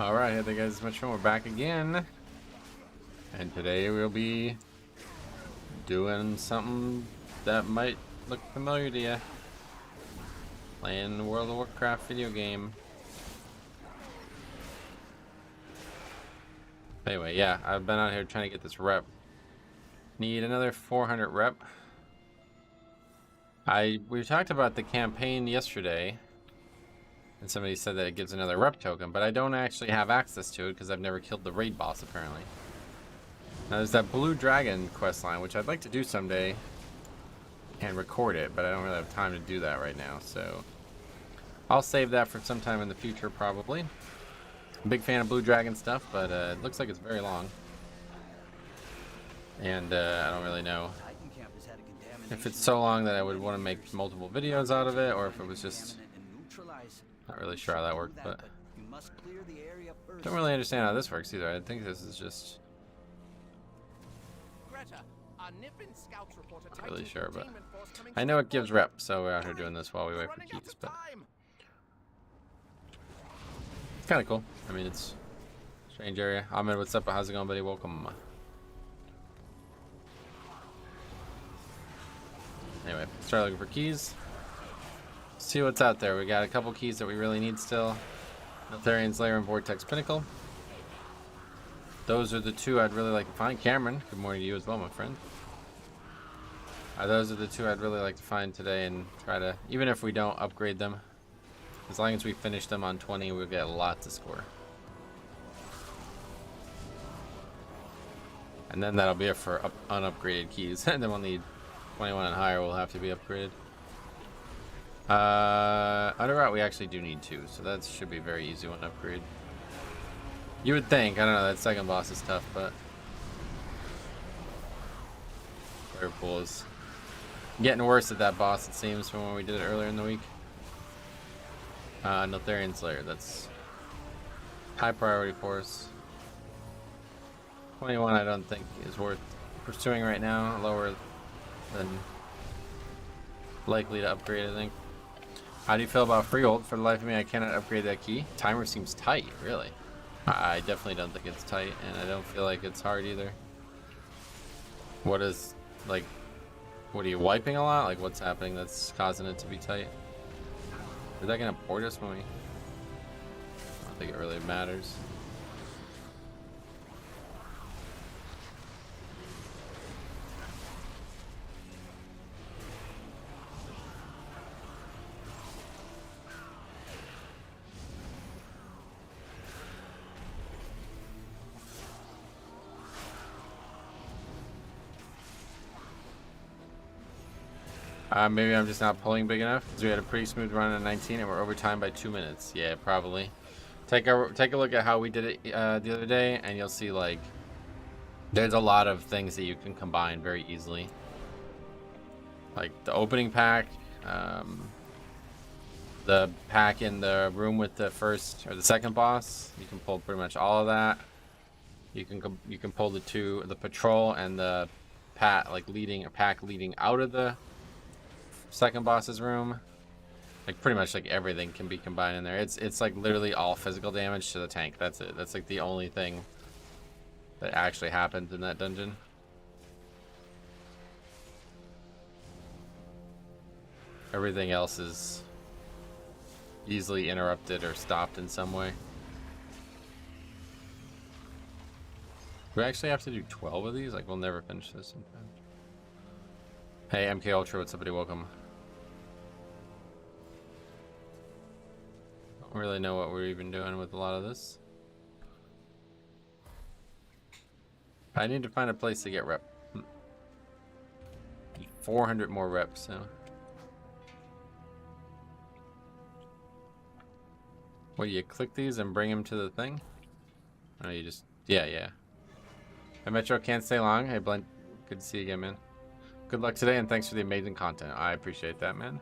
Alright, I think it's much fun. We're back again. And today we'll be doing something that might look familiar to you. Playing the World of Warcraft video game. Anyway, yeah, I've been out here trying to get this rep. Need another 400 rep. We talked about the campaign yesterday. And somebody said that it gives another rep token, but I don't actually have access to it because I've never killed the raid boss, apparently. Now, there's that Blue Dragon questline, which I'd like to do someday and record it, but I don't really have time to do that right now, so I'll save that for some time in the future, probably. I'm a big fan of Blue Dragon stuff, but it looks like it's very long. And I don't really know if it's so long that I would want to make multiple videos out of it, or if it was just... Not really sure how that worked, but don't really understand how this works either. I think this is just not really sure, but I know it gives rep, so we're out here doing this while we wait for keys. But it's kind of cool. I mean, it's a strange area. Ahmed, what's up? How's it going, buddy? Welcome. Anyway, start looking for keys. See what's out there. We got a couple keys that we really need still. Neltharian's Lair and Vortex Pinnacle. Those are the two I'd really like to find. Cameron, good morning to you as well, my friend. Those are the two I'd really like to find today and try to, even if we don't upgrade them, as long as we finish them on 20, we'll get a lot to score. And then that'll be it for unupgraded keys. And then we'll need 21 and higher will have to be upgraded. Underroute we actually do need 2, so that should be a very easy one to upgrade. You would think. I don't know, that second boss is tough, but Firepool is getting worse at that boss, it seems, from when we did it earlier in the week. Neltharian's Lair, that's high priority for us. 21 I don't think is worth pursuing right now, lower than likely to upgrade, I think. How do you feel about Freehold? For the life of me, I cannot upgrade that key. Timer seems tight, really. I definitely don't think it's tight, and I don't feel like it's hard either. What is, like, what are you wiping a lot? Like, what's happening that's causing it to be tight? Is that gonna port us when we... I don't think it really matters. Maybe I'm just not pulling big enough because we had a pretty smooth run at 19 and we're over time by 2 minutes. Yeah, probably. Take a look at how we did it the other day, and you'll see like there's a lot of things that you can combine very easily. Like the opening pack, the pack in the room with the first or the second boss. You can pull pretty much all of that. You can pull the patrol and the pack leading out of the second boss's room. Like pretty much like everything can be combined in there. It's like literally all physical damage to the tank. That's it. That's like the only thing that actually happens in that dungeon. Everything else is easily interrupted or stopped in some way. We actually have to do 12 of these? Like, we'll never finish this in time. Hey, MK Ultra, what's up, buddy? Welcome. Don't really know what we're even doing with a lot of this. I need to find a place to get rep. 400 more reps, so. Well, you click these and bring them to the thing? Oh, you just... Yeah. Hey, Metro, can't stay long. Hey, Blent, good to see you again, man. Good luck today, and thanks for the amazing content. I appreciate that, man.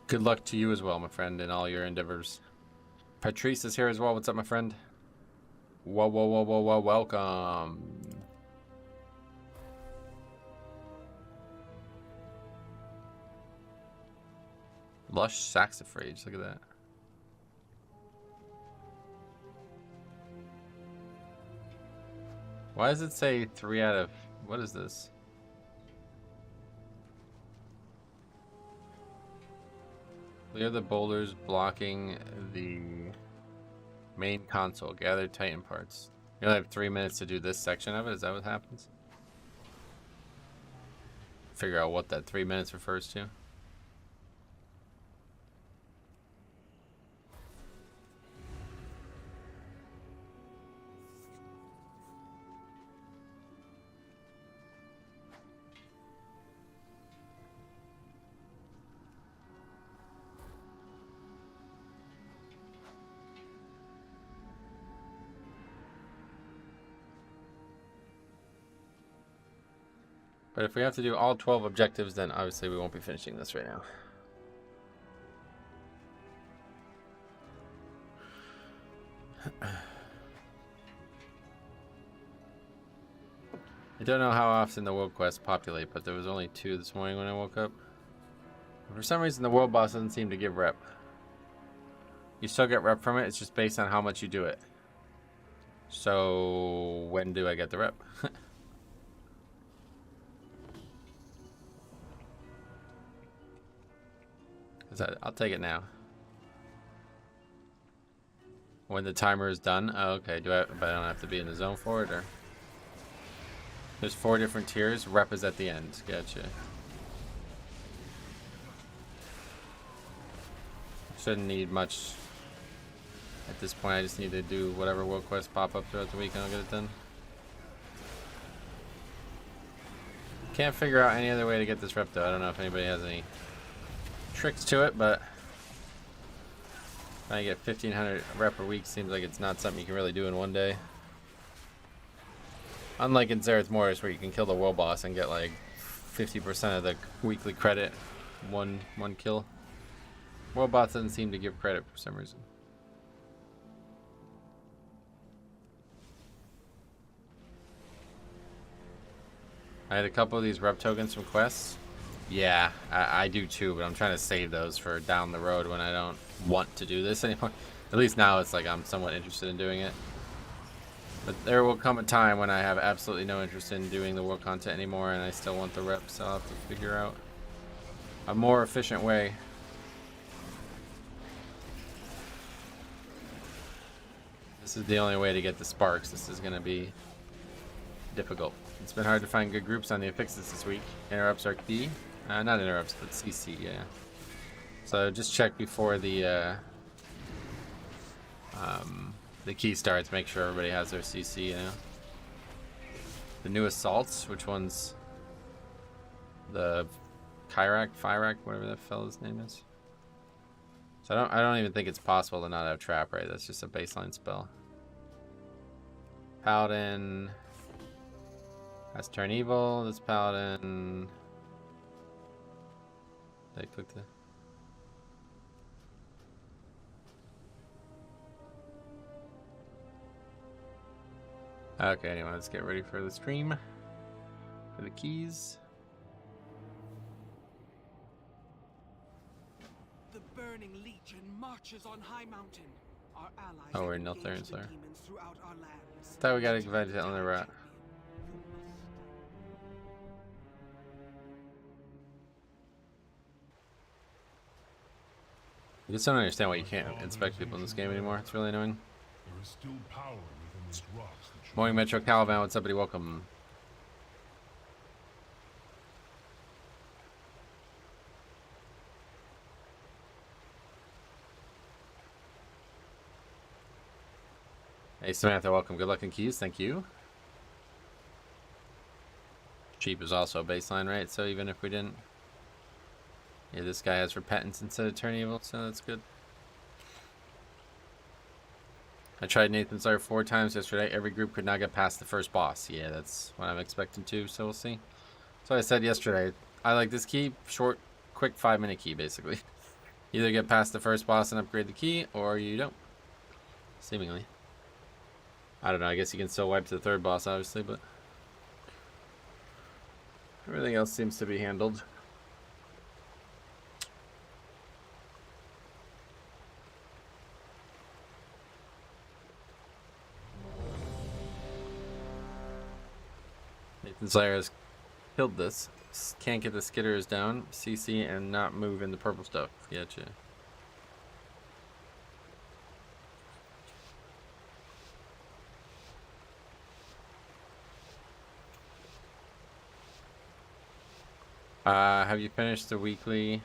Good luck to you as well, my friend, in all your endeavors. Patrice is here as well. What's up, my friend? Whoa, welcome. Lush Saxifrage, look at that. Why does it say 3 out of... What is this? Clear the boulders blocking the main console. Gather Titan parts. You only have 3 minutes to do this section of it? Is that what happens? Figure out what that 3 minutes refers to. But if we have to do all 12 objectives, then obviously we won't be finishing this right now. I don't know how often the world quests populate, but there was only 2 this morning when I woke up. For some reason, the world boss doesn't seem to give rep. You still get rep from it, it's just based on how much you do it. So, when do I get the rep? I'll take it now. When the timer is done? Oh, okay. But I don't have to be in the zone for it, or? There's 4 different tiers. Rep is at the end. Gotcha. Shouldn't need much at this point. I just need to do whatever world quests pop up throughout the week and I'll get it done. Can't figure out any other way to get this rep though. I don't know if anybody has any tricks to it, but trying to get 1500 rep per week seems like it's not something you can really do in one day. Unlike in Zerath Mortis, where you can kill the world boss and get like 50% of the weekly credit, one kill. World boss doesn't seem to give credit for some reason. I had a couple of these rep tokens from quests. Yeah, I do too, but I'm trying to save those for down the road when I don't want to do this anymore. At least now it's like I'm somewhat interested in doing it. But there will come a time when I have absolutely no interest in doing the world content anymore and I still want the reps, so I'll have to figure out a more efficient way. This is the only way to get the sparks. This is going to be difficult. It's been hard to find good groups on the affixes this week. Interrupts are key. Not interrupts, but CC, yeah. So just check before the key starts. Make sure everybody has their CC, you know. The new assaults, which one's the Kyrak, whatever that fella's name is. So I don't even think it's possible to not have trap, right? That's just a baseline spell. Paladin. That's turn evil. This paladin. Did I click the? Okay, anyway, let's get ready for the stream. For the keys. The burning legion marches on High Mountain. Our allies Oh, we're in Niltharian, sorry. throughout our lands. Thought we got to divide it on the right. I just don't understand why you can't inspect people in this game anymore. It's really annoying. There is still power within these rocks that Morning Metro Calavan, what's up, buddy? Welcome. Hey Samantha, welcome. Good luck in keys, thank you. Cheap is also a baseline, right? So even if we didn't... Yeah, this guy has repentance instead of turn evil, so that's good. I tried Nathan's Lair 4 times yesterday. Every group could not get past the first boss. Yeah, that's what I'm expecting too, so we'll see. So I said yesterday, I like this key, short, quick 5-minute key, basically. Either get past the first boss and upgrade the key, or you don't. Seemingly. I don't know, I guess you can still wipe to the third boss, obviously, but... everything else seems to be handled. Nathan Slayer has killed this. Can't get the skitters down. CC and not move in the purple stuff. Gotcha. Have you finished the weekly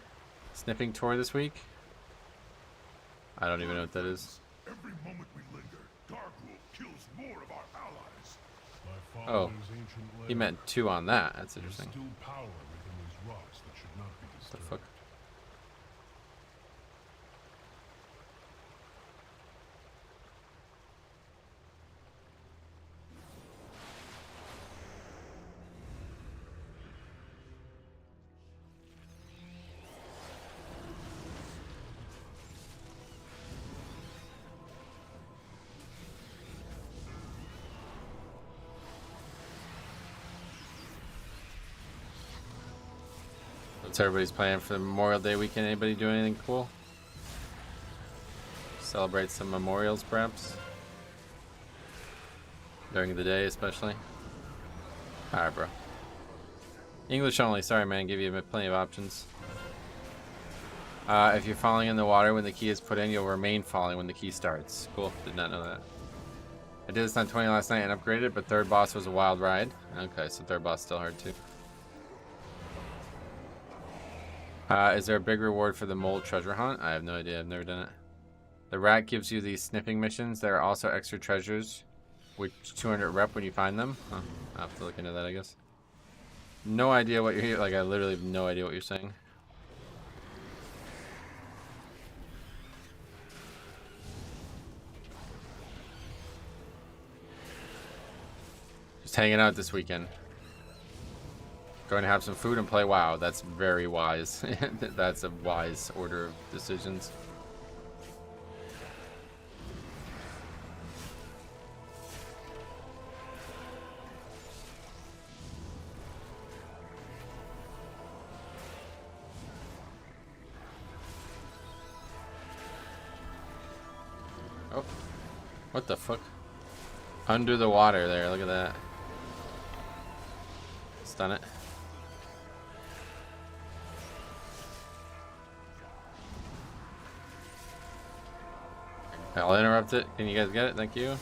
sniffing tour this week? I don't even know what that is. Every moment we linger, Darkwolf kills more of our allies. My Oh, father's ancient he land meant 2 on that. That's There's interesting. still power within these rocks that should not be What the disturbed. fuck? What's everybody's plan for the Memorial Day weekend? Anybody doing anything cool? Celebrate some memorials, perhaps? During the day, especially? Alright, bro. English only. Sorry, man. Give you plenty of options. If you're falling in the water when the key is put in, you'll remain falling when the key starts. Cool. Did not know that. I did this on 20 last night and upgraded, but third boss was a wild ride. Okay, so third boss still hard, too. Is there a big reward for the mole treasure hunt? I have no idea. I've never done it. The rat gives you these sniffing missions. There are also extra treasures, which 200 rep when you find them. Huh. I'll have to look into that, I guess. No idea what you're... Like, I literally have no idea what you're saying. Just hanging out this weekend. Going to have some food and play WoW. That's very wise. That's a wise order of decisions. Oh, what the fuck? Under the water there, look at that. Stun it. I'll interrupt it. Can you guys get it? Thank you.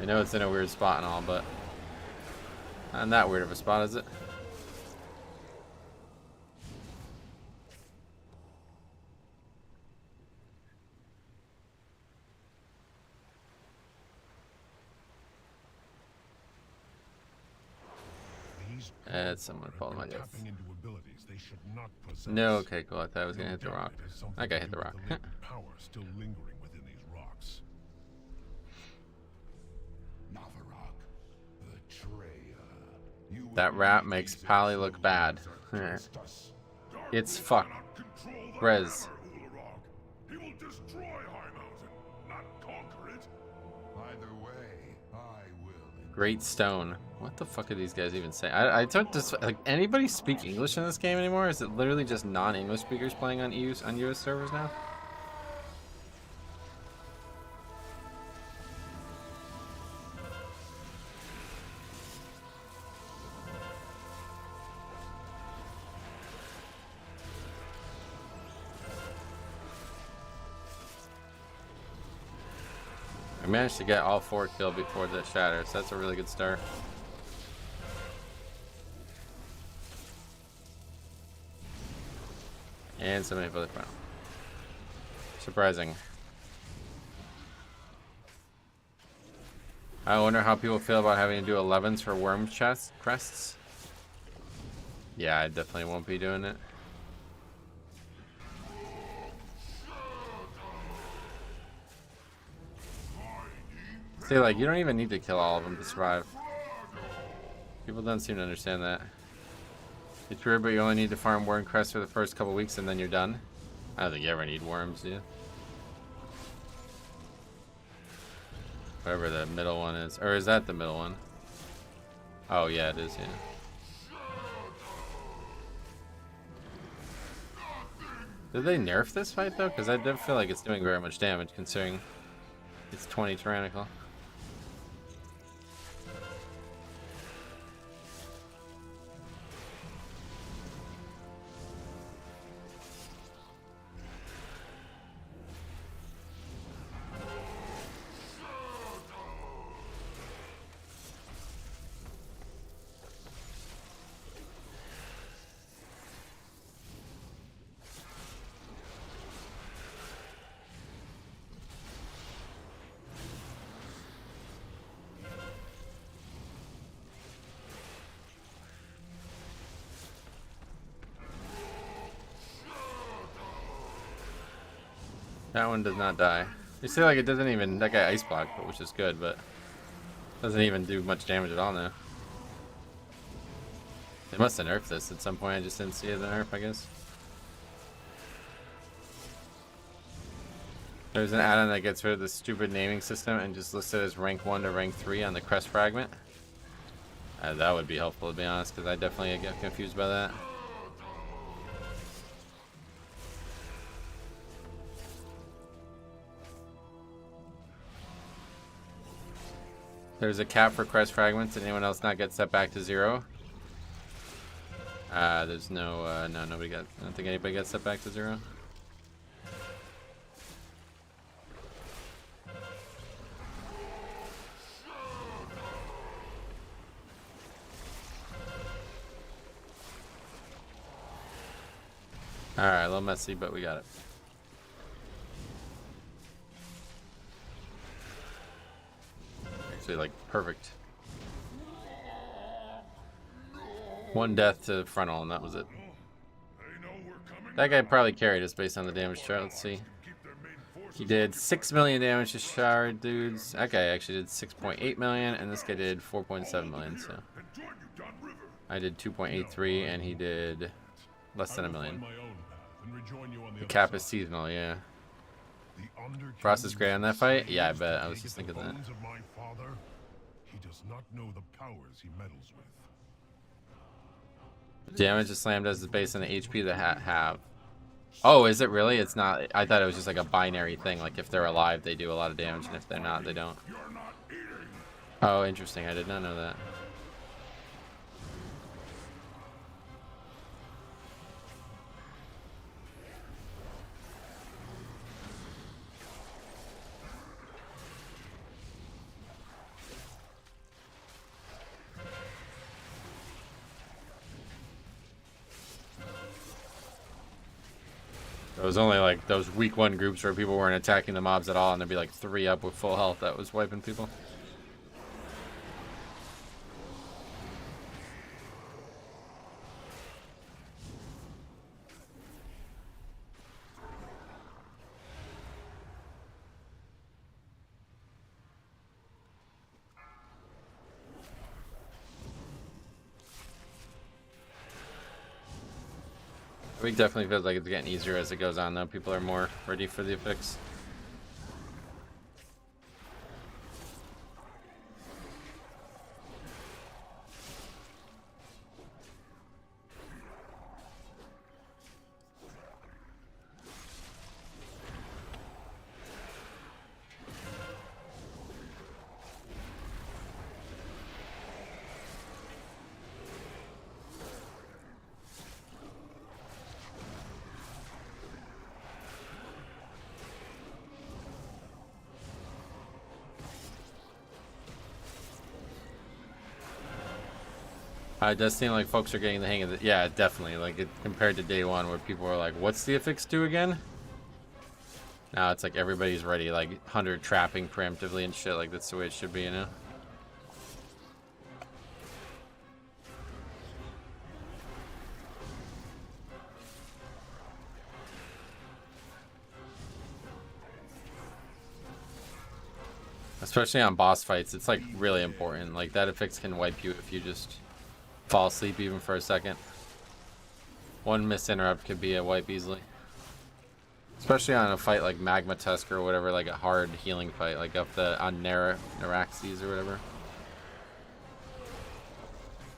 I know it's in a weird spot and all, but not that weird of a spot, is it? Someone followed my death. No, okay, cool. I thought I was gonna hit the rock. That guy hit the rock. Power still lingering within these rocks. That rat makes Pally look bad. It's fuck. Rez. He will destroy High Mountain, not conquer it. Either way, I will. Great Stone. What the fuck are these guys even saying? I don't just like anybody speak English in this game anymore? Is it literally just non-English speakers playing on US servers now? I managed to get all 4 killed before the shatter, so that's a really good start. And somebody for the crown. Surprising. I wonder how people feel about having to do 11s for worm crests. Yeah, I definitely won't be doing it. See, like, you don't even need to kill all of them to survive. People don't seem to understand that. It's weird, but you only need to farm worm crests for the first couple weeks and then you're done. I don't think you ever need worms, do you? Whatever the middle one is. Or is that the middle one? Oh, yeah, it is, yeah. Did they nerf this fight, though? Because I don't feel like it's doing very much damage, considering it's 20 tyrannical. That one does not die. You see, like, it doesn't even... That guy ice blocked, which is good, but... Doesn't even do much damage at all now. They must have nerfed this at some point. I just didn't see it as a nerf, I guess. There's an add-on that gets rid of the stupid naming system and just lists it as rank 1 to rank 3 on the crest fragment. That would be helpful, to be honest, because I definitely get confused by that. There's a cap for crest fragments. Did anyone else not get set back to 0? There's no, no, nobody got, I don't think anybody got set back to 0. Alright, a little messy, but we got it. Actually, like, perfect. One death to frontal, and that was it. That guy probably carried us based on the damage chart. Let's see. He did 6 million damage to shard dudes. That guy actually did 6.8 million, and this guy did 4.7 million, so. I did 2.83, and he did less than a million. The cap is seasonal, yeah. Frost is great on that fight? Yeah, I bet. I was just thinking that. He does not know the powers he meddles with. Damage the slam does is based on the HP they have. Oh, is it really? It's not. I thought it was just like a binary thing. Like if they're alive, they do a lot of damage, and if they're not, they don't. Oh, interesting. I did not know that. It was only like those week 1 groups where people weren't attacking the mobs at all, and there'd be like 3 up with full health that was wiping people. Week definitely feels like it's getting easier as it goes on, though. People are more ready for the effects. It does seem like folks are getting the hang of it. Yeah, definitely. Like compared to day 1 where people were like, what's the affix do again? Now it's like everybody's ready, like 100 trapping preemptively and shit. Like that's the way it should be, you know? Especially on boss fights, it's like really important. Like that affix can wipe you if you just fall asleep even for a second. One missed interrupt could be a wipe easily. Especially on a fight like Magma Tusk or whatever, like a hard healing fight, like up the on Naraxes or whatever.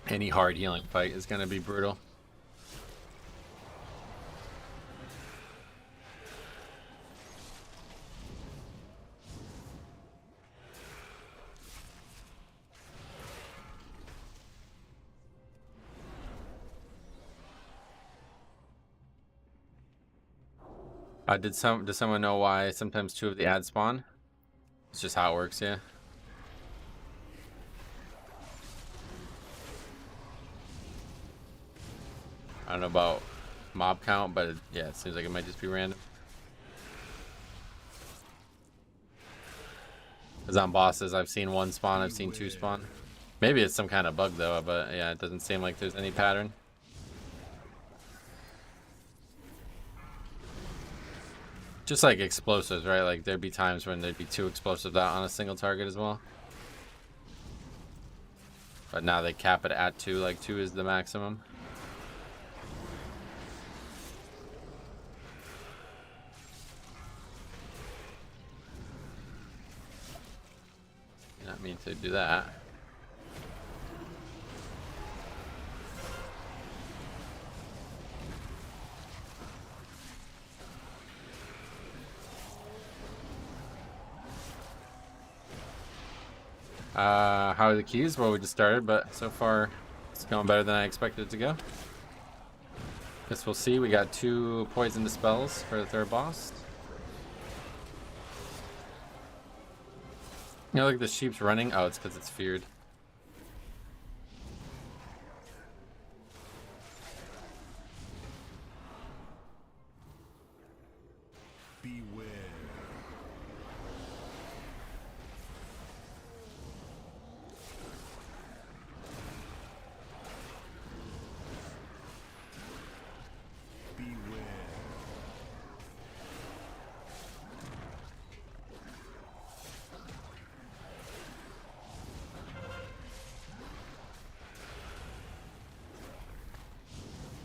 Any hard healing fight is gonna be brutal. Does someone know why sometimes 2 of the ads spawn? It's just how it works, yeah. I don't know about mob count, but yeah, it seems like it might just be random. Because on bosses, I've seen 1 spawn, I've seen 2 spawn. Maybe it's some kind of bug though, but yeah, it doesn't seem like there's any pattern. Just like explosives, right? Like there'd be times when there'd be 2 explosives out on a single target as well. But now they cap it at 2, like 2 is the maximum. Did not mean to do that. How are the keys? Well, we just started, but so far it's going better than I expected it to go. Guess we'll see. We got 2 poison dispels for the 3rd boss. You know, like the sheep's running. Oh, it's because it's feared. Beware.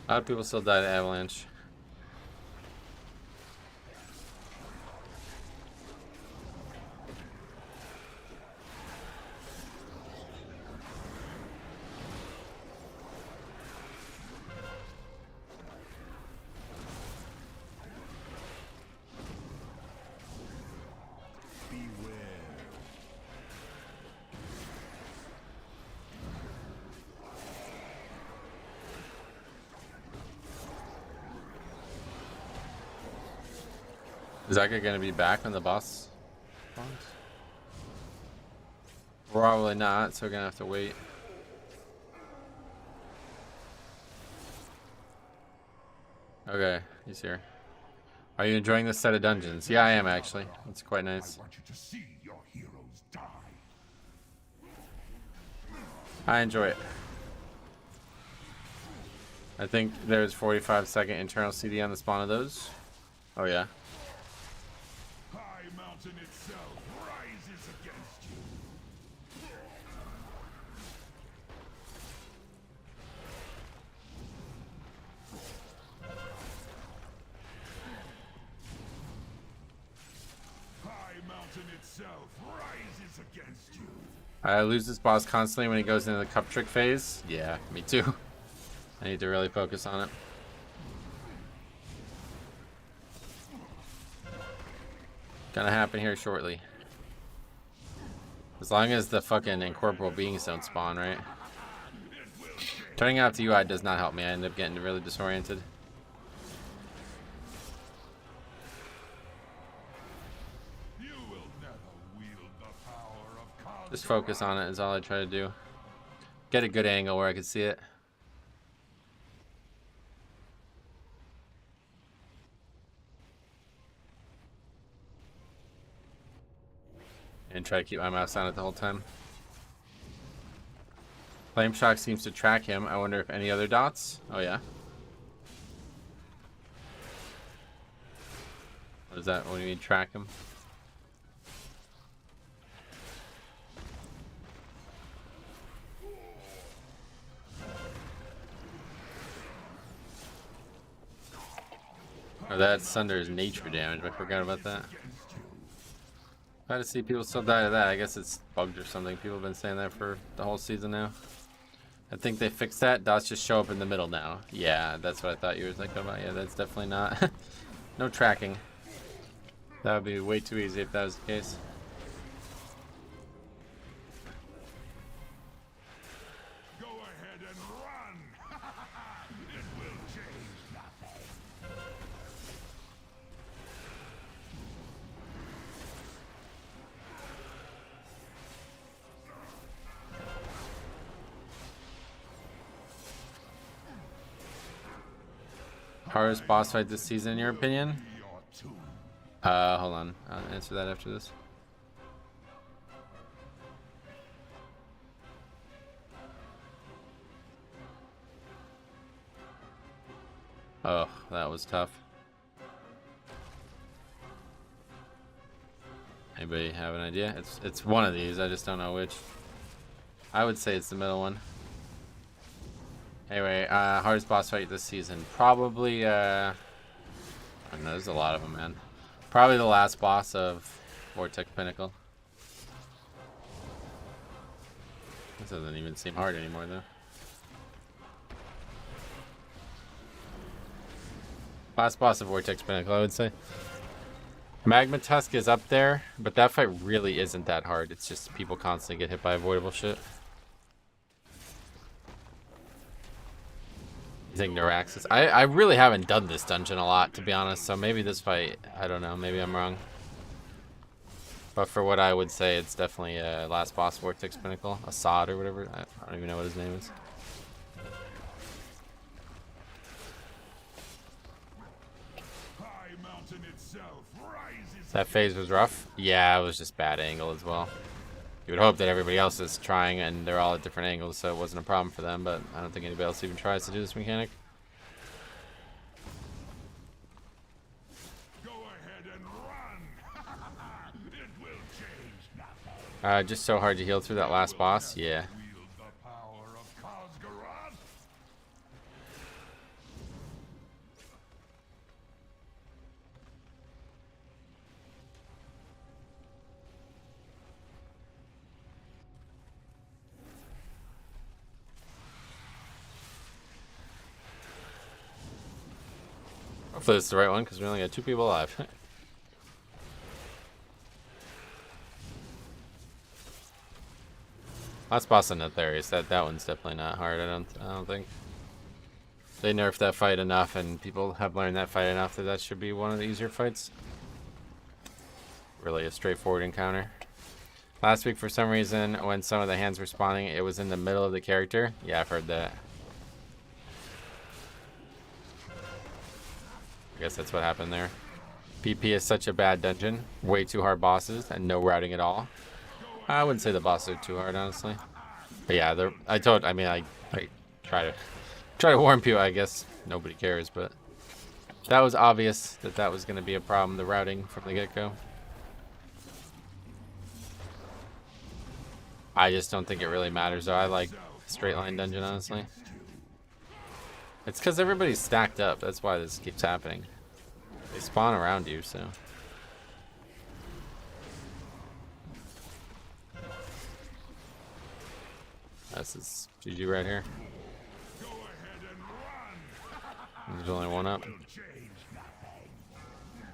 A lot of people still die to avalanche. Is that guy gonna be back when the boss spawns? Probably not, so we're gonna have to wait. Okay, he's here. Are you enjoying this set of dungeons? Yeah, I am actually. It's quite nice. I want you to see your heroes die. I enjoy it. I think there's 45-second internal CD on the spawn of those. Oh yeah. High Mountain itself rises against you. High Mountain itself rises against you. I lose this boss constantly when he goes into the cup trick phase. Yeah, me too. I need to really focus on it. Gonna happen here shortly. As long as the fucking incorporeal beings don't spawn, right? Turning out the UI does not help me. I end up getting really disoriented. You will never wield the power of Just focus on it is all I try to do. Get a good angle where I can see it. And try to keep my mouse on it the whole time. Flame Shock seems to track him. I wonder if any other dots? Oh yeah. What is that? What do you mean track him? Oh, that's Sunder's nature damage. I forgot about that. Glad to see people still die to that. I guess it's bugged or something. People have been saying that for the whole season now. I think they fixed that. Dots just show up in the middle now. Yeah, that's what I thought you were thinking about. Yeah, that's definitely not. No tracking. That would be way too easy if that was the case. Go ahead and run. It will change nothing. Hardest boss fight this season, in your opinion? Your tomb. Hold on. I'll answer that after this. Oh, that was tough. anybody have an idea? It's one of these. I just don't know which. I would say it's the middle one. Anyway, hardest boss fight this season. Probably, I don't know, there's a lot of them, man. Probably the last boss of Vortex Pinnacle. This doesn't even seem hard anymore, though. Last boss of Vortex Pinnacle, I would say. Magma Tusk is up there, but that fight really isn't that hard. It's just people constantly get hit by avoidable shit. You think Neuraxis? I really haven't done this dungeon a lot, to be honest, so maybe this fight, I don't know, maybe I'm wrong. But for what I would say, it's definitely last boss Vortex Pinnacle. Assad or whatever. I don't even know what his name is. That phase was rough. Yeah, it was just bad angle as well. You would hope that everybody else is trying and they're all at different angles, so it wasn't a problem for them, but I don't think anybody else even tries to do this mechanic. Go ahead and run. It will change nothing. Just so hard to heal through that last boss. Yeah. Wield the power of Kazgaroth. Hopefully it's the right one, because we only got 2 people alive. Last boss on Netherius, that one's definitely not hard. I don't think they nerfed that fight enough, and people have learned that fight enough that should be one of the easier fights. Really a straightforward encounter. Last week, for some reason, when some of the hands were spawning, it was in the middle of the character. Yeah, I've heard that. I guess that's what happened there. PP is such a bad dungeon. Way too hard bosses and no routing at all. I wouldn't say the bosses are too hard, honestly. But yeah, I try to warn people. I guess nobody cares, but that was obvious that was going to be a problem, the routing from the get-go. I just don't think it really matters, though. I like straight line dungeon, honestly. It's because everybody's stacked up. That's why this keeps happening. They spawn around you, so. This is GG right here. There's only one up.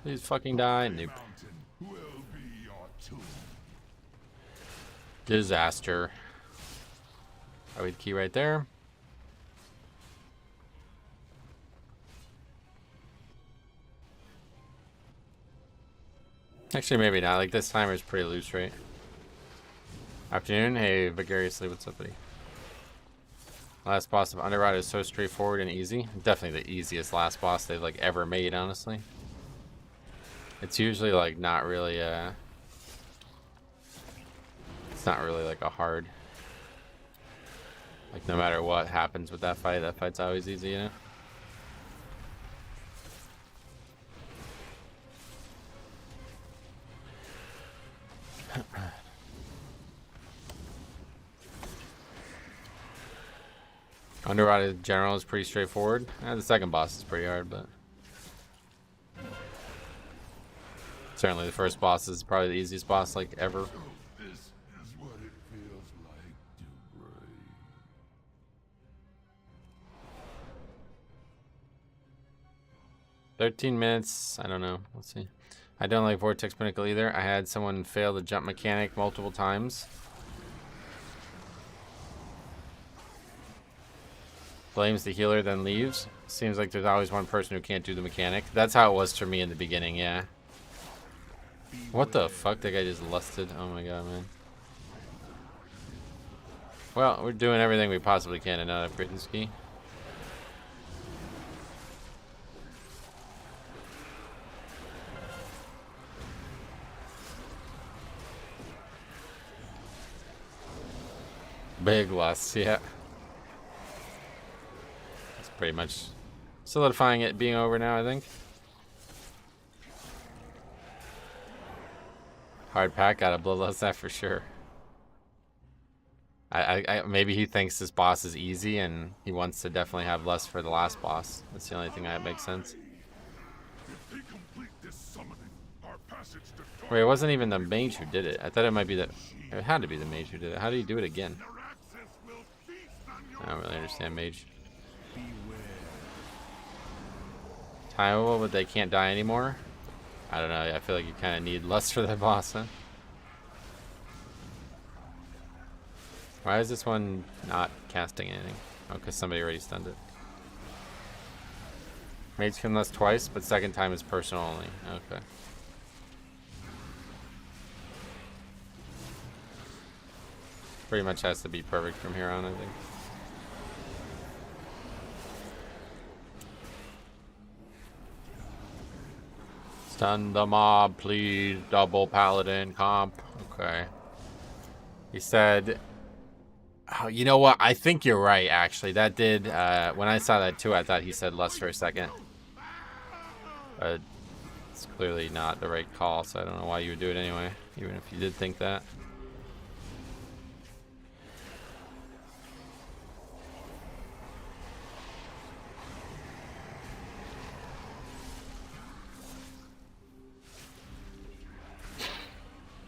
Please fucking die. Nope. Disaster. I would key right there. Actually, maybe not. Like, this timer is pretty loose, right? Afternoon. Hey, Vigariously, what's up, buddy? Last boss of Underrot is so straightforward and easy. Definitely the easiest last boss they've, like, ever made, honestly. It's usually, like, not really, it's not really, like, a hard... Like, no matter what happens with that fight's always easy, you know? Underrot in general is pretty straightforward. The second boss is pretty hard, but certainly the first boss is probably the easiest boss like ever. This is what it feels like to break. 13 minutes. I don't know. Let's see. I don't like Vortex Pinnacle either. I had someone fail the jump mechanic multiple times. Blames the healer, then leaves. Seems like there's always one person who can't do the mechanic. That's how it was for me in the beginning, yeah. What the fuck? That guy just lusted. Oh my god, man. Well, we're doing everything we possibly can to not upgrade this key. Big lust, yeah. That's pretty much solidifying it being over now, I think. Hard pack got a bloodlust that for sure. Maybe he thinks this boss is easy and he wants to definitely have less for the last boss. That's the only thing that makes sense. If they complete this summoning, our passage to Wait, it wasn't even the mage who did it. I thought it might be the... It had to be the mage who did it. How do you do it again? Neuraxis will feast on your I don't really understand mage. Taiwo, but they can't die anymore? I don't know. I feel like you kind of need lust for that boss, huh? Why is this one not casting anything? Oh, because somebody already stunned it. Mage can lust twice, but second time is personal only. Okay. Pretty much has to be perfect from here on, I think. Stun the mob, please. Double paladin comp. Okay. He said... Oh, you know what? I think you're right, actually. That did... when I saw that too, I thought he said lust for a second. But it's clearly not the right call, so I don't know why you would do it anyway. Even if you did think that.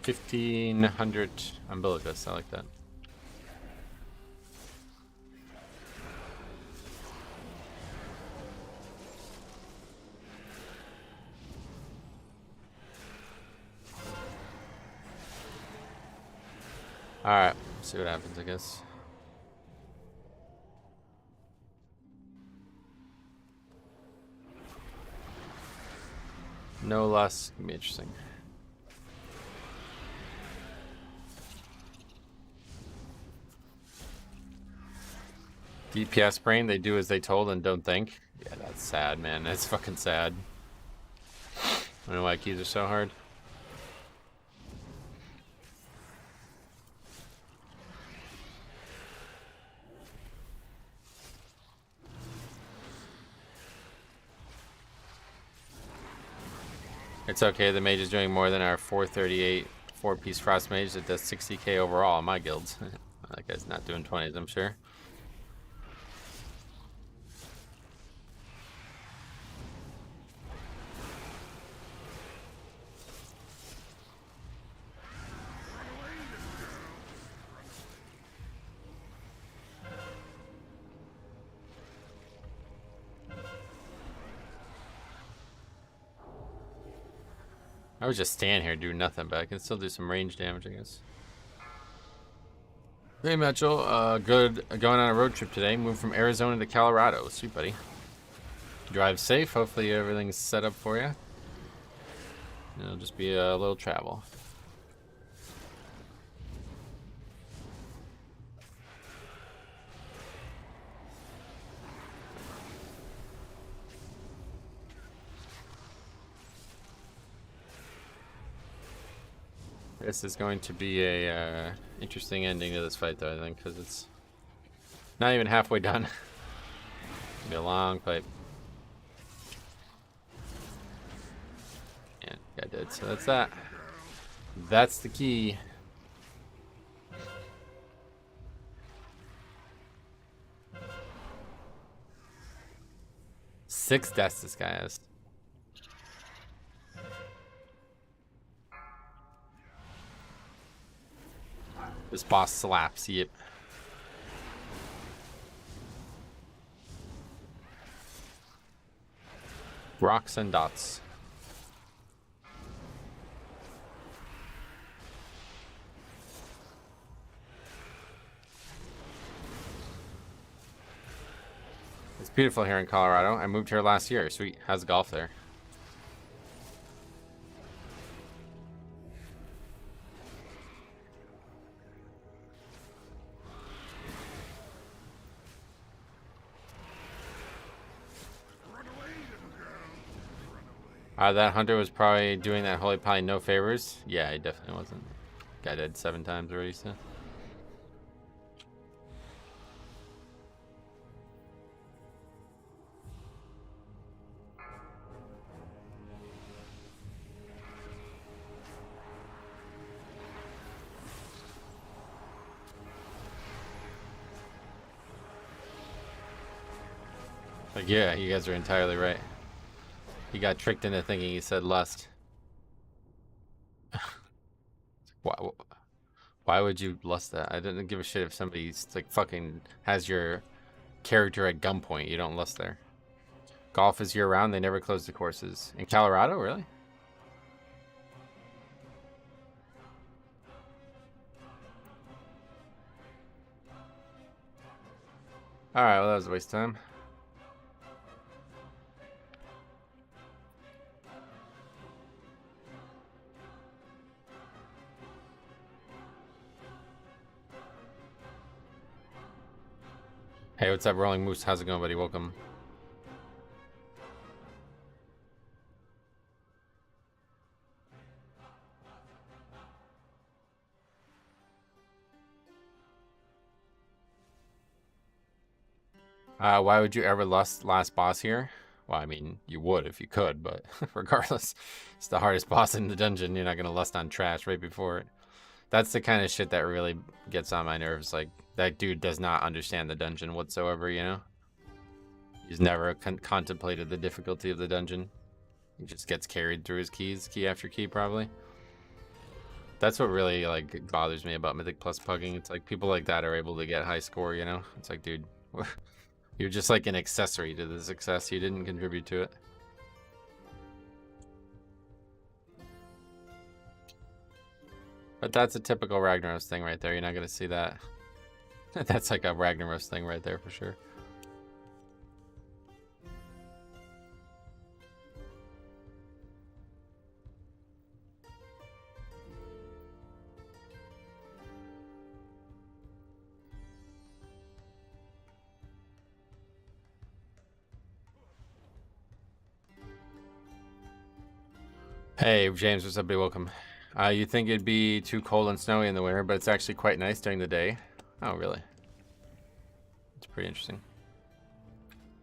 $1,500 umbilicus. I like that. Alright, see what happens, I guess. No less. Gonna be interesting. DPS brain, they do as they told and don't think. Yeah, that's sad, man. That's fucking sad. I don't know why keys are so hard. It's okay, the mage is doing more than our 438 4-piece frost mage that does 60k overall in my guilds. That guy's not doing 20s, I'm sure. I would just stand here doing nothing, but I can still do some range damage, I guess. Hey, Mitchell. Good. Going on a road trip today. Moved from Arizona to Colorado. Sweet, buddy. Drive safe. Hopefully everything's set up for you. It'll just be a little travel. This is going to be a interesting ending to this fight, though, I think, because it's not even halfway done. It'll be a long fight. And got dead, so that's that. That's the key. Six deaths this guy has. This boss slaps, yep. Rocks and dots. It's beautiful here in Colorado. I moved here last year. Sweet. How's golf there? That hunter was probably doing that holy pally no favors. Yeah, he definitely wasn't. Guy dead 7 times already, so. Like, yeah, you guys are entirely right. He got tricked into thinking he said lust. Why would you lust that? I didn't give a shit if somebody's like fucking has your character at gunpoint. You don't lust there. Golf is year-round. They never close the courses. In Colorado, really? Alright, well, that was a waste of time. Hey, what's up, Rolling Moose? How's it going, buddy? Welcome. Why would you ever lust last boss here? Well, I mean, you would if you could, but regardless, it's the hardest boss in the dungeon. You're not gonna lust on trash right before it. That's the kind of shit that really gets on my nerves. Like, that dude does not understand the dungeon whatsoever, you know? He's never contemplated the difficulty of the dungeon. He just gets carried through his keys, key after key, probably. That's what really, like, bothers me about Mythic Plus Pugging. It's like, people like that are able to get high score, you know? It's like, dude, you're just like an accessory to the success. You didn't contribute to it. But that's a typical Ragnaros thing right there. You're not going to see that. That's like a Ragnaros thing right there for sure. Hey, James, what's up, buddy? Welcome. You think it'd be too cold and snowy in the winter, but it's actually quite nice during the day. Oh, really? It's pretty interesting.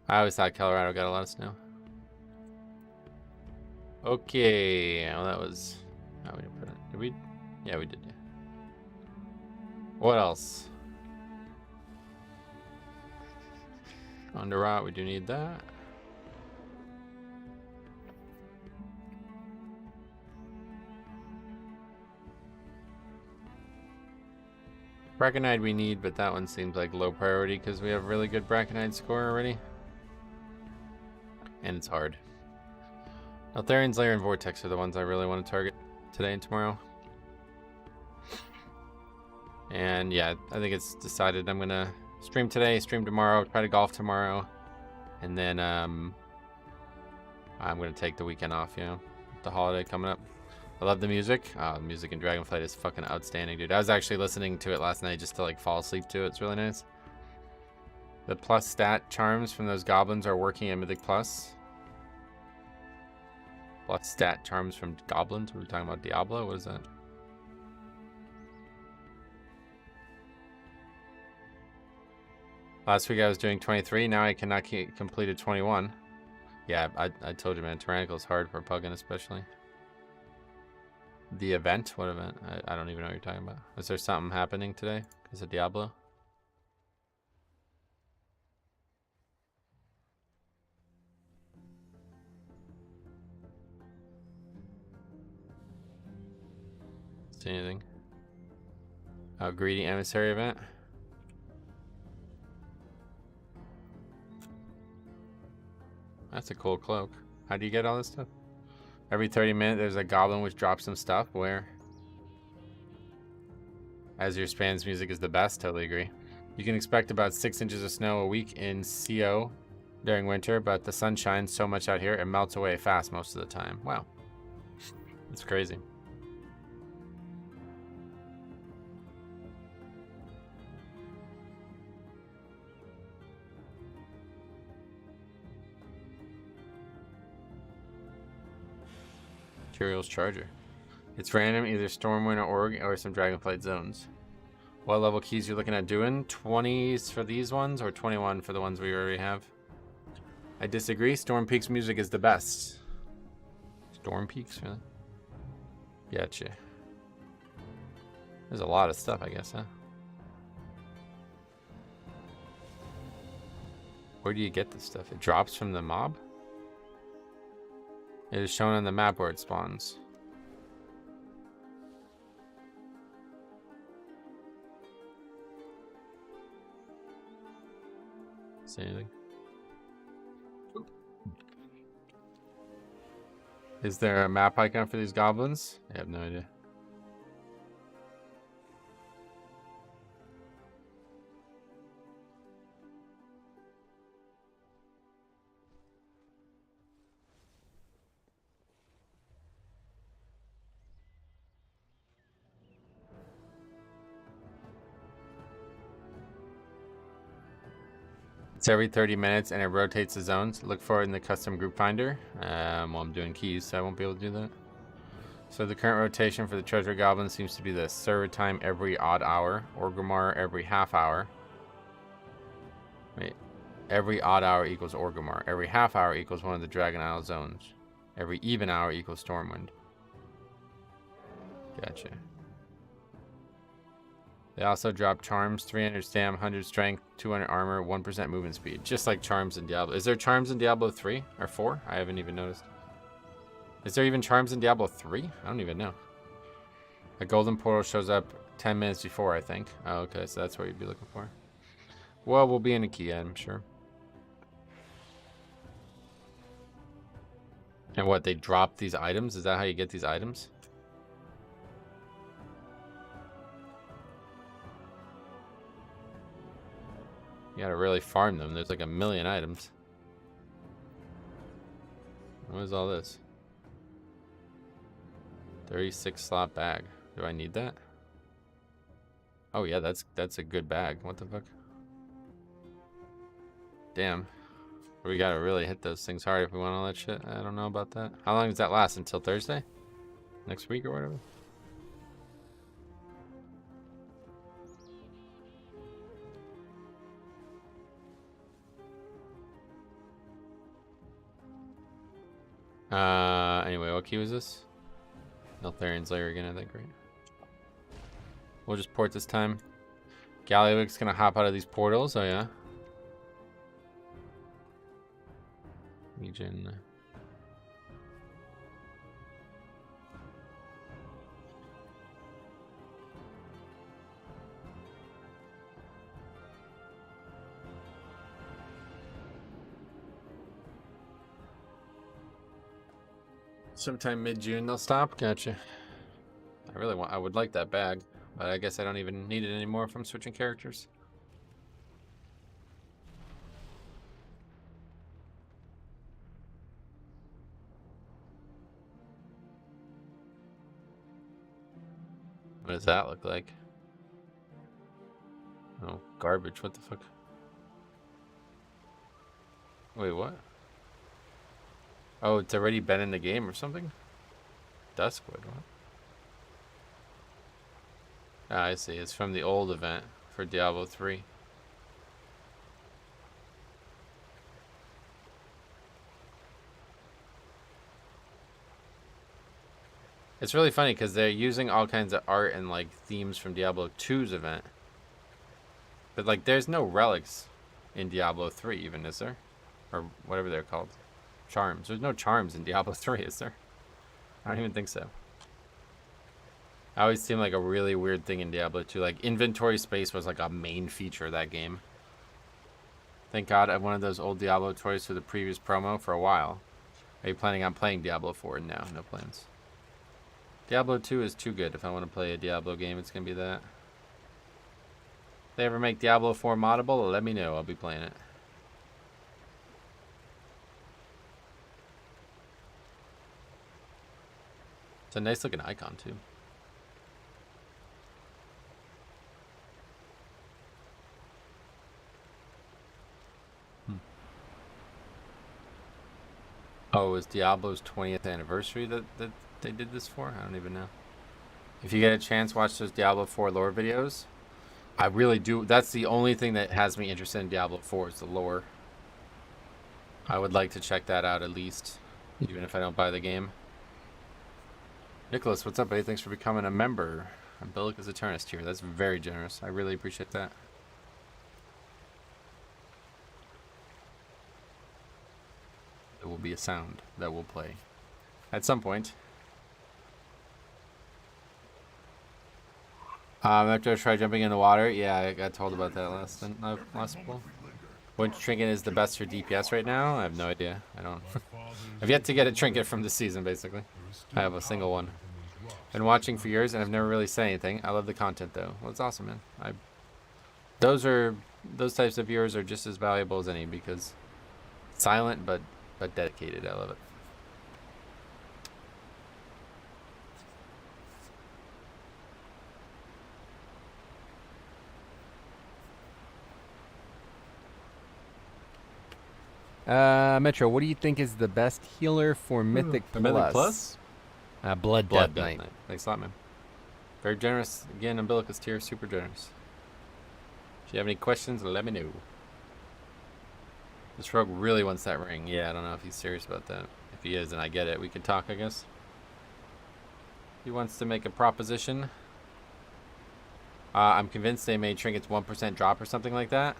I always thought Colorado got a lot of snow. Okay, well, that was... Oh, we didn't put it. Did we? Yeah, we did. What else? Under rot, we do need that. Braconide we need, but that one seems like low priority because we have really good Braconide score already. And it's hard. Eltharian's Lair and Vortex are the ones I really want to target today and tomorrow. And yeah, I think it's decided I'm going to stream today, stream tomorrow, try to golf tomorrow. And then I'm going to take the weekend off, you know, the holiday coming up. I love the music. The music in Dragonflight is fucking outstanding, dude. I was actually listening to it last night just to like fall asleep to it. It's really nice. The plus stat charms from those goblins are working at Mythic Plus. Plus stat charms from goblins? What are we talking about? Diablo? What is that? Last week I was doing 23. Now I cannot complete 21. Yeah, I told you, man. Tyrannical is hard for Pugging especially. The event? What event? I don't even know what you're talking about. Is there something happening today? Is it Diablo? See anything? Oh, greedy emissary event? That's a cool cloak. How do you get all this stuff? Every 30 minutes, there's a goblin which drops some stuff. Where? As your Span's music is the best. Totally agree. You can expect about 6 inches of snow a week in CO during winter, but the sun shines so much out here, it melts away fast most of the time. Wow. It's crazy. Materials Charger. It's random, either Stormwind or Org or some Dragonflight zones. What level keys you looking at doing? 20s for these ones or 21 for the ones we already have? I disagree. Storm Peak's music is the best. Storm Peaks, really? Gotcha. There's a lot of stuff, I guess, huh? Where do you get this stuff? It drops from the mob? It is shown on the map where it spawns. See anything? Is there a map icon for these goblins? I have no idea. It's every 30 minutes and it rotates the zones. Look for it in the custom group finder. Well, I'm doing keys, so I won't be able to do that. So the current rotation for the treasure goblin seems to be this: server time every odd hour, Orgrimmar every half hour. Wait, every odd hour equals Orgrimmar. Every half hour equals one of the Dragon Isle zones. Every even hour equals Stormwind. Gotcha. They also drop charms: 300 stam, 100 strength, 200 armor, 1% movement speed. Just like charms in Diablo. Is there charms in Diablo 3 or 4? I haven't even noticed. Is there even charms in Diablo 3? I don't even know. A golden portal shows up 10 minutes before, I think. Oh, okay, so that's what you'd be looking for. Well, we'll be in a key, I'm sure. And what, they drop these items? Is that how you get these items? You gotta really farm them. There's like a million items. What is all this? 36 slot bag. Do I need that? Oh yeah, that's a good bag. What the fuck? Damn. We gotta really hit those things hard if we want all that shit. I don't know about that. How long does that last? Until Thursday? Next week or whatever? Anyway, what key was this? Neltharian's Lair again, I think, right? We'll just port this time. Galliwick's gonna hop out of these portals, oh yeah. Legion. Sometime mid-June they'll stop. Gotcha. I would like that bag, but I guess I don't even need it anymore if I'm switching characters. What does that look like? Oh, garbage. What the fuck? Wait, what? Oh, it's already been in the game or something? Duskwood, what? Ah, I see. It's from the old event for Diablo 3. It's really funny because they're using all kinds of art and like themes from Diablo 2's event. But like there's no relics in Diablo 3 even, is there? Or whatever they're called. Charms. There's no charms in Diablo 3, is there? I don't even think so. I always seemed like a really weird thing in Diablo 2. Like inventory space was like a main feature of that game. Thank God I have one of those old Diablo toys for the previous promo for a while. Are you planning on playing Diablo 4? No, no plans. Diablo 2 is too good. If I want to play a Diablo game, it's going to be that. If they ever make Diablo 4 moddable, let me know. I'll be playing it. It's a nice looking icon, too. Oh, it was Diablo's 20th anniversary that they did this for? I don't even know. If you get a chance, watch those Diablo 4 lore videos. I really do. That's the only thing that has me interested in Diablo 4 is the lore. I would like to check that out at least, even if I don't buy the game. Nicholas, what's up, buddy? Thanks for becoming a member. Umbilicus Eternus tier. That's very generous. I really appreciate that. will be a sound that will play at some point. After I tried jumping in the water, yeah, I got told about that last pool. Which trinket is the best for DPS right now? I have no idea. I don't. I've yet to get a trinket from this season, basically. I have a single one. Been watching for years and I've never really said anything. I love the content though. Well, it's awesome, man. Those types of viewers are just as valuable as any because silent but dedicated. I love it. Metro, what do you think is the best healer for Mythic Plus? Mythic Plus? Blood Death Knight. Knight. Thanks a lot, man. Very generous. Again, Umbilicus tier, super generous. If you have any questions, let me know. This rogue really wants that ring. Yeah, I don't know if he's serious about that. If he is, then I get it. We could talk, I guess. He wants to make a proposition. I'm convinced they made trinkets 1% drop or something like that.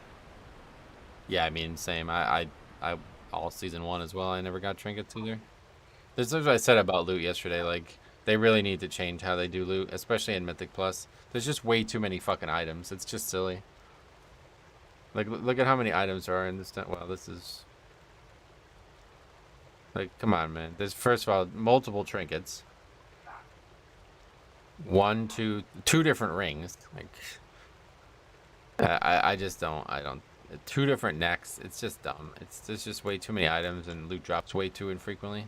Yeah, I mean, same. I all season 1 as well. I never got trinkets either. This is what I said about loot yesterday. Like, they really need to change how they do loot, especially in Mythic Plus. There's just way too many fucking items. It's just silly. Like, look at how many items there are in this. Well, this is like, come on, man. There's first of all multiple trinkets. 2 different rings. Like, I just don't. 2 different necks. It's just dumb. There's just way too many items and loot drops way too infrequently.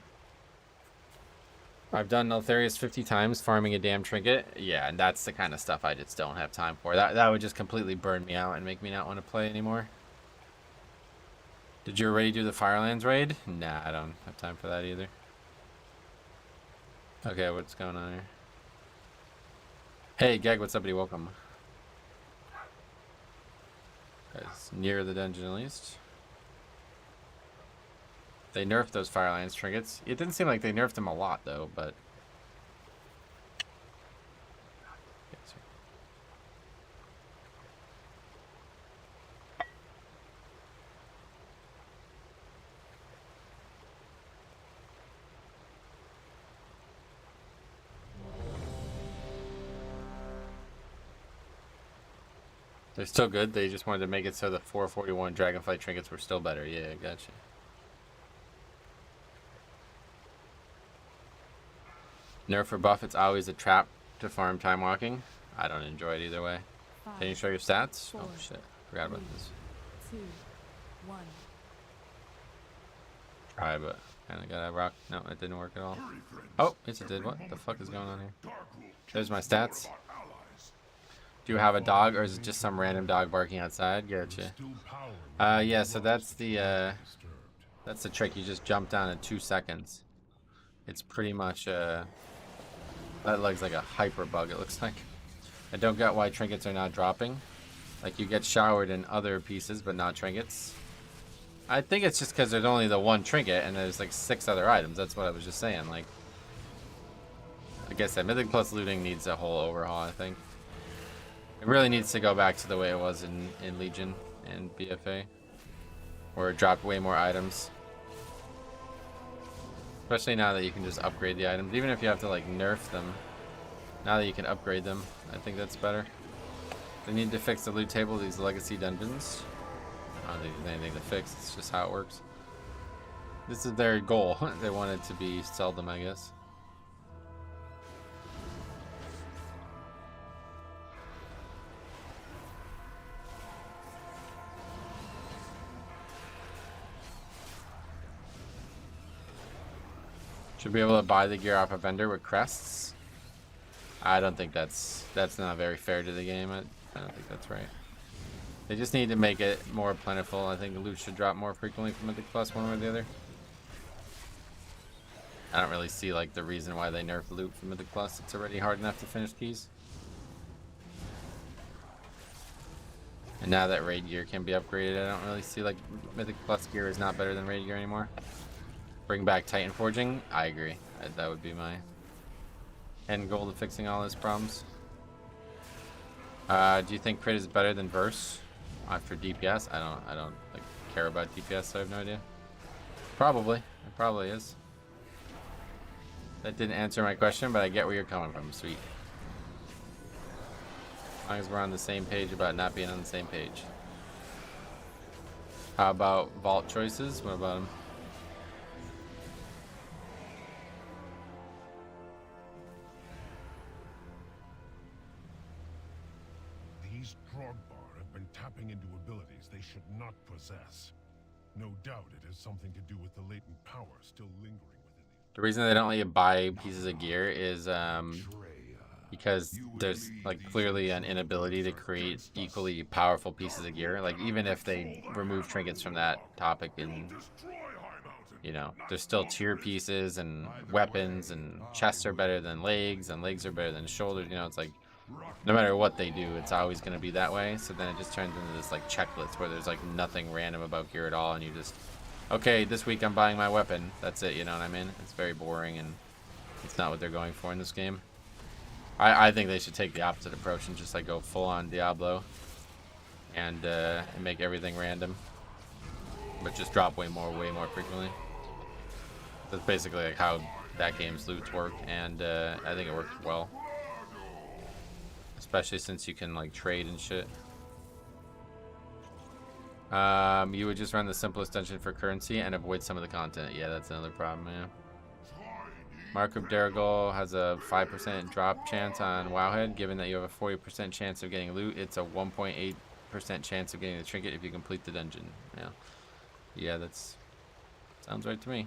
I've done Altharius 50 times farming a damn trinket. Yeah, and that's the kind of stuff I just don't have time for. That would just completely burn me out and make me not want to play anymore. Did you already do the Firelands raid? Nah, I don't have time for that either. Okay, what's going on here? Hey, Gag, what's up, buddy? Welcome. Guys, near the dungeon at least. They nerfed those Firelands trinkets. It didn't seem like they nerfed them a lot, though, but... They're still good. They just wanted to make it so the 441 Dragonflight trinkets were still better. Yeah, gotcha. Nerf or buff, it's always a trap to farm time walking. I don't enjoy it either way. Can you show your stats? Oh shit, forgot about this. 2, 1. Try, but kinda gotta rock. No, it didn't work at all. Oh, yes it did. What the fuck is going on here? There's my stats. Do you have a dog, or is it just some random dog barking outside? Gotcha. Yeah, so that's the trick. You just jump down in 2 seconds. It's pretty much, that looks like a hyper bug, it looks like. I don't get why trinkets are not dropping. Like, you get showered in other pieces, but not trinkets. I think it's just because there's only the 1 trinket, and there's like 6 other items. That's what I was just saying. Like, I said, Mythic Plus looting needs a whole overhaul, I think. It really needs to go back to the way it was in Legion and BFA, where it dropped way more items. Especially now that you can just upgrade the items, even if you have to like nerf them. Now that you can upgrade them, I think that's better. They need to fix the loot table of these legacy dungeons. I don't think there's anything to fix, it's just how it works. This is their goal. They want it to be seldom, I guess. Should be able to buy the gear off a vendor with crests. I don't think that's not very fair to the game. I don't think that's right. They just need to make it more plentiful. I think loot should drop more frequently from Mythic Plus one way or the other. I don't really see like the reason why they nerf loot from Mythic Plus. It's already hard enough to finish keys. And now that raid gear can be upgraded, I don't really see like Mythic Plus gear is not better than raid gear anymore. Bring back Titan Forging, I agree. That would be my end goal to fixing all his problems. Do you think crit is better than verse for DPS? I don't like care about DPS, so I have no idea. Probably. It probably is. That didn't answer my question, but I get where you're coming from. Sweet. As long as we're on the same page about not being on the same page. How about vault choices? What about them? These Trogbar have been tapping into abilities they should not possess. No doubt it has something to do with the latent power still lingering within The reason they don't let you buy pieces of gear is the because there's like clearly an inability to create equally powerful pieces of gear. Like even if they remove trinkets from that topic, and you know, there's still tier pieces and weapons, and chests are better than legs, and legs are better than shoulders. You know, it's like no matter what they do, it's always going to be that way. So then it just turns into this like checklist where there's like nothing random about gear at all, and you just, okay, this week I'm buying my weapon. That's it. You know what I mean? It's very boring, and it's not what they're going for in this game. I think they should take the opposite approach and just like go full on Diablo and make everything random, but just drop way more frequently. That's basically like how that game's loots work, and I think it works well, especially since you can like trade and shit. You would just run the simplest dungeon for currency and avoid some of the content. Yeah, that's another problem, yeah. Mark of Derrigal has a 5% drop chance on Wowhead. Given that you have a 40% chance of getting loot, it's a 1.8% chance of getting the trinket if you complete the dungeon. Yeah, yeah, that's sounds right to me.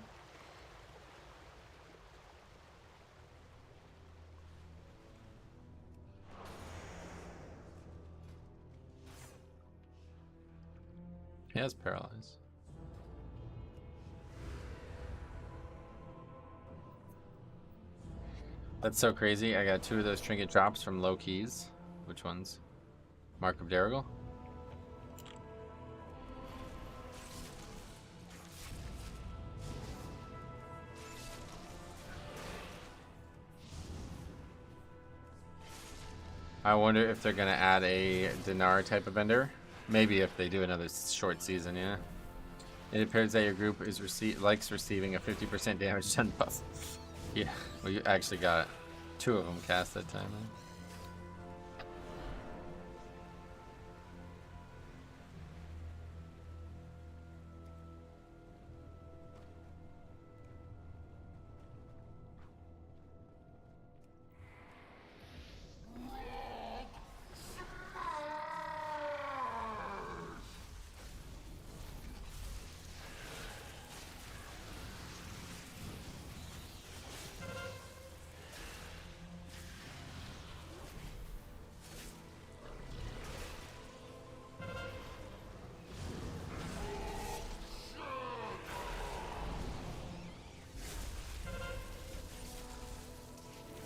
He has paralyzed. That's so crazy. I got 2 of those trinket drops from low keys. Which ones? Mark of Derrigal? I wonder if they're gonna add a Dinar type of vendor. Maybe if they do another short season, yeah. It appears that your group is likes receiving a 50% damage done buff. Yeah, well, you actually got 2 of them cast that time, man.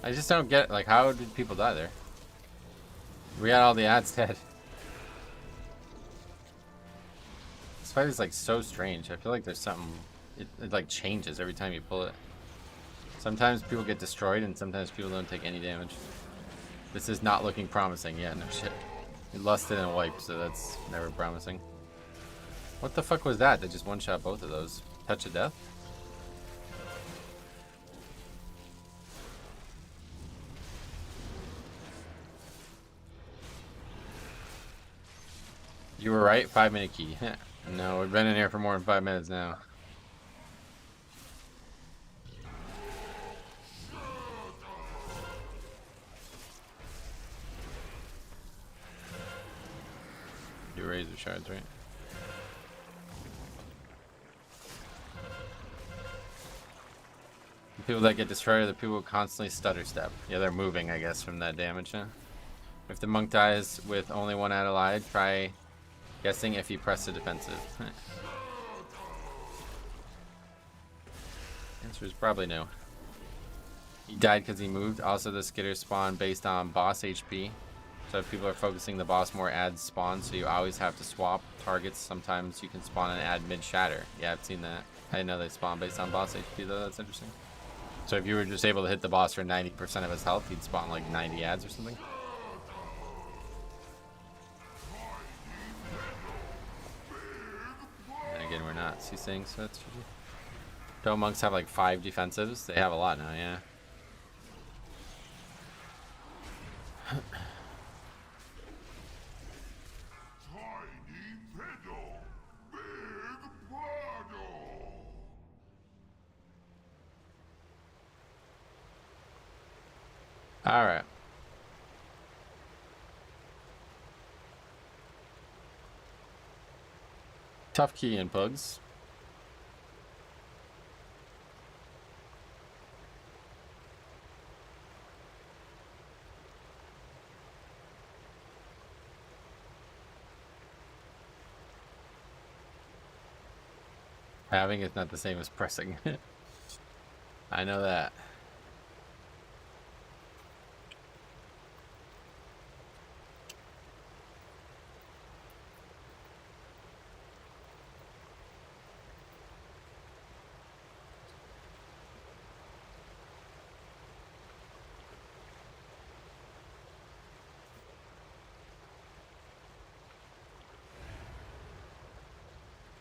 I just don't get, like, how did people die there? We had all the ads dead. This fight is like so strange. I feel like there's something, it like changes every time you pull it. Sometimes people get destroyed and sometimes people don't take any damage. This is not looking promising. Yeah, no shit. It lusted and wiped, so that's never promising. What the fuck was that? That just one-shot both of those. Touch of death? You were right, 5-minute key. No, we've been in here for more than 5 minutes now. You razor shards, right? The people that get destroyed are the people who constantly stutter step. Yeah, they're moving, I guess, from that damage, huh? If the monk dies with only 1 ad allied, try guessing if he pressed the defensive. Answer is probably no. He died because he moved. Also, the skitters spawn based on boss HP. So if people are focusing the boss, more ads spawn, so you always have to swap targets. Sometimes you can spawn an ad mid-shatter. Yeah, I've seen that. I didn't know they spawn based on boss HP, though. That's interesting. So if you were just able to hit the boss for 90% of his health, he'd spawn like 90 ads or something. And again, we're not CCing, so that's GG. Don't monks have like 5 defensives? They have a lot now, yeah. Tiny pedal, big paddle. All right. Tough key in pugs. Having is not the same as pressing. I know that.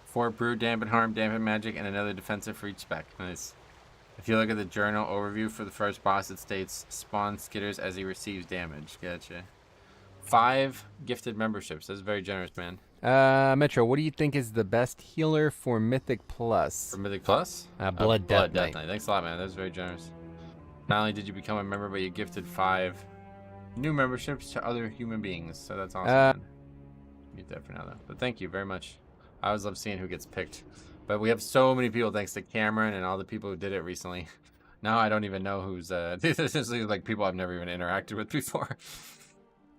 Four brew, dampen harm, dampen magic, and another defensive for each spec. Nice. If you look at the journal overview for the first boss, it states spawn skitters as he receives damage. Gotcha. 5 gifted memberships. That's very generous, man. Metro, what do you think is the best healer for Mythic Plus? For Mythic Plus? Blood Death Knight. Thanks a lot, man. That was very generous. Not only did you become a member, but you gifted 5 new memberships to other human beings. So that's awesome, man. Mute that for now, though. But thank you very much. I always love seeing who gets picked. But we have so many people thanks to Cameron and all the people who did it recently. Now I don't even know who's... this is like people I've never even interacted with before.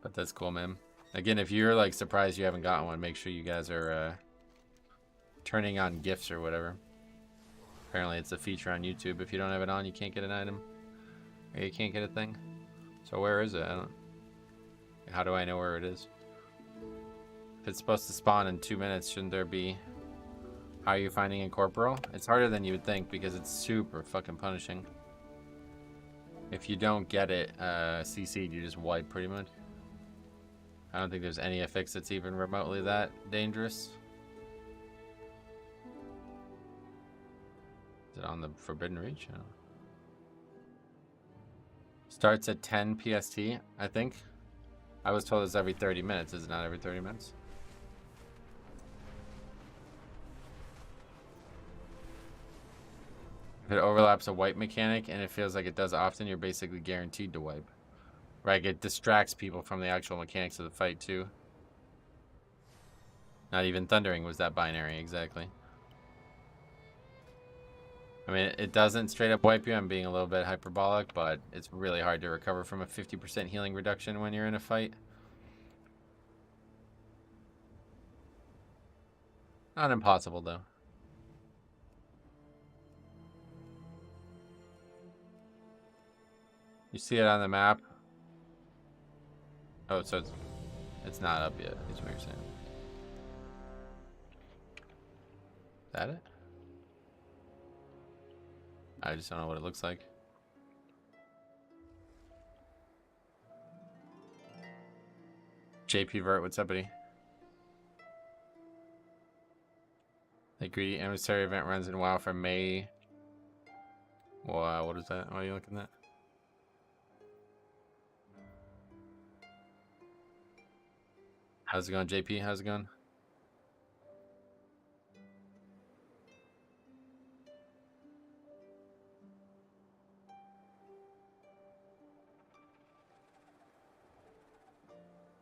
But that's cool, man. Again, if you're like surprised you haven't gotten one, make sure you guys are turning on gifts or whatever. Apparently it's a feature on YouTube. If you don't have it on, you can't get an item. Or you can't get a thing. So where is it? How do I know where it is? If it's supposed to spawn in 2 minutes, shouldn't there be... How are you finding a corporal? It's harder than you would think because it's super fucking punishing. If you don't get it CC'd, you just wipe pretty much. I don't think there's any FX that's even remotely that dangerous. Is it on the Forbidden Reach? No. Starts at 10 PST, I think. I was told it's every 30 minutes. Is it not every 30 minutes? If it overlaps a wipe mechanic and it feels like it does often, you're basically guaranteed to wipe. Right, it distracts people from the actual mechanics of the fight too. Not even Thundering was that binary, exactly. I mean, it doesn't straight up wipe you. I'm being a little bit hyperbolic, but it's really hard to recover from a 50% healing reduction when you're in a fight. Not impossible, though. You see it on the map. Oh, so it's not up yet, is what you're saying. Is that it? I just don't know what it looks like. JP Vert, what's up, buddy? The greedy emissary event runs in WoW from May. Wow, what is that? Why are you looking at? How's it going, JP? How's it going?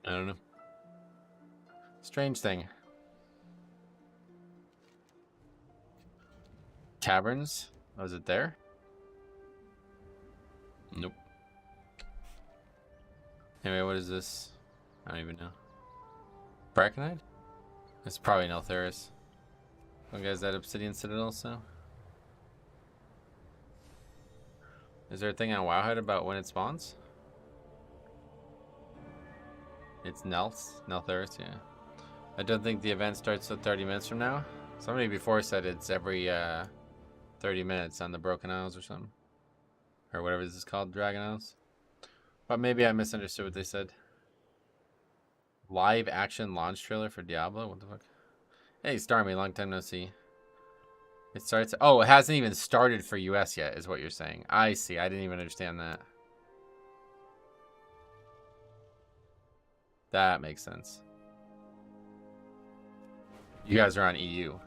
I don't know. Strange thing. Caverns? Was it there? Nope. Anyway, what is this? I don't even know. Brackenide? It's probably Neltharis. One guy's at Obsidian Citadel, so. Is there a thing on Wowhead about when it spawns? It's Neltharis, yeah. I don't think the event starts till 30 minutes from now. Somebody before said it's every 30 minutes on the Broken Isles or something. Or whatever this is called, Dragon Isles. But maybe I misunderstood what they said. Live action launch trailer for Diablo? What the fuck? Hey, Starmy, long time no see. It starts. Oh, it hasn't even started for US yet, is what you're saying. I see. I didn't even understand that. That makes sense. You guys are on EU.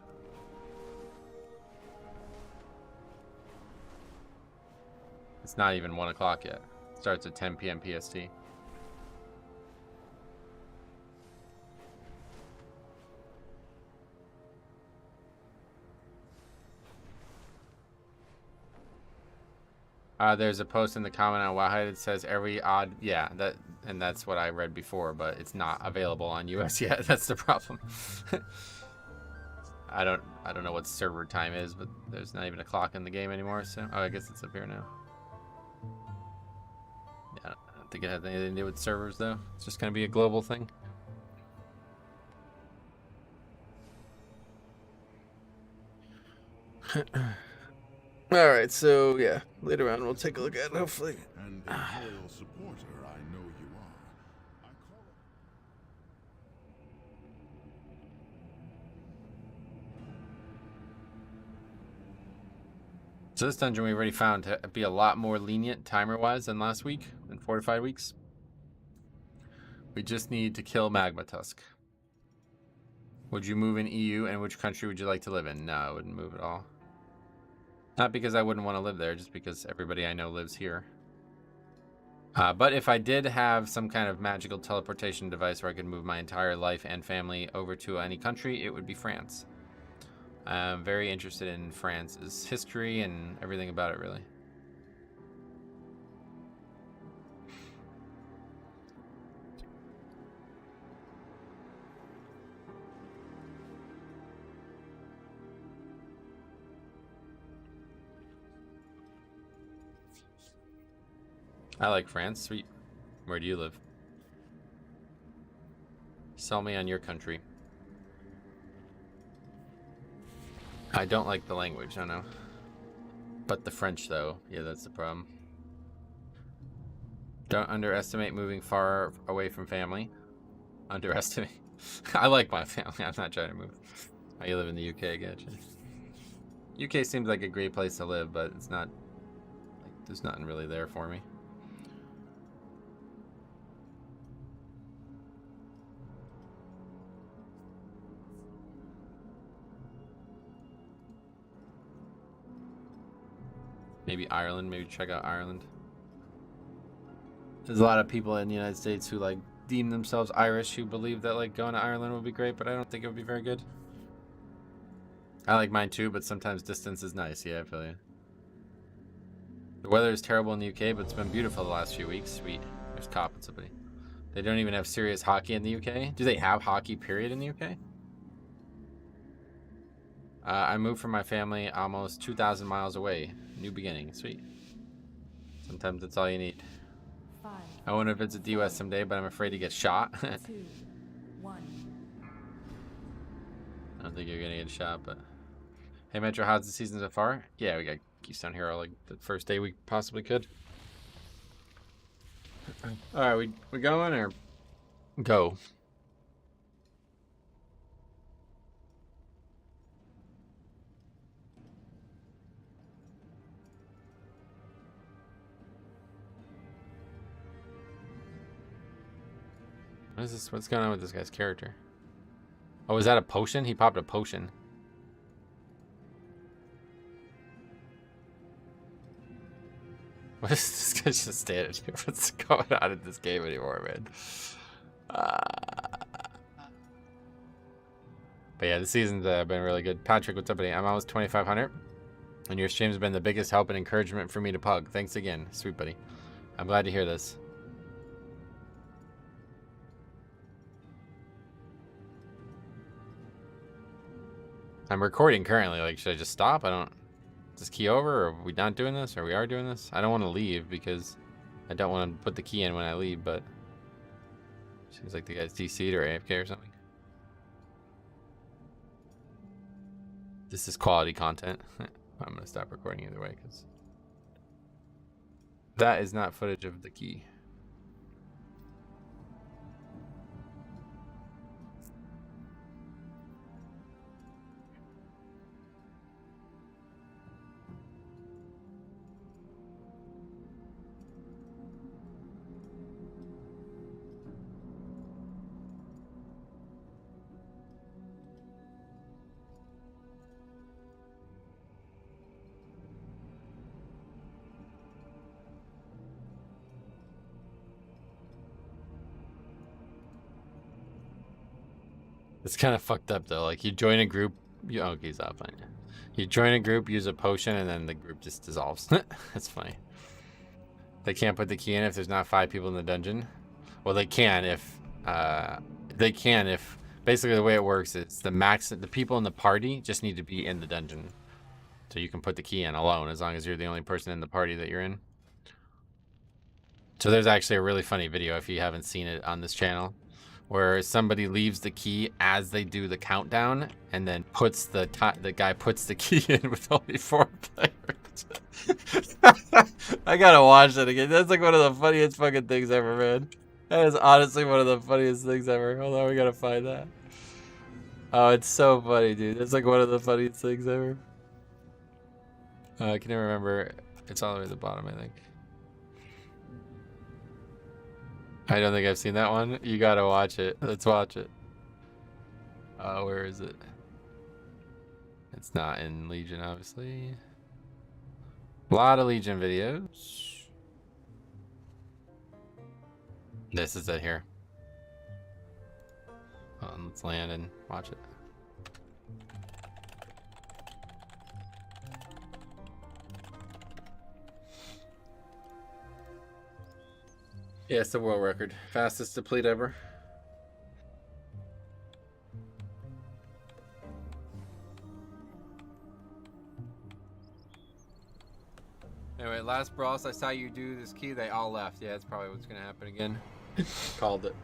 It's not even 1 o'clock yet. It starts at 10 p.m. PST. There's a post in the comment on Wowhead that says every odd, yeah, and that's what I read before, but it's not available on US yet. That's the problem. I don't know what server time is, but there's not even a clock in the game anymore. So, oh, I guess it's up here now. Yeah, I don't think it has anything to do with servers though. It's just gonna be a global thing. All right, so yeah, later on we'll take a look at it, hopefully. And a loyal supporter, I know you are. I call it. So this dungeon we already found to be a lot more lenient timer-wise than last week, in 4 to 5 weeks. We just need to kill Magma Tusk. Would you move in EU, and which country would you like to live in? No, I wouldn't move at all. Not because I wouldn't want to live there, just because everybody I know lives here. But if I did have some kind of magical teleportation device where I could move my entire life and family over to any country, it would be France. I'm very interested in France's history and everything about it, really. I like France. Sweet. Where do you live? Sell me on your country. I don't like the language, I know. But the French, though. Yeah, that's the problem. Don't underestimate moving far away from family. Underestimate. I like my family. I'm not trying to move. Oh, you live in the UK, I get you. UK seems like a great place to live, but it's not... like, there's nothing really there for me. Maybe Ireland. Maybe check out Ireland. There's a lot of people in the United States who like deem themselves Irish who believe that like going to Ireland would be great, but I don't think it would be very good. I like mine too, but sometimes distance is nice. Yeah, I feel you. The weather is terrible in the UK, but it's been beautiful the last few weeks. Sweet. There's cop and somebody. They don't even have serious hockey in the UK. Do they have hockey period in the UK? I moved from my family almost 2,000 miles away. New beginning. Sweet. Sometimes that's all you need. 5, I want to visit the US someday, but I'm afraid to get shot. 2, 1. I don't think you're going to get shot, but... Hey, Metro, how's the season so far? Yeah, we got Keystone Hero like the first day we possibly could. Alright, we going or... Go. What is this? What's going on with this guy's character? Oh, is that a potion? He popped a potion. What is this guy just standing here? What's going on in this game anymore, man? But yeah, the season's been really good. Patrick, what's up, buddy? I'm almost 2,500. And your stream's been the biggest help and encouragement for me to pug. Thanks again. Sweet, buddy. I'm glad to hear this. I'm recording currently. Like, should I just stop? I don't... Just key over? Or are we not doing this? Or we are doing this? I don't want to leave because I don't want to put the key in when I leave, but... Seems like the guy's DC'd or AFK or something. This is quality content. I'm going to stop recording either way because... That is not footage of the key. It's kind of fucked up though. Like you join a group, oh, he's up. You join a group, use a potion, and then the group just dissolves. That's funny. They can't put the key in if there's not 5 people in the dungeon. Well, they can if basically the way it works is the people in the party just need to be in the dungeon, so you can put the key in alone as long as you're the only person in the party that you're in. So there's actually a really funny video if you haven't seen it on this channel, where somebody leaves the key as they do the countdown, and then the guy puts the key in with only 4 players. I gotta watch that again. That's like one of the funniest fucking things ever, man. That is honestly one of the funniest things ever. Hold on, we gotta find that. Oh, it's so funny, dude. It's like one of the funniest things ever. I can never remember. It's all the way at the bottom, I think. I don't think I've seen that one. You gotta watch it. Let's watch it. Where is it? It's not in Legion, obviously. A lot of Legion videos. This is it here. Let's land and watch it. Yeah, it's the world record. Fastest deplete ever. Anyway, last brawls I saw you do this key, they all left. Yeah, that's probably what's gonna happen again. Called it.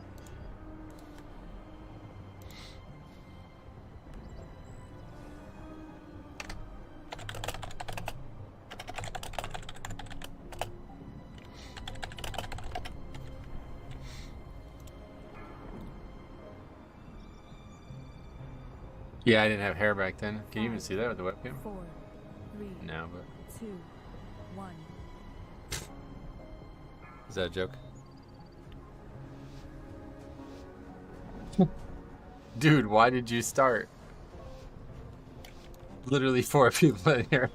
Yeah, I didn't have hair back then. Can you even see that with the webcam? 4, 3, No, but 2, 1. is that a joke? Dude, why did you start? Literally 4 people in here.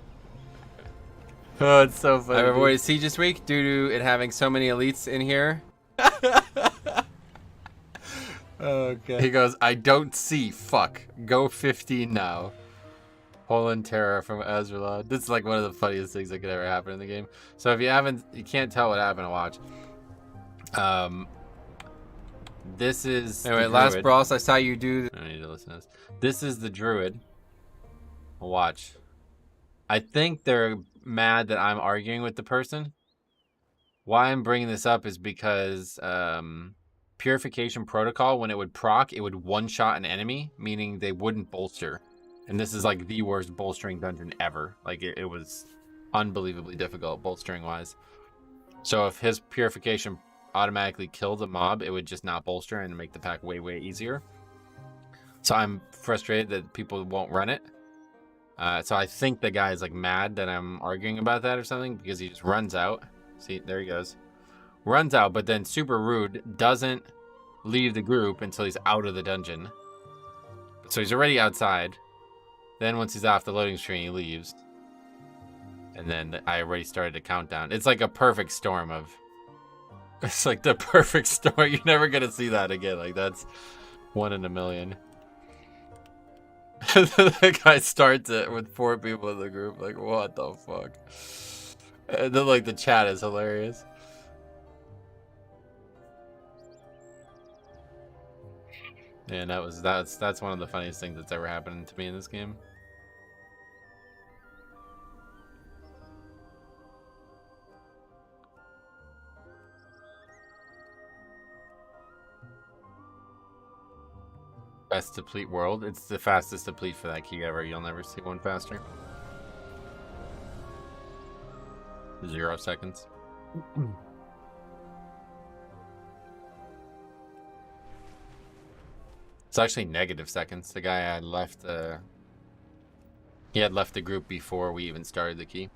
Oh, it's so funny. I've avoided siege this week due to it having so many elites in here. Okay. He goes, I don't see. Fuck. Go 15 now. Poland Terror from Azralon. This is like one of the funniest things that could ever happen in the game. So if you can't tell what happened to watch. This is anyway. Last brawls I saw you do. I don't need to listen to this. This is the druid. Watch. I think they're mad that I'm arguing with the person. Why I'm bringing this up is because Purification Protocol, when it would proc, it would one-shot an enemy, meaning they wouldn't bolster. And this is like the worst bolstering dungeon ever. Like it was unbelievably difficult bolstering-wise. So if his Purification automatically killed a mob, it would just not bolster and make the pack way, way easier. So I'm frustrated that people won't run it. So I think the guy is like mad that I'm arguing about that or something, because he just runs out. See, there he goes. Runs out, but then super rude, doesn't leave the group until he's out of the dungeon. So he's already outside. Then once he's off the loading screen, he leaves. And then I already started a countdown. It's like a perfect storm of... It's like the perfect storm. You're never going to see that again. Like, that's 1 in a million. The guy starts it with 4 people in the group. Like, what the fuck? And then, like, the chat is hilarious. And that's one of the funniest things that's ever happened to me in this game. Best deplete world. It's the fastest deplete for that key ever. You'll never see one faster. 0 seconds. It's actually negative seconds. The guy had left he had left the group before we even started the key.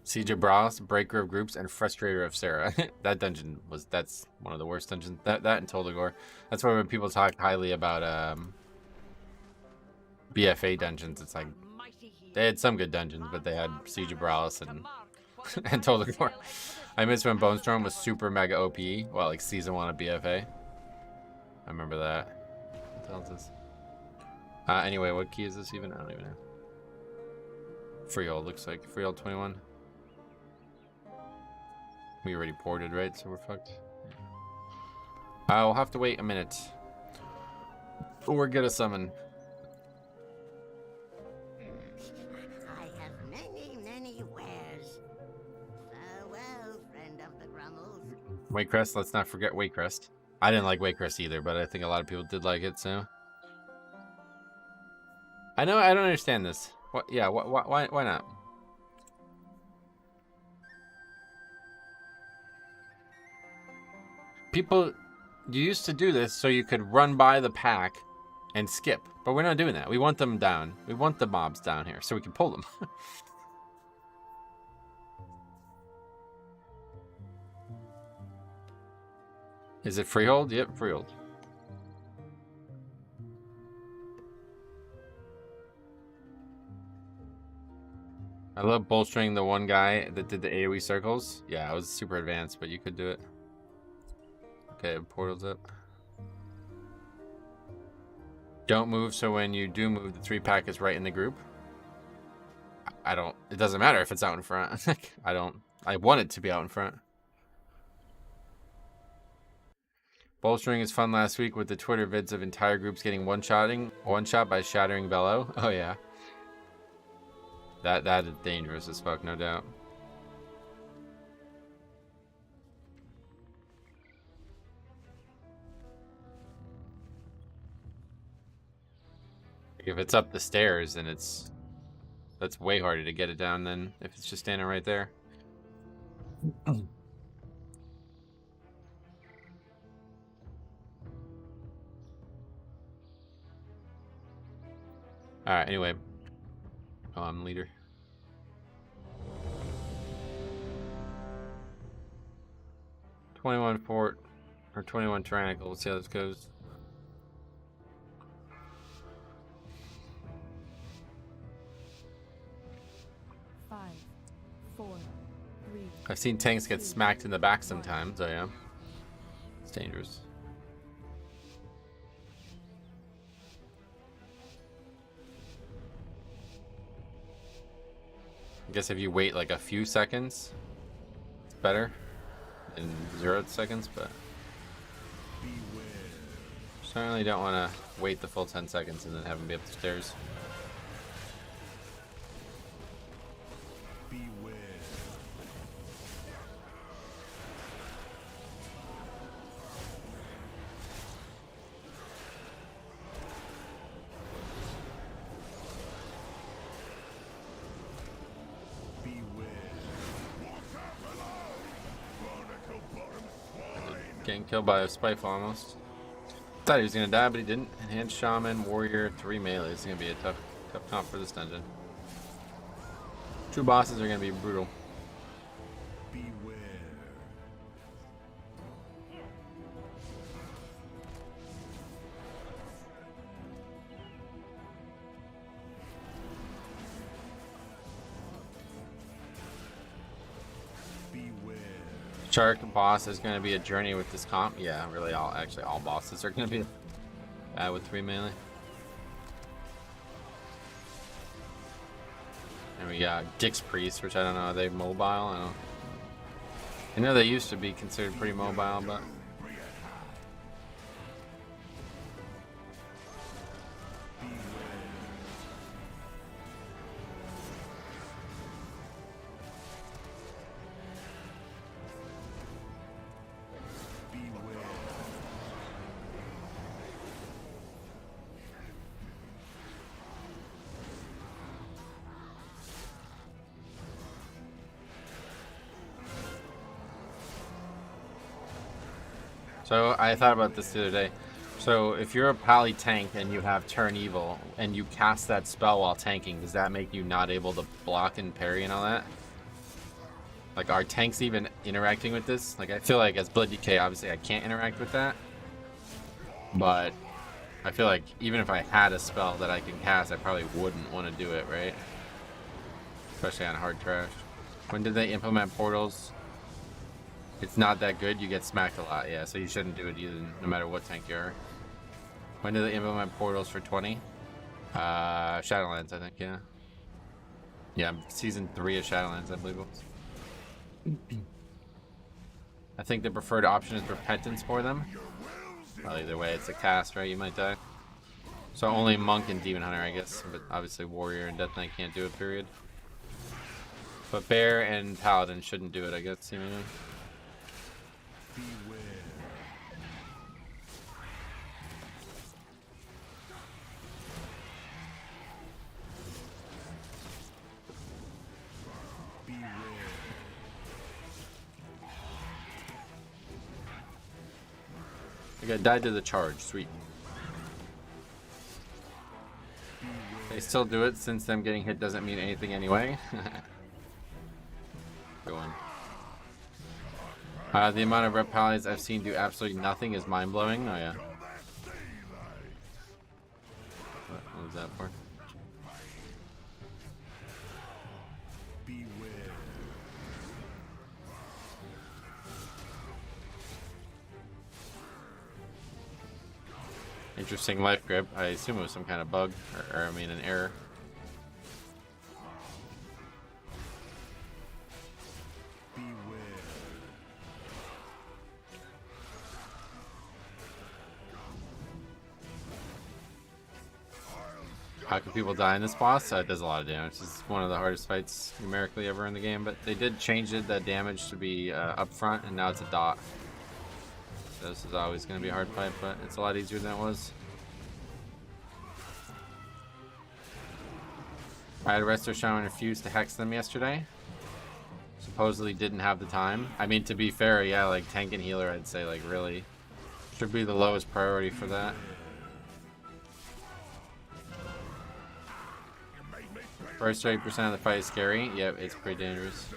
Siege of Brass, Breaker of Groups, and Frustrator of Sarah. That dungeon that's one of the worst dungeons. That and Toldagor. That's why when people talk highly about BFA dungeons, it's like they had some good dungeons, but they had Siege of Brass and and Toldagor. I miss when Bone Storm was super mega OP. Well, like season 1 of BFA. I remember that. What the hell is this? Anyway, what key is this even? I don't even know. Freehold looks like. Freehold 21. We already ported, right? So we're fucked. We'll have to wait a minute. Or get a summon. I have many, many wares. Farewell, friend of the Grummels. Waycrest, let's not forget Waycrest. I didn't like Waycrest either, but I think a lot of people did like it, so. I don't understand this. What? Yeah, why not? People, you used to do this so you could run by the pack and skip, but we're not doing that. We want them down. We want the mobs down here so we can pull them. Is it freehold? Yep, freehold. I love bolstering the one guy that did the AoE circles. Yeah, I was super advanced, but you could do it. Okay, portal's up. Don't move, so when you do move, the 3-pack is right in the group. I don't, it doesn't matter if it's out in front. I want it to be out in front. Bolstering is fun last week with the Twitter vids of entire groups getting one shot by shattering bellow. Oh yeah. That is dangerous as fuck, no doubt. If it's up the stairs, then that's way harder to get it down than if it's just standing right there. Alright, anyway. Oh, I'm leader. $21 fort or 21 tyrannical. Let's see how this goes. Five, 4, 3. I've seen tanks get smacked in the back sometimes. Oh yeah, it's dangerous. I guess if you wait like a few seconds, it's better than 0 seconds, but certainly don't want to wait the full 10 seconds and then have them be up the stairs. Getting killed by a Spiteful almost. Thought he was gonna die, but he didn't. Enhanced Shaman, Warrior, 3 melee. It's gonna be a tough comp for this dungeon. 2 bosses are gonna be brutal. Shark boss is going to be a journey with this comp. Yeah, really, all bosses are going to be bad with 3 melee. And we got Dick's Priest, which I don't know, are they mobile? I know they used to be considered pretty mobile, but so I thought about this the other day. So if you're a pally tank and you have Turn Evil and you cast that spell while tanking, does that make you not able to block and parry and all that? Like, are tanks even interacting with this? Like, I feel like as Blood DK, obviously I can't interact with that. But I feel like even if I had a spell that I can cast, I probably wouldn't want to do it, right? Especially on hard trash. When did they implement portals? It's not that good, you get smacked a lot, yeah, so you shouldn't do it either, no matter what tank you are. When did they implement portals for 20? Shadowlands, I think, yeah. Yeah, season 3 of Shadowlands, I believe it was. I think the preferred option is Repentance for them. Well, either way, it's a cast, right? You might die. So only Monk and Demon Hunter, I guess. But obviously Warrior and Death Knight can't do it, period. But Bear and Paladin shouldn't do it, I guess, seemingly. Okay, died to the charge. Sweet. They still do it since them getting hit doesn't mean anything anyway. Go on. The amount of reptiles I've seen do absolutely nothing is mind-blowing. Oh yeah. What was that for? Interesting life grip. I assume it was some kind of bug, or I mean an error. How can people die in this boss? It does a lot of damage. This is one of the hardest fights numerically ever in the game, but they did change it, that damage to be up front, and now it's a dot. So this is always going to be a hard fight, but it's a lot easier than it was. I had a Resto Shaman refuse to hex them yesterday. Supposedly didn't have the time. I mean, to be fair, yeah, like tank and healer, I'd say, like, really should be the lowest priority for that. First 30% of the fight is scary. Yep, it's pretty dangerous.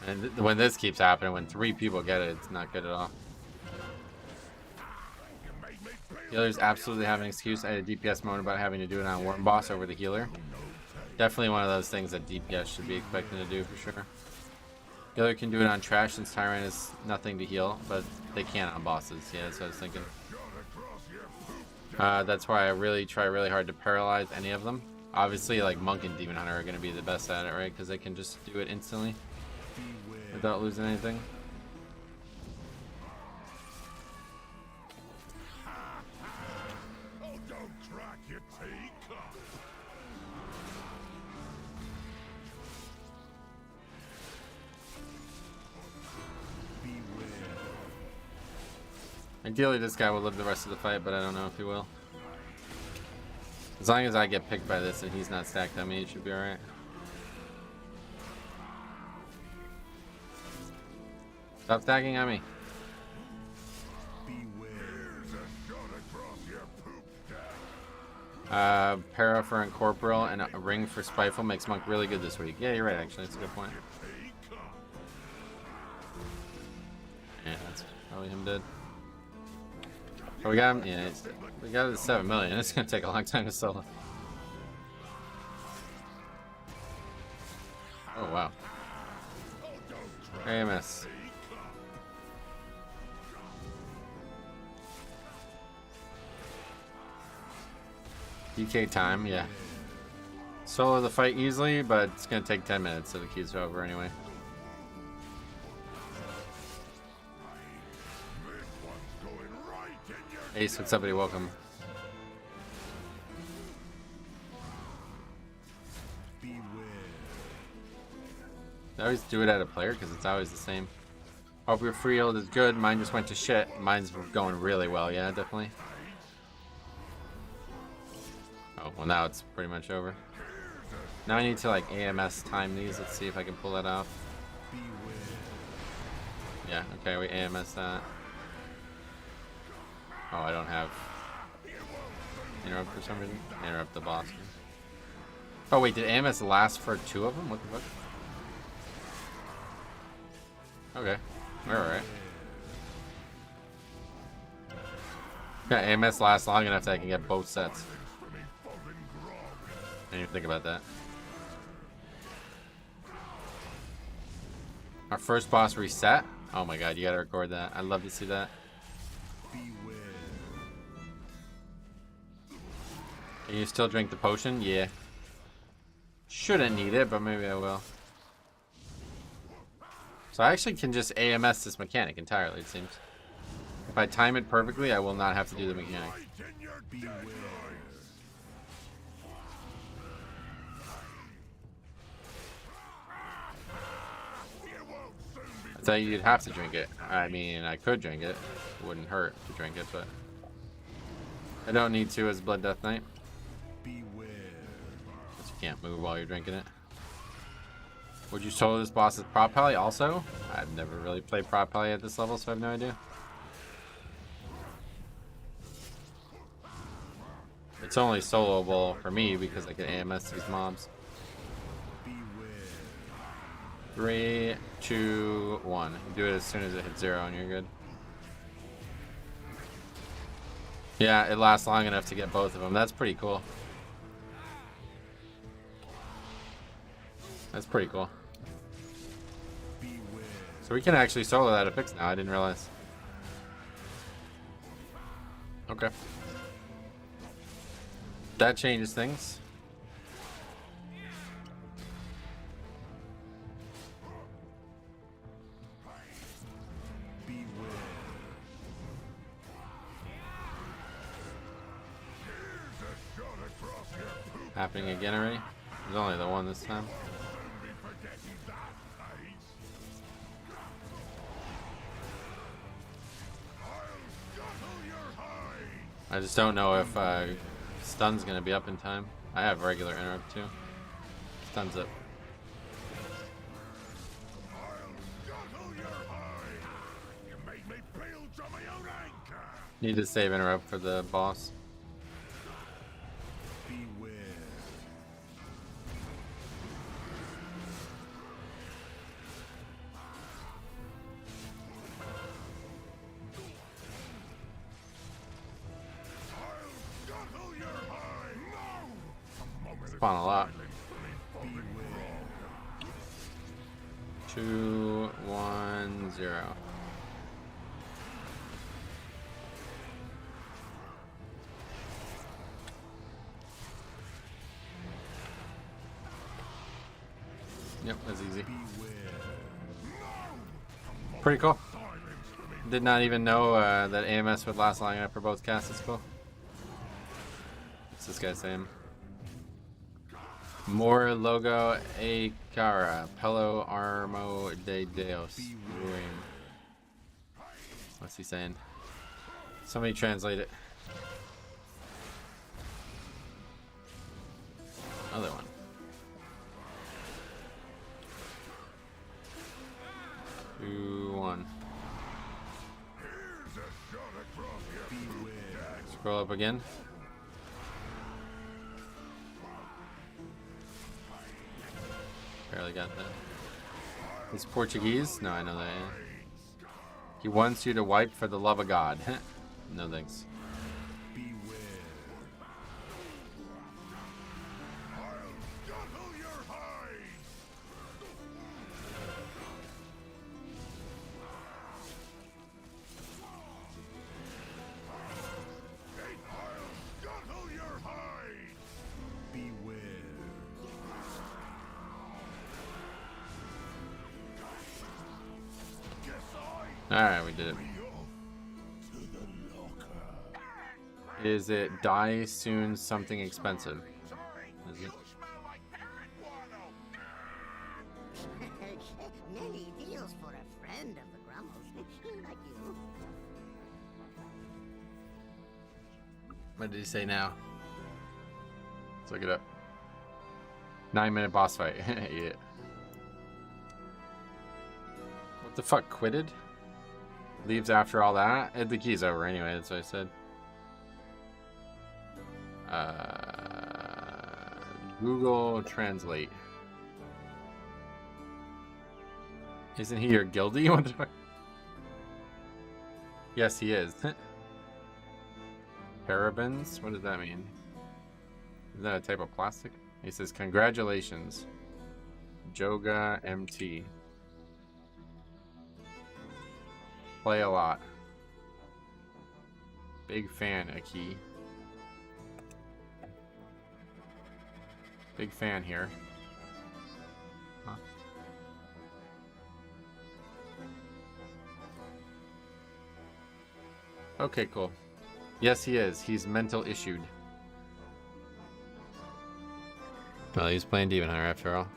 And when this keeps happening, when 3 people get it, it's not good at all. Healers absolutely have an excuse. I had a DPS moment about having to do it on Worm Boss over the healer. Definitely one of those things that DPS should be expecting to do for sure. Healer can do it on trash since Tyrant is nothing to heal, but they can't on bosses. Yeah, that's what I was thinking. That's why I really try really hard to paralyze any of them. Obviously, like Monk and Demon Hunter are going to be the best at it, right? Because they can just do it instantly without losing anything. Ideally, this guy will live the rest of the fight, but I don't know if he will. As long as I get picked by this and he's not stacked on me, it should be alright. Stop stacking on me. Para for Incorporeal and a ring for Spiteful makes Monk really good this week. Yeah, you're right, actually. That's a good point. Yeah, that's probably him dead. Oh, we got him? Yeah, we got it at 7 million. It's gonna take a long time to solo. Oh, wow. AMS. DK time, yeah. Solo the fight easily, but it's gonna take 10 minutes, so the queue's over anyway. Ace, what's up, buddy? Welcome. I always do it at a player because it's always the same. Hope your free healed is good. Mine just went to shit. Mine's going really well, yeah, definitely. Oh, well now it's pretty much over. Now I need to like AMS time these. Let's see if I can pull that off. Yeah, okay, we AMS that. Oh, I don't have interrupt for some reason. Interrupt the boss. Oh wait, did AMS last for 2 of them? What the fuck? Okay, we're alright. Yeah, AMS lasts long enough that I can get both sets. I didn't even think about that. Our first boss reset. Oh my god, you gotta record that. I'd love to see that. Can you still drink the potion? Yeah. Shouldn't need it, but maybe I will. So I actually can just AMS this mechanic entirely, it seems. If I time it perfectly, I will not have to do the mechanic. I thought you'd have to drink it. I mean, I could drink it. It wouldn't hurt to drink it, but I don't need to as Blood Death Knight. Because you can't move while you're drinking it. Would you solo this boss as prop pally also? I've never really played prop pally at this level, so I have no idea. It's only soloable for me because I can AMS these mobs. 3, 2, 1. Do it as soon as it hits 0 and you're good. Yeah, it lasts long enough to get both of them. That's pretty cool. That's pretty cool. So we can actually solo that affix now. I didn't realize. Okay. That changes things. Happening again already? There's only the one this time. I just don't know if stun's gonna be up in time. I have regular interrupt too. Stun's up. Need to save interrupt for the boss. Spawn a lot. 2, 1, 0. Yep, that's easy. Pretty cool. Did not even know that AMS would last long enough for both casts. That's cool. What's this guy saying? More logo a cara pelo armo de Deus. What's he saying? Somebody translate it. Another one. Two, one. Scroll up again. Barely got that. He's Portuguese? No, I know that. Yeah. He wants you to wipe for the love of God. No thanks. Alright, we did it. Is it die soon something expensive? Is it? Many deals for a friend of the Grummles. Like you. What did he say now? Let's look it up. 9-minute boss fight. Yeah. What the fuck? Quitted? Leaves after all that? The key's over anyway, that's what I said. Google Translate. Isn't he your guildie? What the fuck? Yes, he is. Parabens? What does that mean? Is that a type of plastic? He says, congratulations. Joga MT. Play a lot. Big fan, Aki. Big fan here. Huh? Okay, cool. Yes, he is. He's mental issued. Well, he's playing Demon Hunter after all.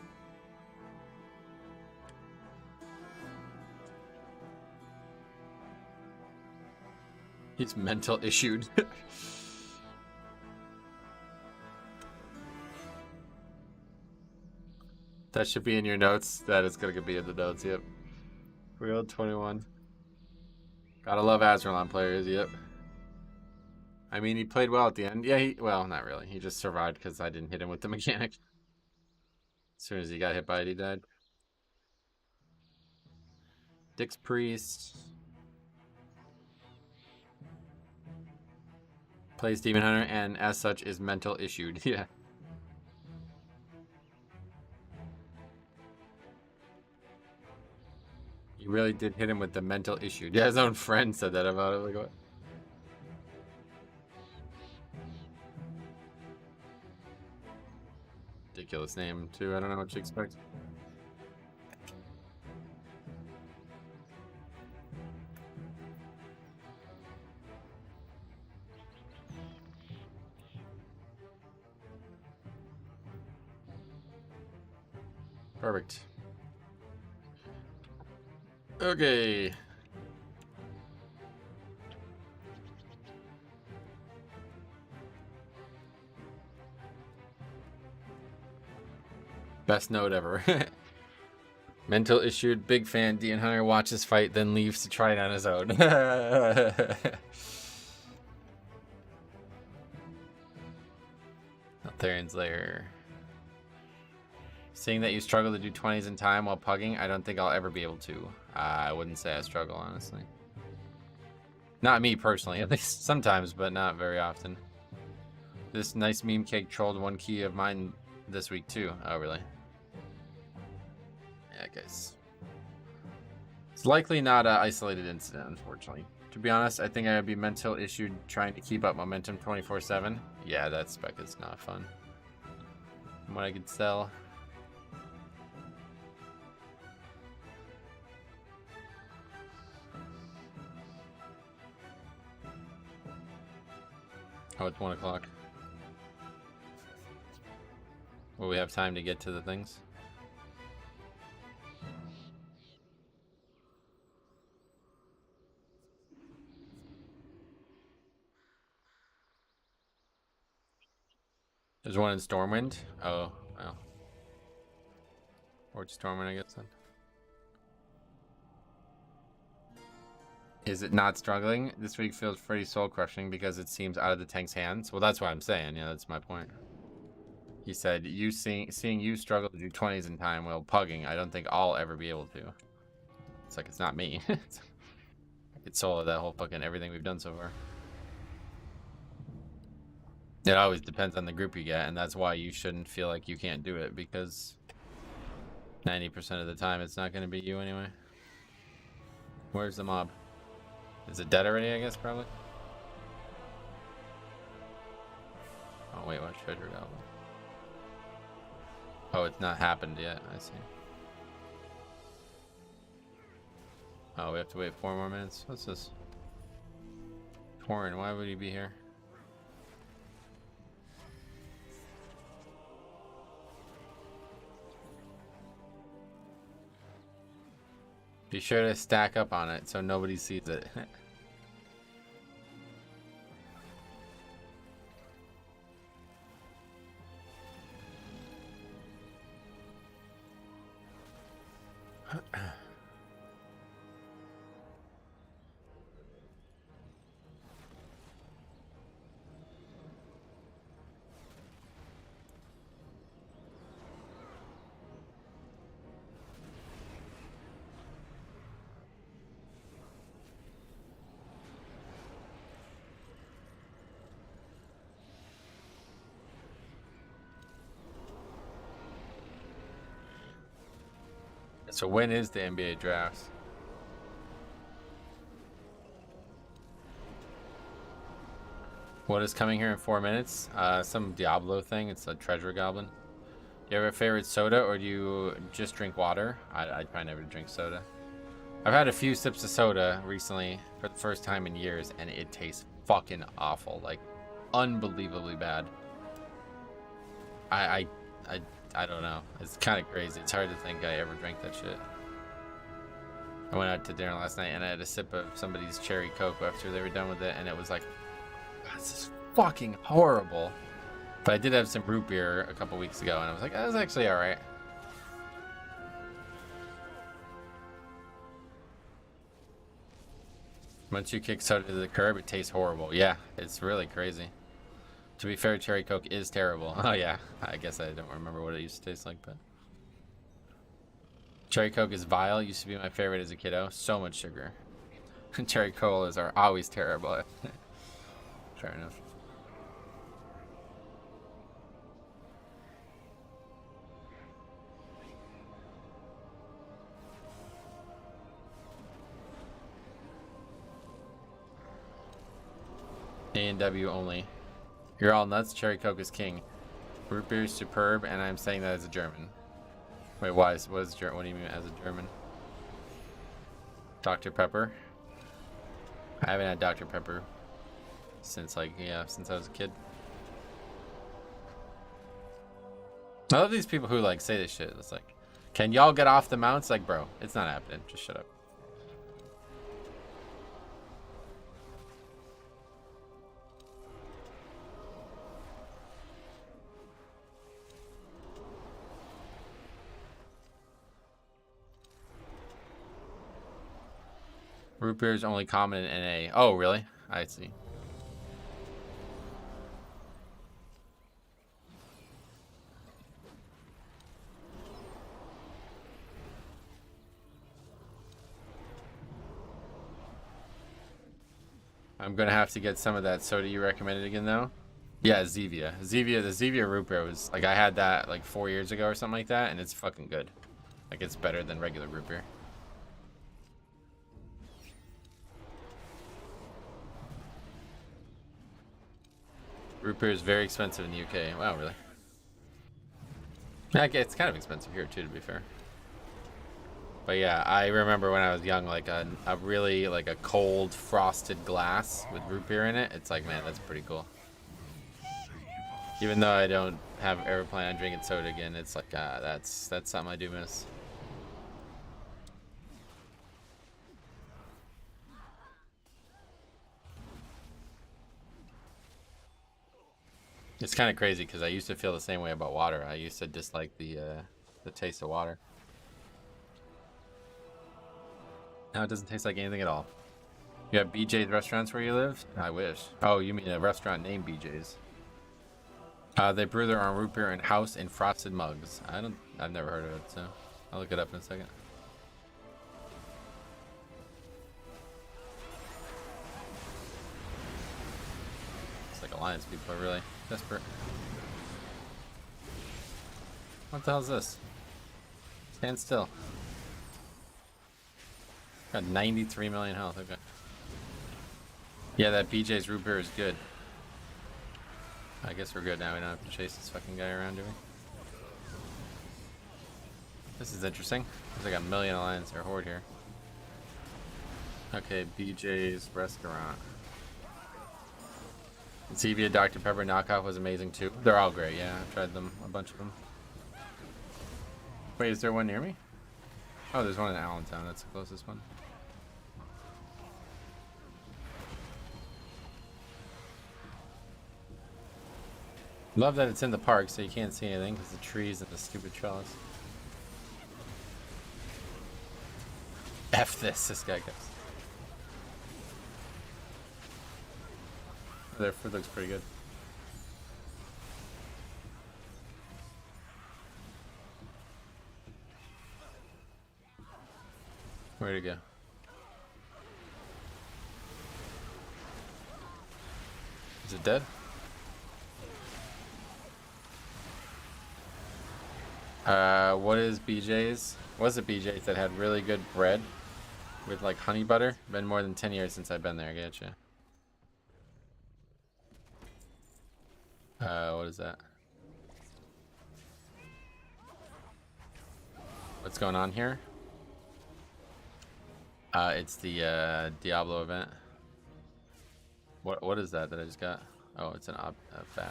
He's mental issued. That should be in your notes. That is gonna be in the notes, yep. Real 21. Gotta love Azralan players, yep. I mean, he played well at the end. Yeah, well, not really. He just survived because I didn't hit him with the mechanic. As soon as he got hit by it, he died. Dick's Priest. Plays Demon Hunter and as such is mental issued. Yeah. You really did hit him with the mental issue. Yeah, his own friend said that about it. Like, what? Ridiculous name, too. I don't know what you expect. Perfect. Okay. Best note ever. Mental issued, big fan, Dean Hunter watches fight, then leaves to try it on his own. Therian's Lair. Seeing that you struggle to do 20s in time while pugging, I don't think I'll ever be able to. I wouldn't say I struggle, honestly. Not me personally, at least sometimes, but not very often. This nice meme cake trolled one key of mine this week too. Oh, really? Yeah, guys. It's likely not an isolated incident, unfortunately. To be honest, I think I would be mental issued trying to keep up momentum 24/7. Yeah, that spec is not fun. From what I could sell. Oh, it's 1 o'clock. Will we have time to get to the things? There's one in Stormwind. Oh, well. Or Stormwind, I guess then. Is it not struggling? This week feels pretty soul crushing because it seems out of the tank's hands. Well, that's what I'm saying. Yeah, that's my point. He said, seeing you struggle to do 20s in time while pugging, I don't think I'll ever be able to. It's like, it's not me. It's solo that whole fucking everything we've done so far. It always depends on the group you get, and that's why you shouldn't feel like you can't do it, because 90% of the time it's not going to be you anyway. Where's the mob? Is it dead already, I guess, probably? Oh, wait, watch Treasure Goblin. Oh, it's not happened yet, I see. Oh, we have to wait 4 more minutes? What's this? Torin, why would he be here? Be sure to stack up on it so nobody sees it. So when is the NBA draft? What is coming here in 4 minutes? Some Diablo thing. It's a treasure goblin. Do you have a favorite soda, or do you just drink water? I'd probably never drink soda. I've had a few sips of soda recently for the first time in years, and it tastes fucking awful. Like, unbelievably bad. I don't know. It's kind of crazy. It's hard to think I ever drank that shit. I went out to dinner last night, and I had a sip of somebody's cherry Coke after they were done with it, and it was like, this is fucking horrible. But I did have some root beer a couple weeks ago, and I was like, that was actually alright. Once you kick soda to the curb, it tastes horrible. Yeah, it's really crazy. To be fair, cherry Coke is terrible. Oh yeah, I guess I don't remember what it used to taste like, but... Cherry Coke is vile. Used to be my favorite as a kiddo. So much sugar. Cherry colas are always terrible. Fair enough. A&W only. You're all nuts. Cherry Coke is king. Root beer is superb, and I'm saying that as a German. Wait, why? What do you mean as a German? Dr. Pepper. I haven't had Dr. Pepper since since I was a kid. I love these people who like say this shit. It's like, can y'all get off the mounts? Like, bro, it's not happening. Just shut up. Root beer is only common in NA. Oh, really? I see. I'm gonna have to get some of that soda you recommended again, though. Yeah, Zevia. The Zevia root beer was like, I had that like 4 years ago or something like that, and it's fucking good. Like, it's better than regular root beer. Root beer is very expensive in the UK. Wow, really? Yeah, it's kind of expensive here too, to be fair. But yeah, I remember when I was young, like a really like a cold frosted glass with root beer in it. It's like, man, that's pretty cool. Even though I don't ever plan on drinking soda again, it's like that's something I do miss. It's kind of crazy because I used to feel the same way about water. I used to dislike the taste of water. Now it doesn't taste like anything at all. You have BJ's restaurants where you live? I wish. Oh, you mean a restaurant named BJ's? They brew their own root beer in house in frosted mugs. I've never heard of it, so I'll look it up in a second. It's like Alliance people are really desperate. What the hell is this? Stand still. Got 93 million health. Okay. Yeah, that BJ's root beer is good. I guess we're good now. We don't have to chase this fucking guy around, do we? This is interesting. There's like a million Alliance or Horde here. Okay, BJ's restaurant. Zevia Dr. Pepper knockoff was amazing too. They're all great, yeah. I've tried them, a bunch of them. Wait, is there one near me? Oh, there's one in Allentown. That's the closest one. Love that it's in the park, so you can't see anything because the trees and the stupid trellis. F this guy goes. Their food looks pretty good. Where'd it go? Is it dead? What is BJ's? Was it BJ's that had really good bread with like honey butter? Been more than 10 years since I've been there. I getcha. What is that? What's going on here? It's the Diablo event. What is that I just got? Oh, it's a bag.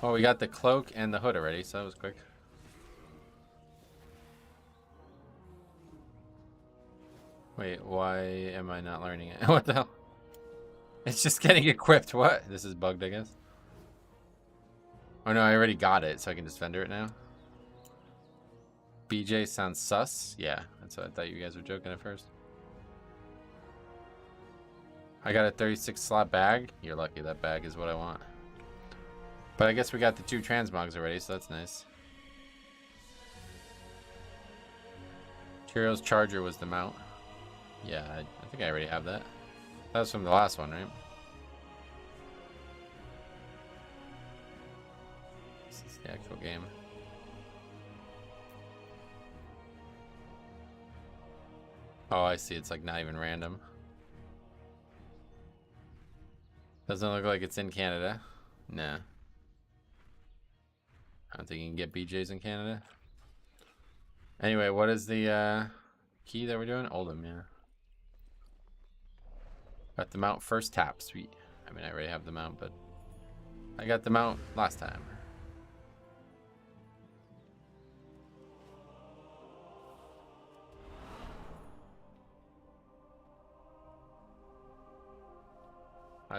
Oh, we got the cloak and the hood already, so that was quick. Wait, why am I not learning it? What the hell? It's just getting equipped. What? This is bugged, I guess. Oh no, I already got it, so I can just vendor it now. BJ sounds sus. Yeah, that's what I thought you guys were joking at first. I got a 36 slot bag. You're lucky. That bag is what I want. But I guess we got the 2 transmogs already, so that's nice. Tyrio's Charger was the mount. Yeah, I think I already have that. That was from the last one, right? This is the actual game. Oh, I see. It's like not even random. Doesn't look like it's in Canada. Nah. I don't think you can get BJs in Canada. Anyway, what is the key that we're doing? Oldham, yeah. Got the mount first tap. Sweet. I mean, I already have the mount, but I got the mount last time.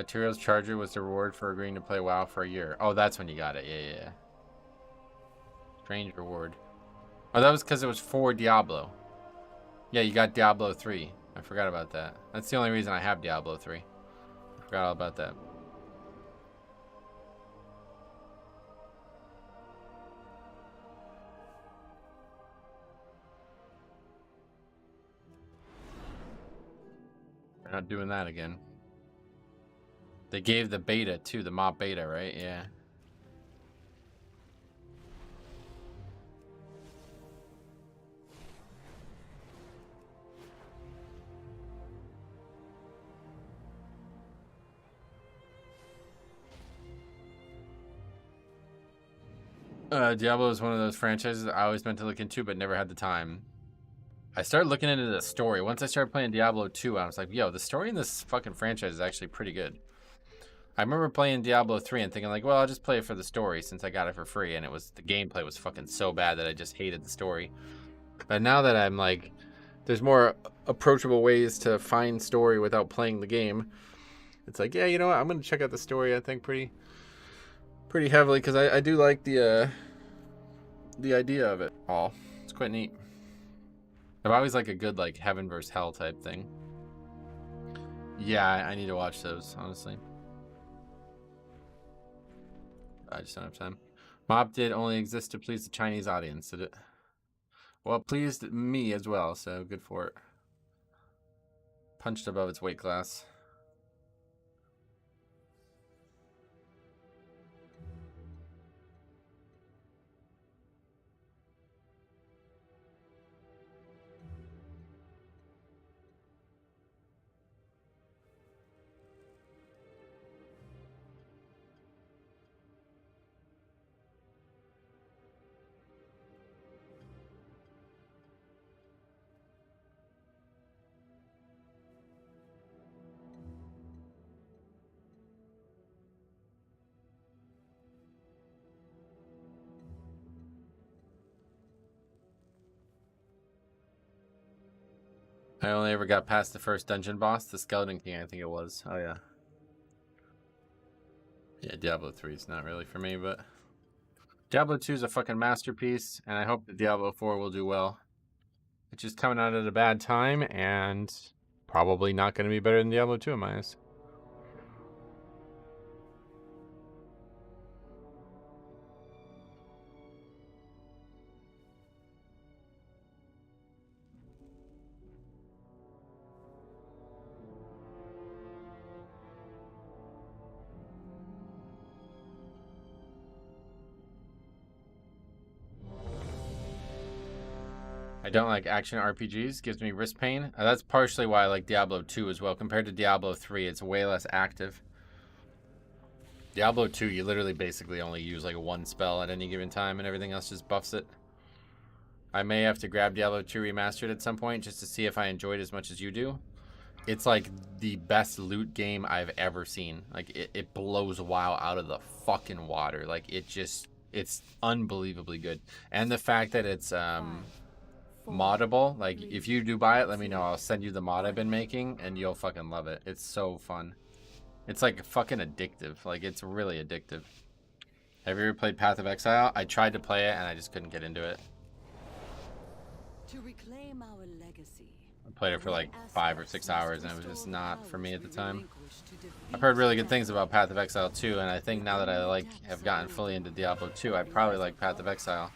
Tyrio's Charger was the reward for agreeing to play WoW for a year. Oh, that's when you got it. Yeah. Strange reward. Oh, that was because it was for Diablo. Yeah, you got Diablo 3. I forgot about that. That's the only reason I have Diablo 3. I forgot all about that. We're not doing that again. They gave the beta too, the mob beta, right? Yeah. Diablo is one of those franchises I always meant to look into, but never had the time. I started looking into the story. Once I started playing Diablo 2, I was like, yo, the story in this fucking franchise is actually pretty good. I remember playing Diablo 3 and thinking like, well, I'll just play it for the story since I got it for free, and the gameplay was fucking so bad that I just hated the story. But now that I'm like, there's more approachable ways to find story without playing the game, it's like, yeah, you know what, I'm gonna check out the story, I think, pretty heavily, because I do like the idea of it all. It's quite neat. I've always liked a good like heaven versus hell type thing. Yeah, I need to watch those, honestly. I just don't have time. Mob did only exist to please the Chinese audience, did it? Well, it pleased me as well, so good for it. Punched above its weight class. I only ever got past the first dungeon boss, the Skeleton King, I think it was. Oh, yeah. Yeah, Diablo 3 is not really for me, but Diablo 2 is a fucking masterpiece, and I hope that Diablo 4 will do well. It's just coming out at a bad time, and probably not going to be better than Diablo 2 in my eyes. I don't like action RPGs. Gives me wrist pain. That's partially why I like Diablo 2 as well. Compared to Diablo 3, it's way less active. Diablo 2, you literally basically only use like one spell at any given time and everything else just buffs it. I may have to grab Diablo 2 Remastered at some point just to see if I enjoy it as much as you do. It's like the best loot game I've ever seen. Like it blows WoW out of the fucking water. Like it's unbelievably good. And the fact that it's moddable, like if you do buy it, let me know. I'll send you the mod I've been making and you'll fucking love it. It's so fun. It's like fucking addictive. Like it's really addictive. Have you ever played Path of Exile? I tried to play it and I just couldn't get into it. To reclaim our legacy. I played it for like 5 or 6 hours and it was just not for me at the time. I've heard really good things about Path of Exile 2, and I think now that I have gotten fully into Diablo 2, I probably like Path of Exile.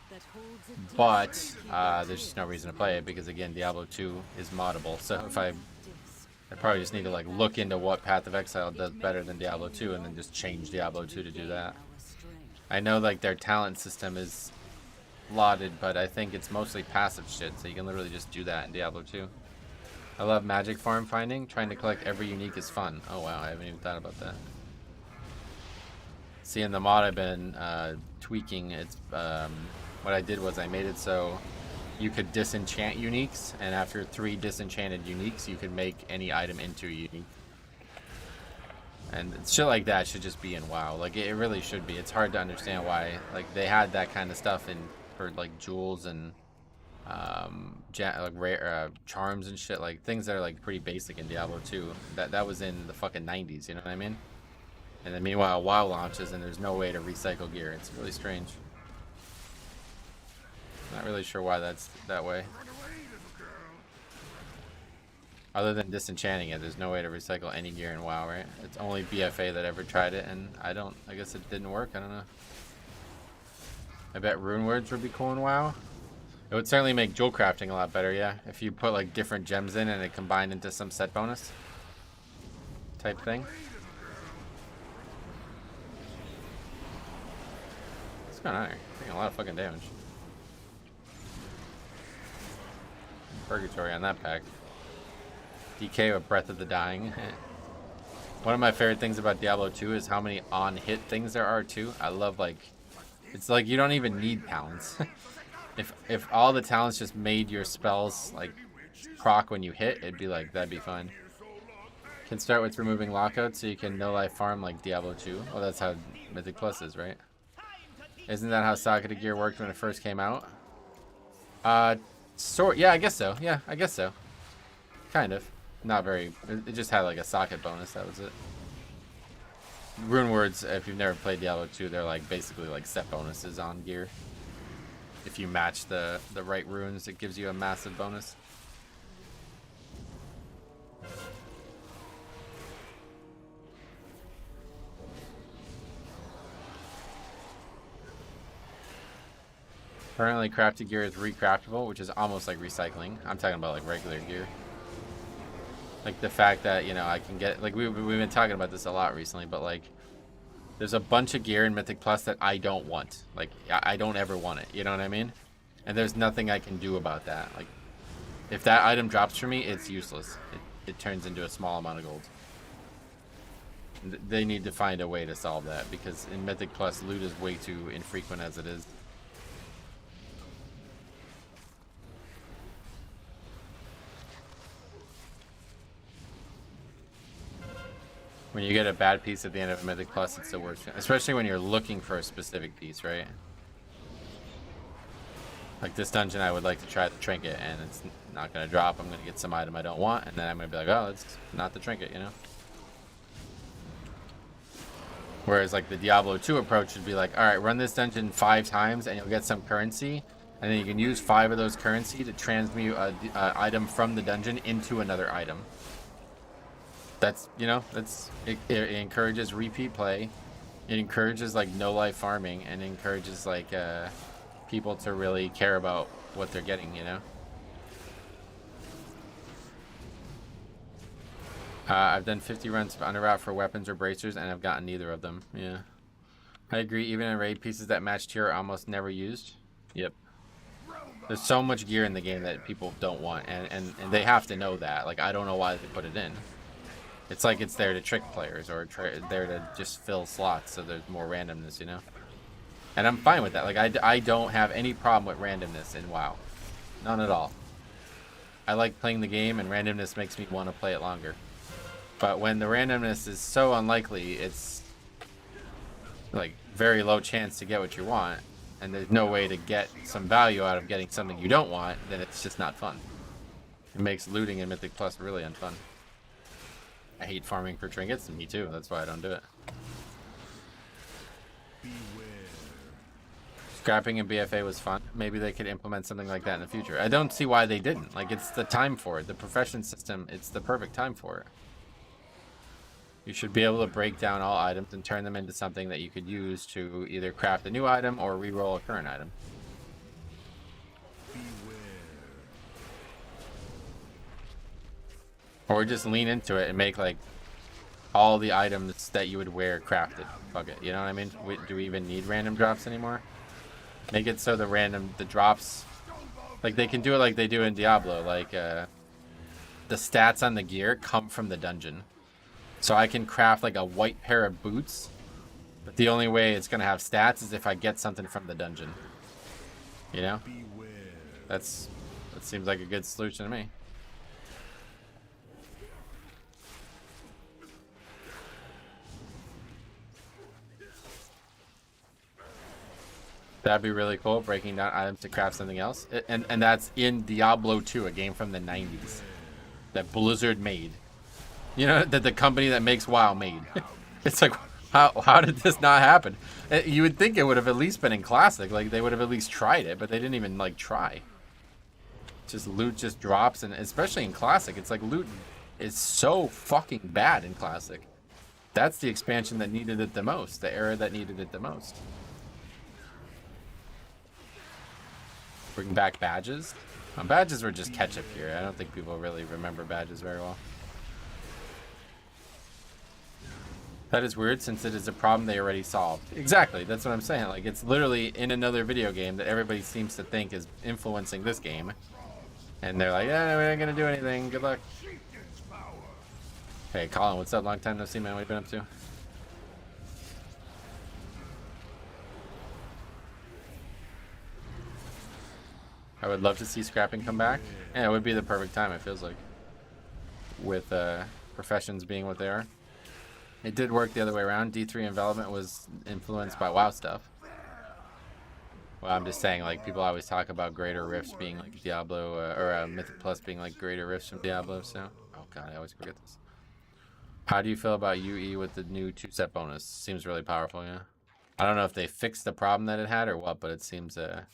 But there's just no reason to play it because again, Diablo 2 is moddable. So if I probably just need to like look into what Path of Exile does better than Diablo 2 and then just change Diablo 2 to do that. I know like their talent system is lauded, but I think it's mostly passive shit, so you can literally just do that in Diablo 2. I love magic farm finding. Trying to collect every unique is fun. Oh wow, I haven't even thought about that. See, in the mod I've been tweaking, it's what I did was I made it so you could disenchant uniques, and after 3 disenchanted uniques, you could make any item into a unique. And shit like that should just be in WoW. Like it really should be. It's hard to understand why like they had that kind of stuff in for like jewels and like rare charms and shit, like things that are like pretty basic in Diablo 2. That was in the fucking 90s, you know what I mean? And then meanwhile WoW launches and there's no way to recycle gear. It's really strange. Not really sure why that's that way. Other than disenchanting it, there's no way to recycle any gear in WoW, right? It's only BFA that ever tried it, and I guess it didn't work. I don't know. I bet rune words would be cool in WoW. It would certainly make jewel crafting a lot better, yeah. If you put like different gems in and it combined into some set bonus type thing. What's going on here? Taking a lot of fucking damage. Purgatory on that pack. DK with Breath of the Dying. One of my favorite things about Diablo 2 is how many on-hit things there are too. I love like, it's like you don't even need talents. If all the talents just made your spells like proc when you hit, it'd be like, that'd be fine. Can start with removing lockouts so you can no life farm like Diablo 2. Oh, that's how Mythic Plus is, right? Isn't that how socketed gear worked when it first came out? Yeah, I guess so. Yeah, I guess so. Kind of. Not very. It just had like a socket bonus. That was it. Rune words, if you've never played Diablo 2, they're like basically like set bonuses on gear. If you match the right runes, it gives you a massive bonus. Currently, crafted gear is recraftable, which is almost like recycling. I'm talking about like regular gear. Like the fact that, you know, I can get, like we've been talking about this a lot recently, but like there's a bunch of gear in Mythic Plus that I don't want. Like I don't ever want it, you know what I mean? And there's nothing I can do about that. Like if that item drops for me, it's useless. It turns into a small amount of gold. They need to find a way to solve that, because in Mythic Plus, loot is way too infrequent as it is. When you get a bad piece at the end of a Mythic Plus, it's the worst. Especially when you're looking for a specific piece, right? Like this dungeon, I would like to try the trinket, and it's not going to drop. I'm going to get some item I don't want, and then I'm going to be like, oh, it's not the trinket, you know? Whereas like the Diablo 2 approach would be like, all right, run this dungeon 5 times, and you'll get some currency, and then you can use 5 of those currency to transmute a item from the dungeon into another item. That's, you know, it encourages repeat play. It encourages like no life farming, and it encourages like people to really care about what they're getting, you know. I've done 50 runs of Underroute for weapons or bracers, and I've gotten neither of them. Yeah, I agree. Even in raid, pieces that match tier are almost never used. Yep. There's so much gear in the game that people don't want, and they have to know that. Like, I don't know why they put it in. It's like it's there to trick players or there to just fill slots so there's more randomness, you know? And I'm fine with that. Like, I don't have any problem with randomness in WoW. None at all. I like playing the game, and randomness makes me want to play it longer. But when the randomness is so unlikely, it's like very low chance to get what you want, and there's no way to get some value out of getting something you don't want, then it's just not fun. It makes looting in Mythic Plus really unfun. I hate farming for trinkets, and me too. That's why I don't do it. Scrapping in BFA was fun. Maybe they could implement something like that in the future. I don't see why they didn't. Like, it's the time for it. The profession system, it's the perfect time for it. You should be able to break down all items and turn them into something that you could use to either craft a new item or reroll a current item. Or just lean into it and make, like, all the items that you would wear crafted. Fuck it. You know what I mean? Do we even need random drops anymore? Make it so the drops, like they can do it like they do in Diablo, like the stats on the gear come from the dungeon. So I can craft like a white pair of boots, but the only way it's gonna have stats is if I get something from the dungeon. You know? That seems like a good solution to me. That'd be really cool, breaking down items to craft something else. And that's in Diablo 2, a game from the 90s that Blizzard made. You know, that the company that makes WoW made. It's like, how did this not happen? You would think it would have at least been in Classic. Like, they would have at least tried it, but they didn't even, like, try. Just loot just drops, and especially in Classic, it's like loot is so fucking bad in Classic. That's the expansion that needed it the most, the era that needed it the most. Bring back badges. Badges were just ketchup here. I don't think people really remember badges very well. That is weird since it is a problem they already solved. Exactly, that's what I'm saying. Like, it's literally in another video game that everybody seems to think is influencing this game. And they're like, yeah, we ain't gonna do anything. Good luck. Hey, Colin, what's up? Long time no see, man. What have you been up to? I would love to see scrapping come back. Yeah, it would be the perfect time, it feels like. With professions being what they are. It did work the other way around. D3 envelopment was influenced by WoW stuff. Well, I'm just saying, like, people always talk about greater rifts being like Diablo, or Mythic Plus being like greater rifts from Diablo, so. Oh god, I always forget this. How do you feel about UE with the new 2-set bonus? Seems really powerful, yeah. I don't know if they fixed the problem that it had or what, but it seems like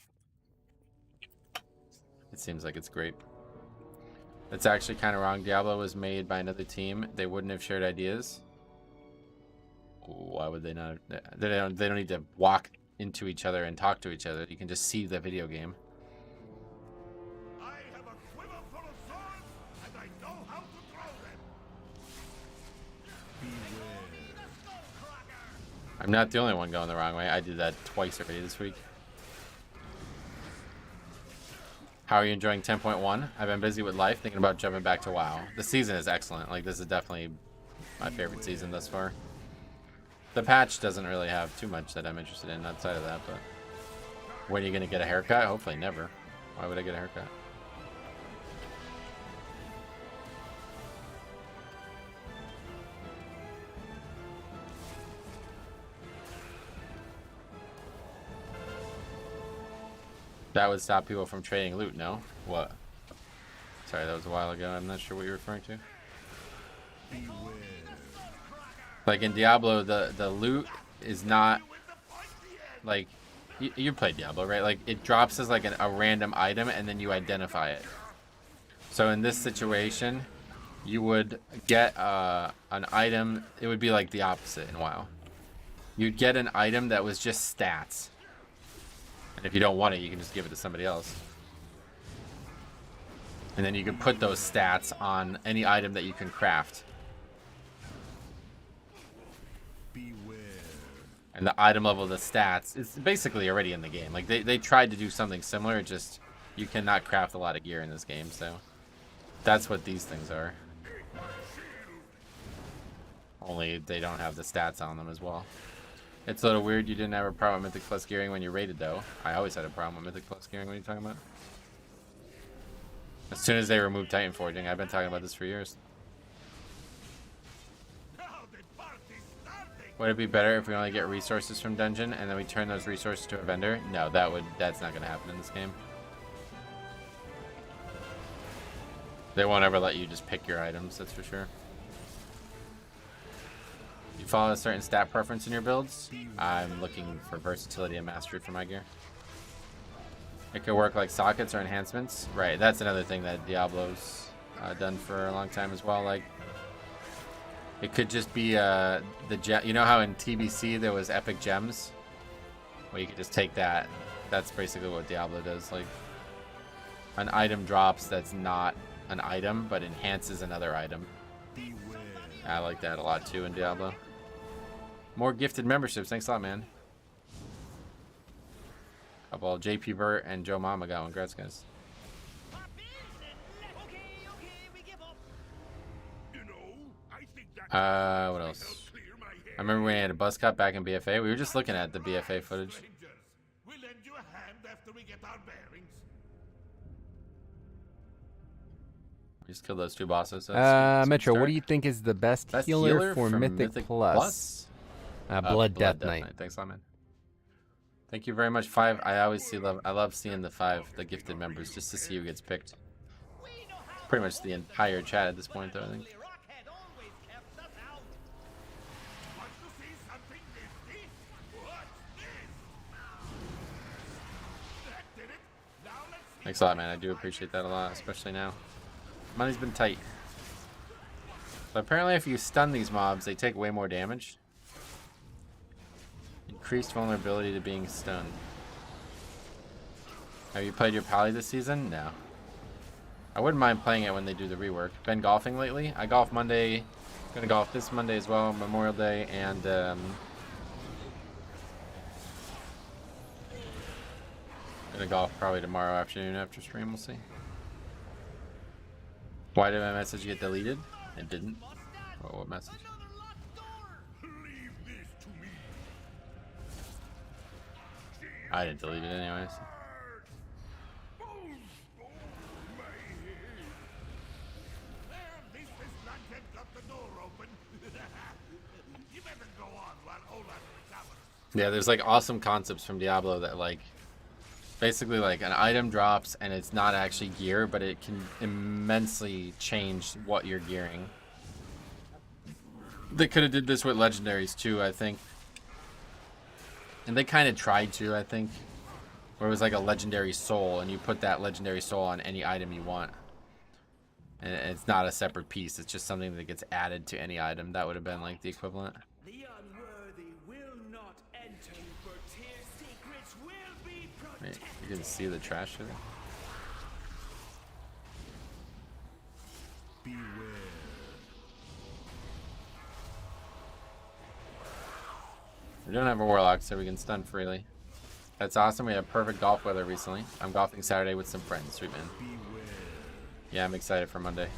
it's great. That's actually kind of wrong. Diablo was made by another team. They wouldn't have shared ideas. Why would they not? They don't need to walk into each other and talk to each other. You can just see the video game. I have a quiver full of swords, and I know how to throw them. I'm not the only one going the wrong way. I did that twice already this week. How are you enjoying 10.1? I've been busy with life, thinking about jumping back to WoW. The season is excellent. Like, this is definitely my favorite season thus far. The patch doesn't really have too much that I'm interested in outside of that, but... When are you going to get a haircut? Hopefully never. Why would I get a haircut? That would stop people from trading loot, no? What? Sorry, that was a while ago. I'm not sure what you're referring to. Like in Diablo, the loot is not... Like, you play Diablo, right? Like, it drops as like a random item and then you identify it. So in this situation, you would get an item... It would be like the opposite in WoW. You'd get an item that was just stats. And if you don't want it, you can just give it to somebody else. And then you can put those stats on any item that you can craft. And the item level of the stats is basically already in the game. Like, they tried to do something similar, just you cannot craft a lot of gear in this game, so that's what these things are. Only they don't have the stats on them as well. It's a little weird you didn't have a problem with Mythic Plus gearing when you raided, though. I always had a problem with Mythic Plus gearing. What are you talking about? As soon as they removed Titan Forging, I've been talking about this for years. Would it be better if we only get resources from dungeon and then we turn those resources to a vendor? No, that's not going to happen in this game. They won't ever let you just pick your items, that's for sure. You follow a certain stat preference in your builds? I'm looking for versatility and mastery for my gear. It could work like sockets or enhancements. Right, that's another thing that Diablo's done for a long time as well. Like, it could just be you know how in TBC there was epic gems? Well, you could just take that. That's basically what Diablo does. Like, an item drops that's not an item, but enhances another item. I like that a lot too in Diablo. More gifted memberships. Thanks a lot, man. Couple JP Burt and Joe Mama got one. Congrats, guys. What else? I remember when we had a buzz cut back in BFA. We were just looking at the BFA footage. We'll lend you a hand after we get our bearings. We just killed those two bosses. So Metro, what do you think is the best healer for Mythic Plus? Blood Death Knight. Thanks a lot, man. Thank you very much. 5. I love seeing the 5, the gifted members, just to see who gets picked. Pretty much the entire chat at this point, though, I think. Thanks a lot, man. I do appreciate that a lot, especially now. Money's been tight. But apparently if you stun these mobs, they take way more damage. Increased vulnerability to being stunned. Have you played your Pally this season? No. I wouldn't mind playing it when they do the rework. Been golfing lately? I golf Monday. Gonna golf this Monday as well, Memorial Day, and gonna golf probably tomorrow afternoon after stream, we'll see. Why did my message get deleted? It didn't. What message? I didn't delete it anyways. Yeah, there's like awesome concepts from Diablo that like basically like an item drops and it's not actually gear, but it can immensely change what you're gearing. They could have did this with legendaries too, I think. And they kind of tried to, I think. Where it was like a legendary soul and you put that legendary soul on any item you want. And it's not a separate piece, it's just something that gets added to any item. That would have been like the equivalent. The unworthy will not enter, for Tyr's secrets will be protected. Wait, you can see the trash here. We don't have a warlock, so we can stun freely. That's awesome. We had perfect golf weather recently. I'm golfing Saturday with some friends. Sweet man. Yeah, I'm excited for Monday.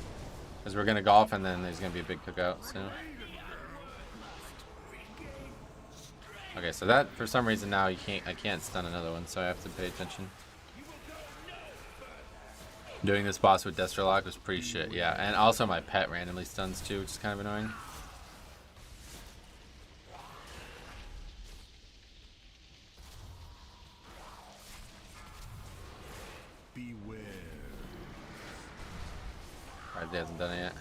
Because we're going to golf and then there's going to be a big cookout soon. Okay, so that, for some reason now, I can't stun another one, so I have to pay attention. Doing this boss with Destrolock was pretty shit, yeah. And also my pet randomly stuns too, which is kind of annoying. Alright, he hasn't done it yet.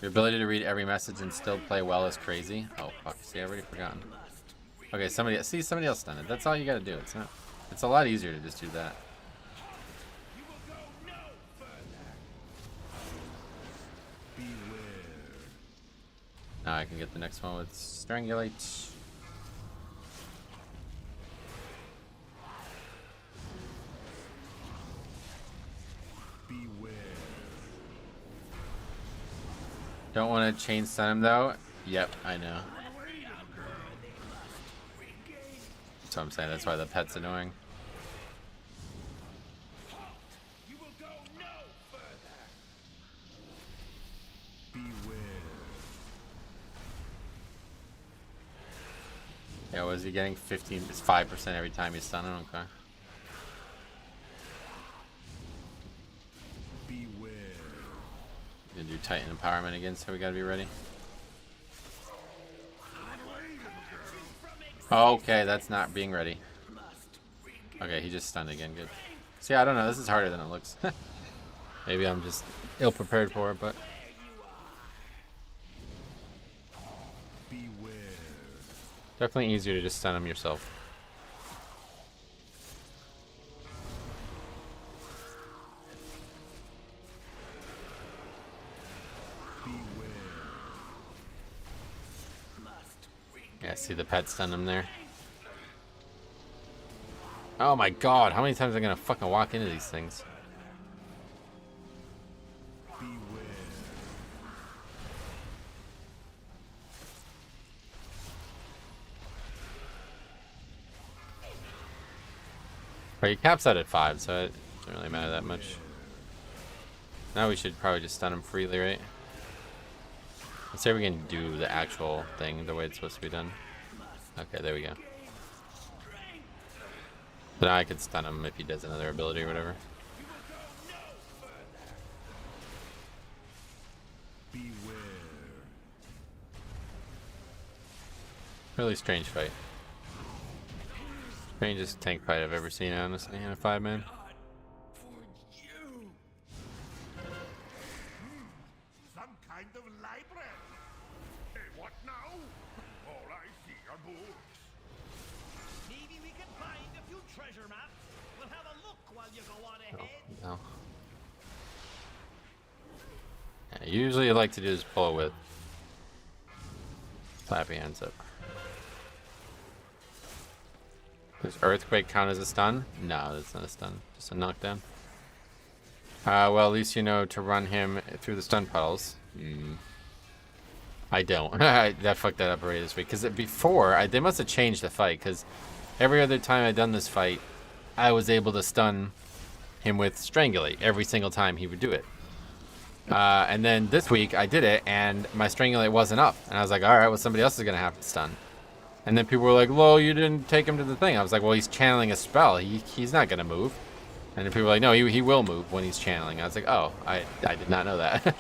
Your ability to read every message and still play well is crazy. Oh fuck, see, I already forgotten. Okay, somebody else done it. That's all you gotta do. It's a lot easier to just do that. Now I can get the next one with Strangulate. Don't want to chain stun him though. Yep, I know. That's what I'm saying. That's why the pet's annoying. Yeah, was he getting 15? It's 5% every time you stun him. Okay. Beware. Gonna do Titan empowerment again, so we gotta be ready. Okay, that's not being ready. Okay, he just stunned again. Good. See, I don't know. This is harder than it looks. Maybe I'm just ill prepared for it, but. Beware. Definitely easier to just stun him yourself. Yeah, see the pet stun him there. Oh my god, how many times am I gonna fucking walk into these things? But he caps out at 5, so it doesn't really matter that much. Now we should probably just stun him freely, right? Let's see if we can do the actual thing the way it's supposed to be done. Okay, there we go. So now I could stun him if he does another ability or whatever. Beware. Really strange fight. Strangest tank fight I've ever seen, honestly, in a 5-man. Some kind of library. Hey, what now? All I see are books. Maybe we can find a few treasure maps. We'll have a look while you go on ahead. No. Yeah, usually I like to do is pull it with clappy hands up. Does Earthquake count as a stun? No, that's not a stun. Just a knockdown. Well, at least you know to run him through the stun puddles. I don't. That fucked that up already this week. Because before, they must have changed the fight. Because every other time I'd done this fight, I was able to stun him with Strangulate every single time he would do it. And then this week, I did it, and my Strangulate wasn't up. And I was like, alright, well, somebody else is going to have to stun. And then people were like, "Well, you didn't take him to the thing." I was like, "Well, he's channeling a spell. He's not gonna move." And then people were like, "No, he will move when he's channeling." I was like, "Oh, I did not know that."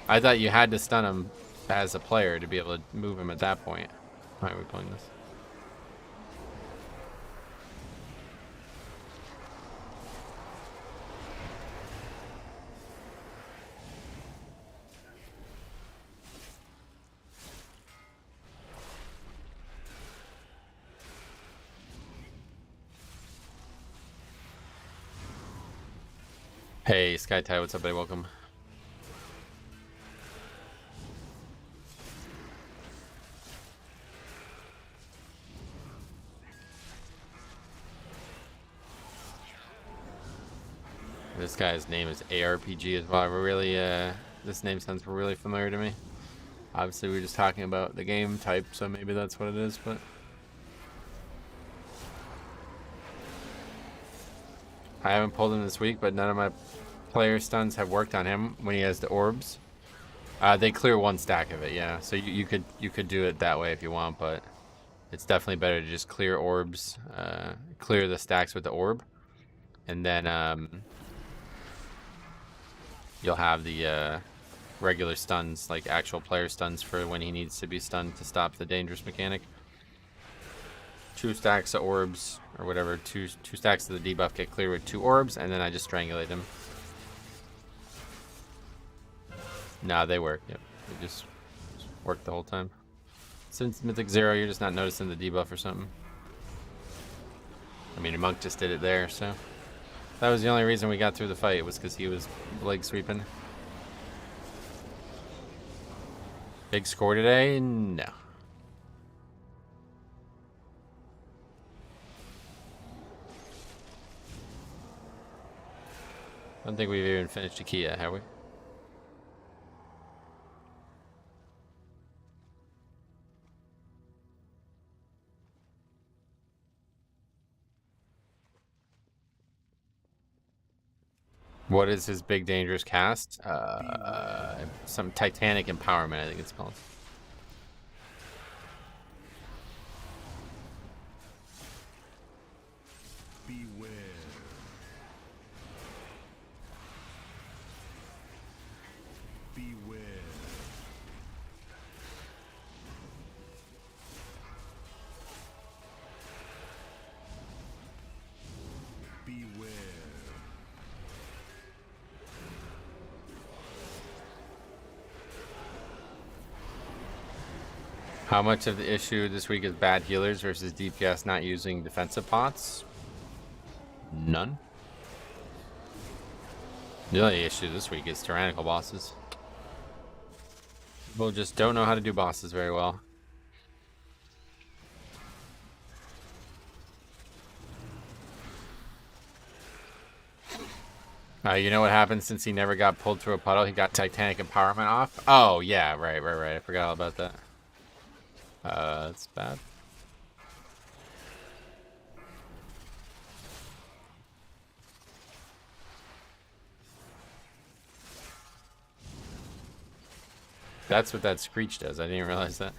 I thought you had to stun him as a player to be able to move him at that point. Why are we playing this? Hey, SkyTide, what's up, buddy? Welcome. This guy's name is ARPG as well. Really, this name sounds really familiar to me. Obviously, we were just talking about the game type, so maybe that's what it is, but... I haven't pulled him this week, but none of my player stuns have worked on him when he has the orbs. They clear one stack of it, yeah. So you could do it that way if you want, but it's definitely better to just clear orbs, clear the stacks with the orb, and then you'll have the regular stuns, like actual player stuns for when he needs to be stunned to stop the dangerous mechanic. 2 stacks of orbs, or whatever, two stacks of the debuff get clear with 2 orbs, and then I just strangulate him. Nah, they work, yep. They just work the whole time. Since Mythic 0, you're just not noticing the debuff or something. I mean, a monk just did it there, so... That was the only reason we got through the fight, was because he was leg sweeping. Big score today? No. I don't think we've even finished a key yet, have we? What is his big dangerous cast? Some Titanic Empowerment, I think it's called. How much of the issue this week is bad healers versus DPS not using defensive pots? None. The only issue this week is tyrannical bosses. People just don't know how to do bosses very well. You know what happened since he never got pulled through a puddle? He got Titanic Empowerment off? Oh, yeah, right. I forgot all about that. That's bad. That's what that screech does. I didn't realize that.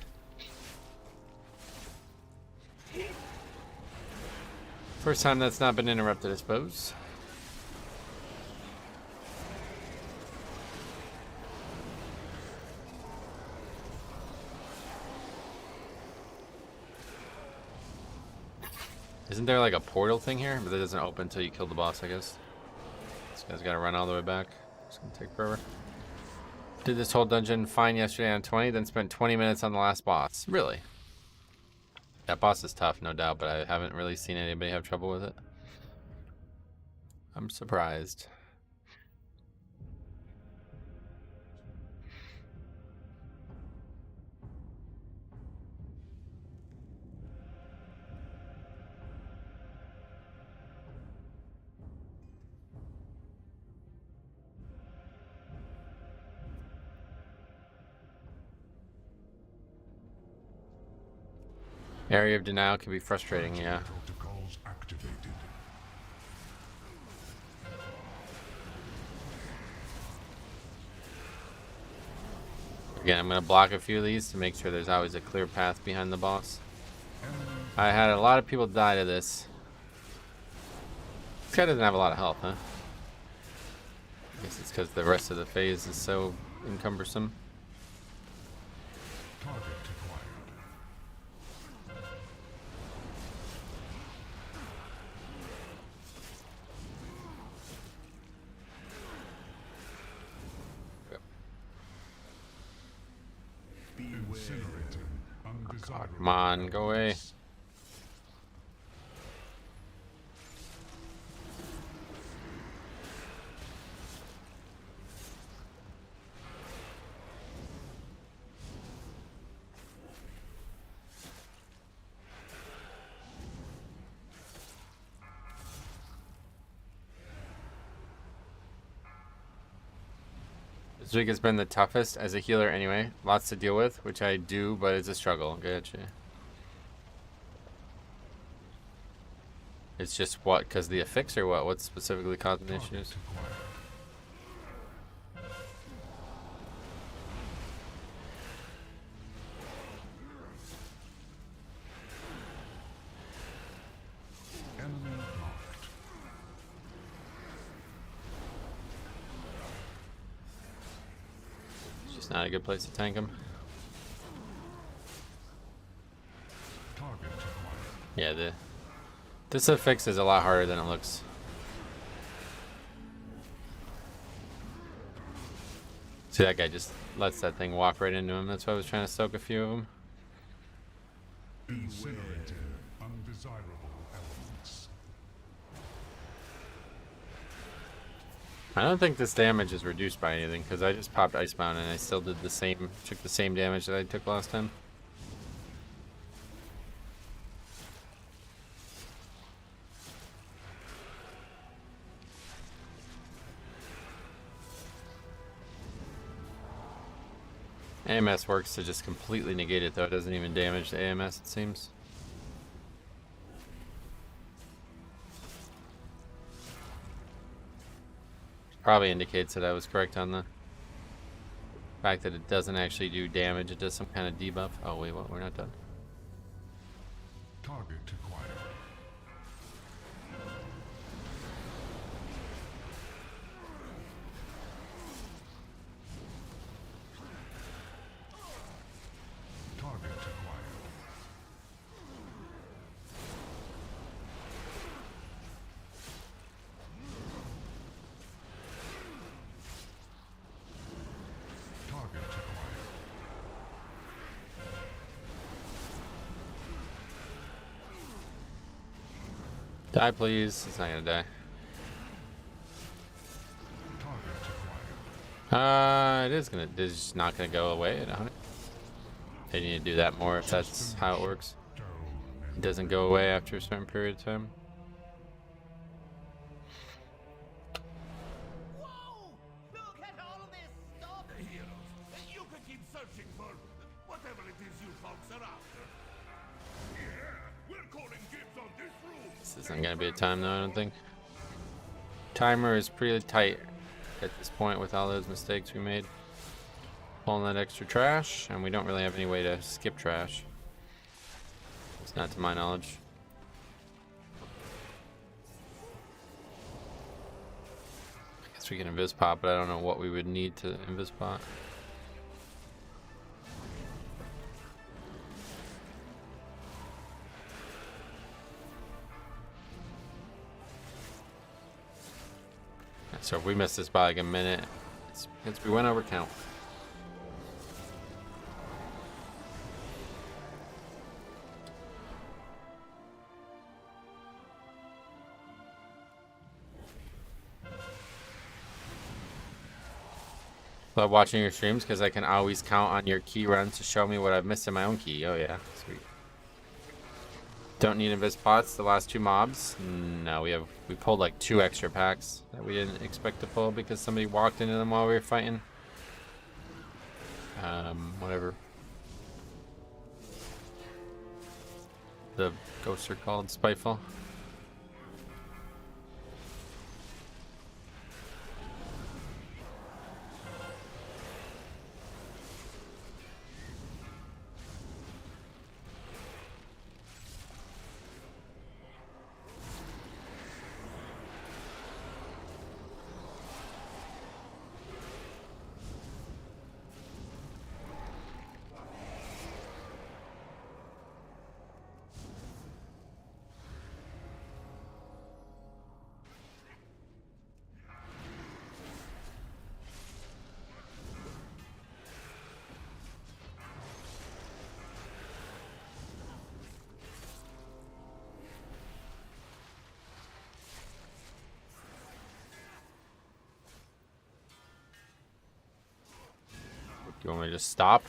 First time that's not been interrupted, I suppose. Isn't there like a portal thing here? But it doesn't open until you kill the boss, I guess. This guy's gotta run all the way back. It's gonna take forever. Did this whole dungeon fine yesterday on 20, then spent 20 minutes on the last boss. Really? That boss is tough, no doubt, but I haven't really seen anybody have trouble with it. I'm surprised. Area of denial can be frustrating, yeah. Protocols activated. Again, I'm going to block a few of these to make sure there's always a clear path behind the boss. I had a lot of people die to this. This guy doesn't have a lot of health, huh? I guess it's because the rest of the phase is so encumbersome. Target acquired. Incinerating undesirable. Come on, go away. This week has been the toughest as a healer anyway. Lots to deal with, which I do, but it's a struggle. Gotcha. It's just what? Because the affix or what? What's specifically causing issues? Enemy marked. It's just not a good place to tank him. Target acquired. Yeah, this affix is a lot harder than it looks. See, that guy just lets that thing walk right into him. That's why I was trying to soak a few of them. Incinerating undesirable elements. I don't think this damage is reduced by anything because I just popped Icebound and I still did the same, took the same damage that I took last time. AMS works to just completely negate it though. It doesn't even damage the AMS, it seems. Probably indicates that I was correct on the fact that it doesn't actually do damage. It does some kind of debuff. Oh wait, what? We're not done. Target acquired. Target acquired. Target acquired. Die, please. It's not gonna die. It is gonna. It's just not gonna go away at 100. They need to do that more if that's how it works. It doesn't go away after a certain period of time. Whoa! Look at all of this stuff! Heroes, you can keep searching for whatever it is you folks are after. Yeah, we're calling dibs on this room. This isn't gonna be a time though, I don't think. Timer is pretty tight at this point with all those mistakes we made. Pulling that extra trash, and we don't really have any way to skip trash. It's not to my knowledge. I guess we can invis pot, but I don't know what we would need to invis pot. So if we missed this by like a minute, we went over count. Love watching your streams because I can always count on your key runs to show me what I've missed in my own key. Oh yeah, sweet. Don't need invis pots. The last two mobs. No, we pulled like 2 extra packs that we didn't expect to pull because somebody walked into them while we were fighting. Whatever. The ghosts are called Spiteful. Do you want me to just stop?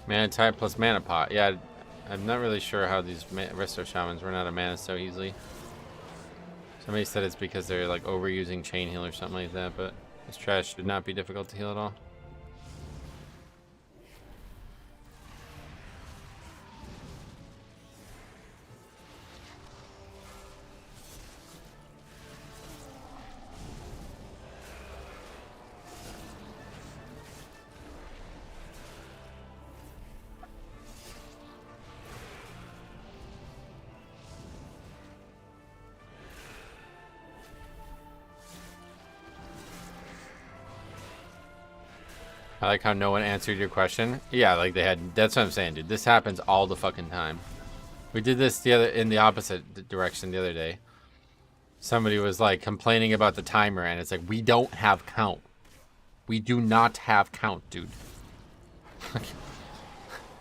Mana type plus mana pot. Yeah, I'm not really sure how these resto shamans run out of mana so easily. Somebody said it's because they're like overusing chain heal or something like that, but this trash should not be difficult to heal at all. I like how no one answered your question. Yeah, like they had. That's what I'm saying, dude. This happens all the fucking time. We did this in the opposite direction the other day. Somebody was like complaining about the timer, and it's like we don't have count. We do not have count, dude.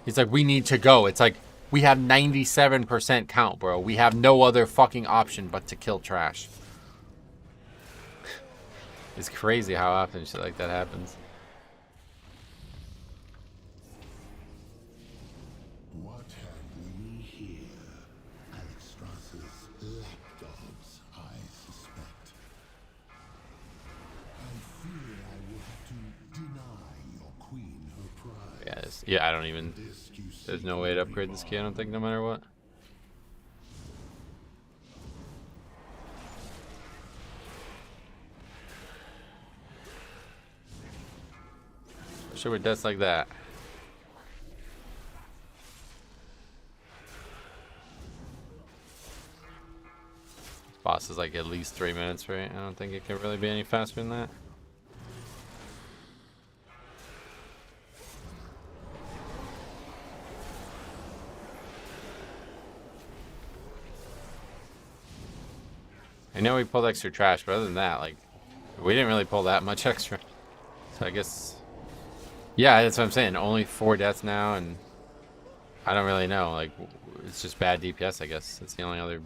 He's like, we need to go. It's like we have 97% count, bro. We have no other fucking option but to kill trash. It's crazy how often shit like that happens. Yeah, I don't even. There's no way to upgrade this key, I don't think, no matter what. Especially with deaths like that. boss is like at least 3 minutes, right? I don't think it can really be any faster than that. I know we pulled extra trash, but other than that, like, we didn't really pull that much extra. So I guess, yeah, that's what I'm saying. Only 4 deaths now, and I don't really know. Like, it's just bad DPS, I guess. That's the only other.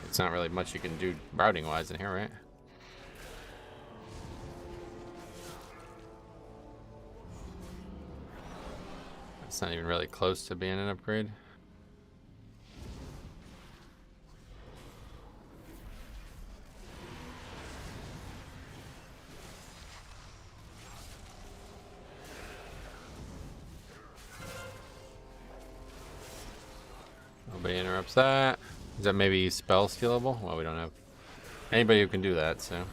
It's not really much you can do routing-wise in here, right? It's not even really close to being an upgrade. Nobody interrupts that. Is that maybe spell stealable? Well, we don't have anybody who can do that, so.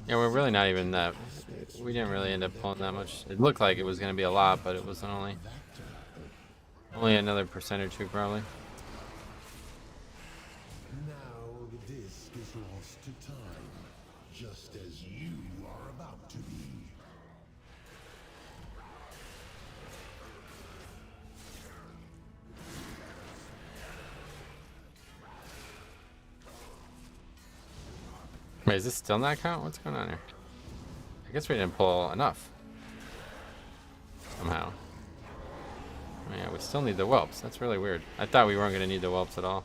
Yeah, we're really not even that. We didn't really end up pulling that much. It looked like it was going to be a lot, but it was only another percent or two, probably. Now the disc is lost to time, just as you are about to be. Wait, is this still not count? What's going on here? I guess we didn't pull enough. Somehow. Oh, yeah, we still need the whelps. That's really weird. I thought we weren't going to need the whelps at all.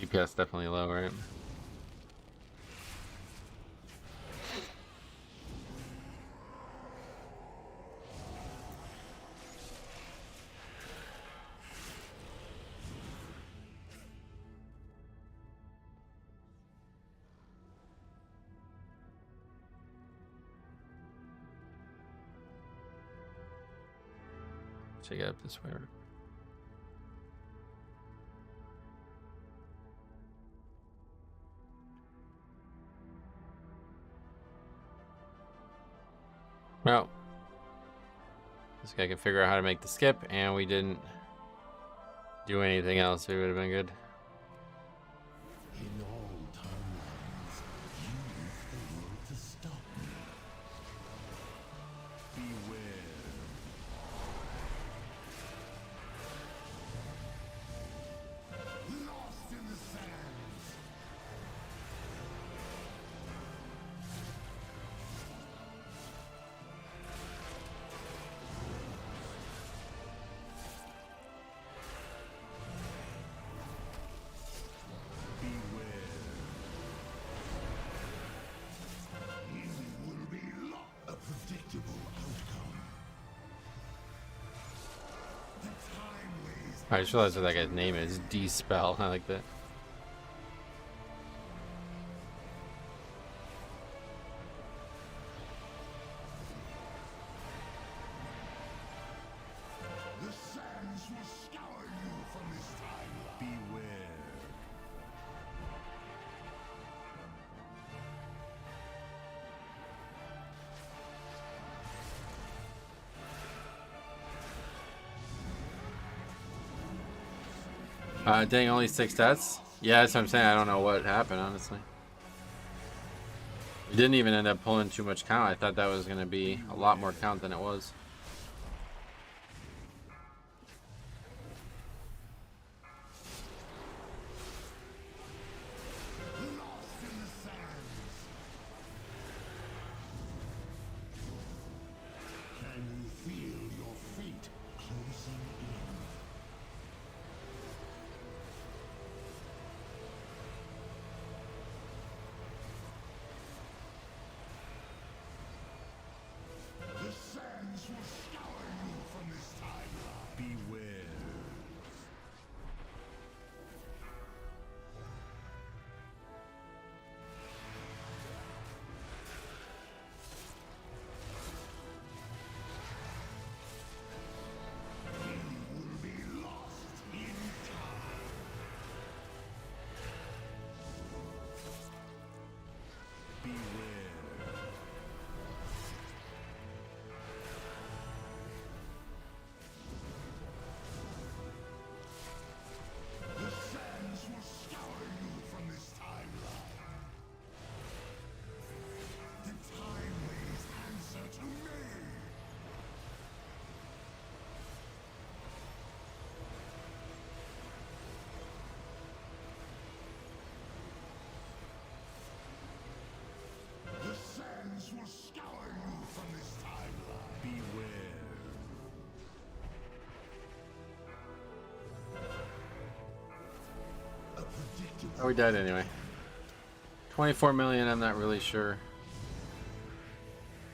DPS definitely low, right? Should I get up this way? Well, this guy can figure out how to make the skip, and we didn't do anything else. It would have been good. In all timelines, you failed to stop me. Beware. Lost in the sands. A predictable outcome. The time waste. I just realized what that guy's name is. D-Spell. I like that. The sands will scour you from this time. Beware. Dang, only 6 deaths? Yeah, that's what I'm saying. I don't know what happened, honestly. We didn't even end up pulling too much count. I thought that was going to be a lot more count than it was. Lost in the sands. Can you feel your fate closing in? The Oh, we died anyway. 24 million, I'm not really sure.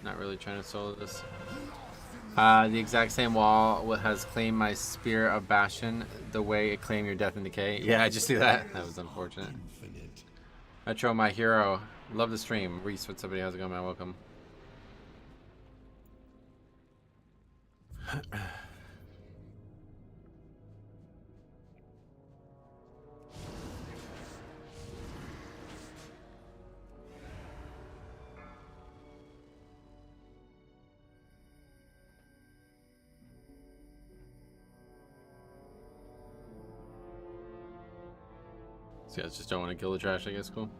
Not really trying to solo this. The exact same wall has claimed my Spear of Bastion the way it claimed your Death and Decay. Yeah, I just see that. That was unfortunate. Metro, my hero. Love the stream. Reese, what's up? How's it going, man? Welcome. So guys just don't want to kill the trash, I guess. Cool.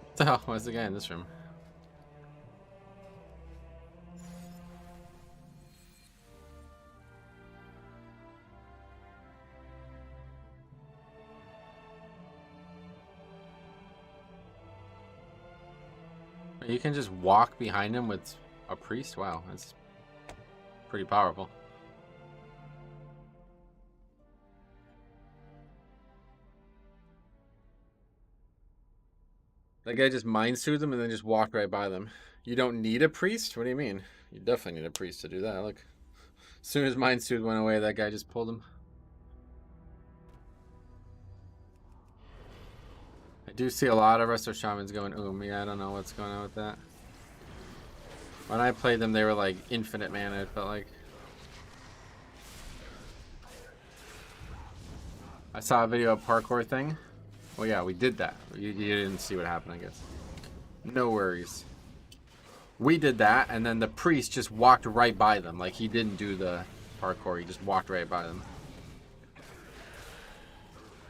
What the hell? Why is the guy in this room? You can just walk behind him with a priest? Wow, that's pretty powerful. That guy just mind soothed them and then just walked right by them. You don't need a priest? What do you mean? You definitely need a priest to do that. Look, as soon as mind soothe went away, that guy just pulled him. I do see a lot of Resto Shamans going, yeah, I don't know what's going on with that. When I played them, they were like infinite mana, it felt like. I saw a video of parkour thing. Well, yeah, we did that. You didn't see what happened, I guess. No worries. We did that, and then the priest just walked right by them. Like, he didn't do the parkour. He just walked right by them.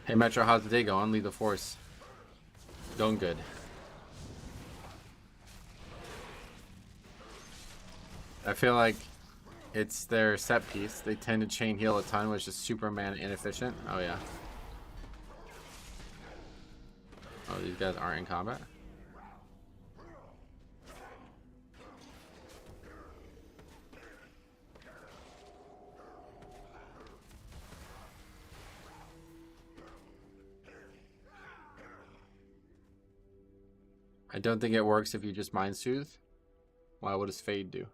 Hey, Metro, how's the day going? Lead the force. Going good. I feel like it's their set piece. They tend to chain heal a ton, which is super mana inefficient. Oh, yeah. Oh, these guys aren't in combat? I don't think it works if you just Mind Soothe. Why? What does Fade do?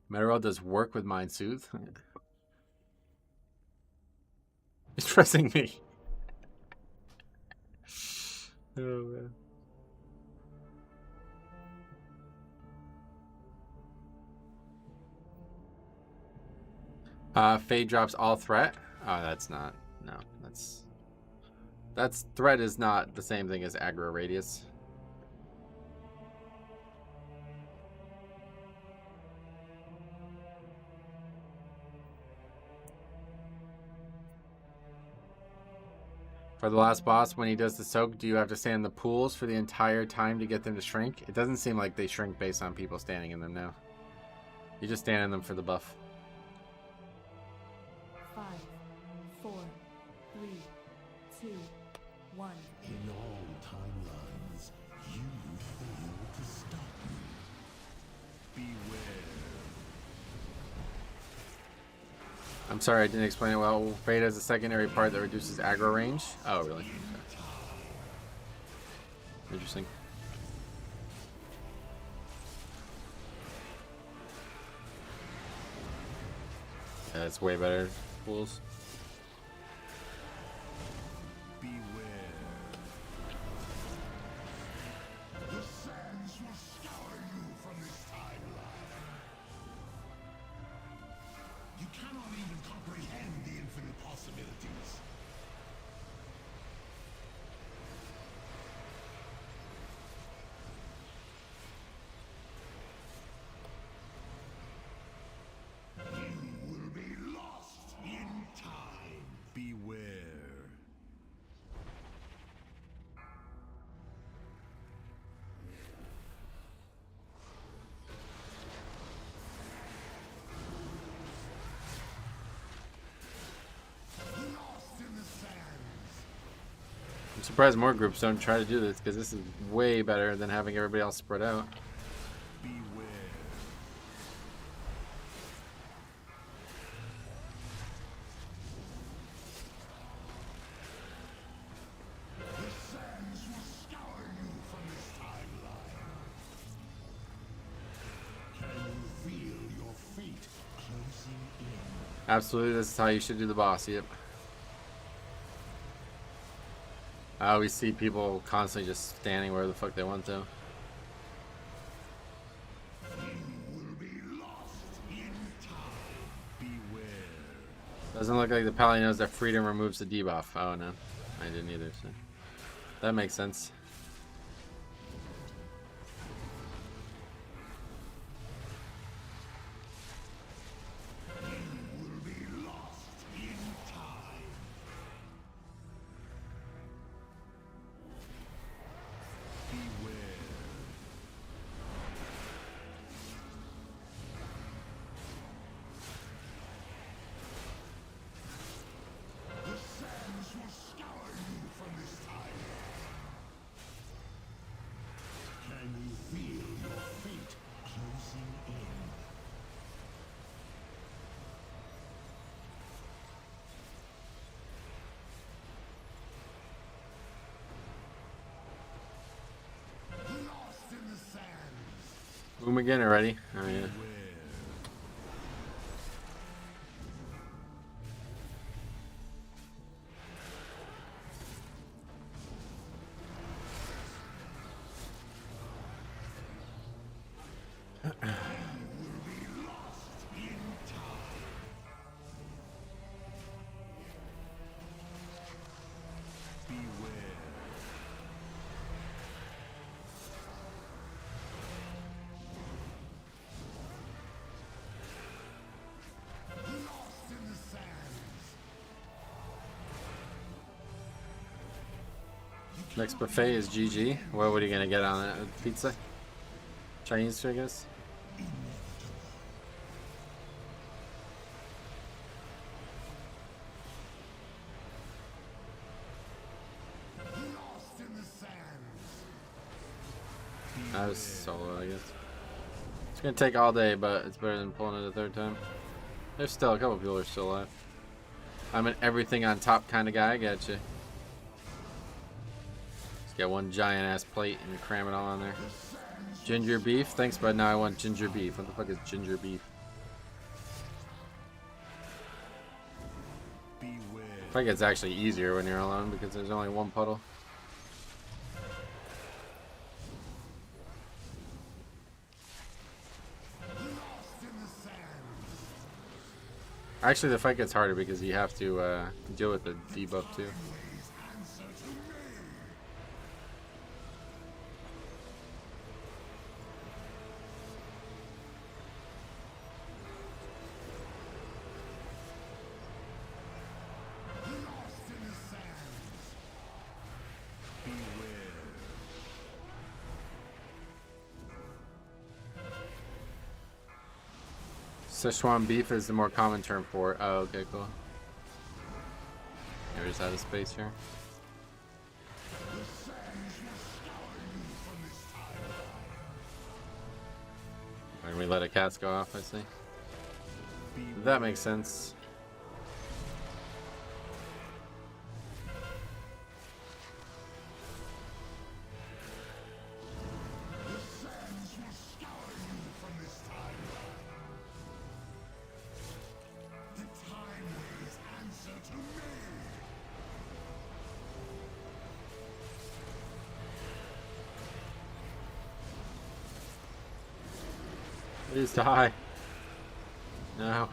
Metal does work with Mind Soothe. He's pressing me. Oh, man. Fade drops all threat. Oh, that's not. No, that's threat is not the same thing as aggro radius. For the last boss, when he does the soak, do you have to stand in the pools for the entire time to get them to shrink? It doesn't seem like they shrink based on people standing in them now. You just stand in them for the buff. 5, 4, 3, 2, 1. In all timelines, you failed to stop me. Beware. I'm sorry I didn't explain it well. Fade has a secondary part that reduces aggro range. Oh, really? Okay. Interesting. Yeah, it's way better. Fools. I'm surprised more groups don't try to do this, because this is way better than having everybody else spread out. Absolutely, this is how you should do the boss, yep. I always see people constantly just standing where the fuck they want to. Doesn't look like the Pally knows that freedom removes the debuff. Oh no, I didn't either, so that makes sense. Boom again already? Oh yeah. Next buffet is GG. What are you gonna get on it? Pizza? Chinese, I guess? That was solo, I guess. It's gonna take all day, but it's better than pulling it a third time. There's still a couple people who are still alive. I'm an everything on top kind of guy, I gotcha. Get one giant ass plate and cram it all on there. Ginger beef? Thanks, bud. Now I want ginger beef. What the fuck is ginger beef? I think it's actually easier when you're alone because there's only one puddle. Actually, the fight gets harder because you have to deal with the debuff too. Szechuan beef is the more common term for it. Oh, okay, cool. We're just out of space here. When we let a cast go off, I see. That makes sense. Please die. No.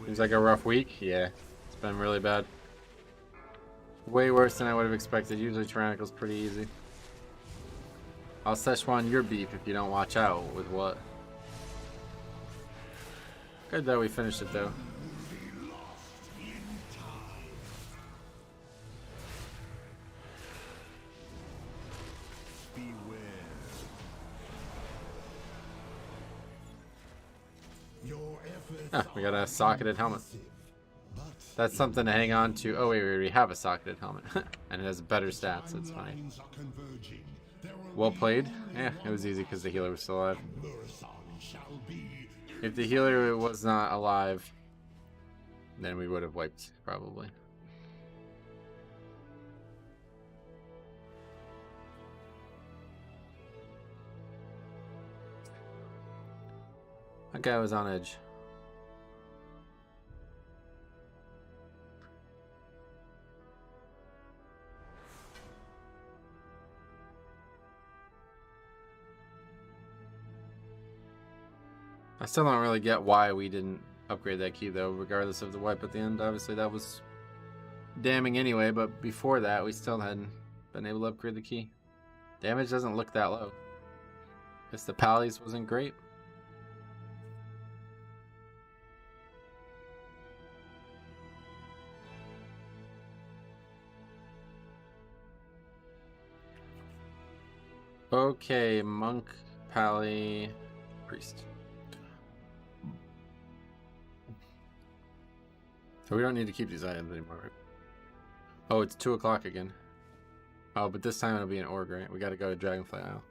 Seems like a rough week. Yeah, it's been really bad. Way worse than I would have expected. Usually Tyrannical's pretty easy. I'll Szechuan your beef if you don't watch out with what. Good that we finished it though. Ah, we got a socketed helmet. That's something to hang on to. Oh wait, we already have a socketed helmet. And it has better stats, that's funny. Well played. Yeah, it was easy because the healer was still alive. If the healer was not alive, then we would have wiped, probably. That guy was on edge. I still don't really get why we didn't upgrade that key though, regardless of the wipe at the end. Obviously that was damning anyway, but before that we still hadn't been able to upgrade the key. Damage doesn't look that low. Guess the pallies wasn't great. Okay, monk, pally, priest. So we don't need to keep these items anymore, right? Oh, it's 2 o'clock again. Oh, but this time it'll be an org, right? We gotta go to Dragonfly Isle.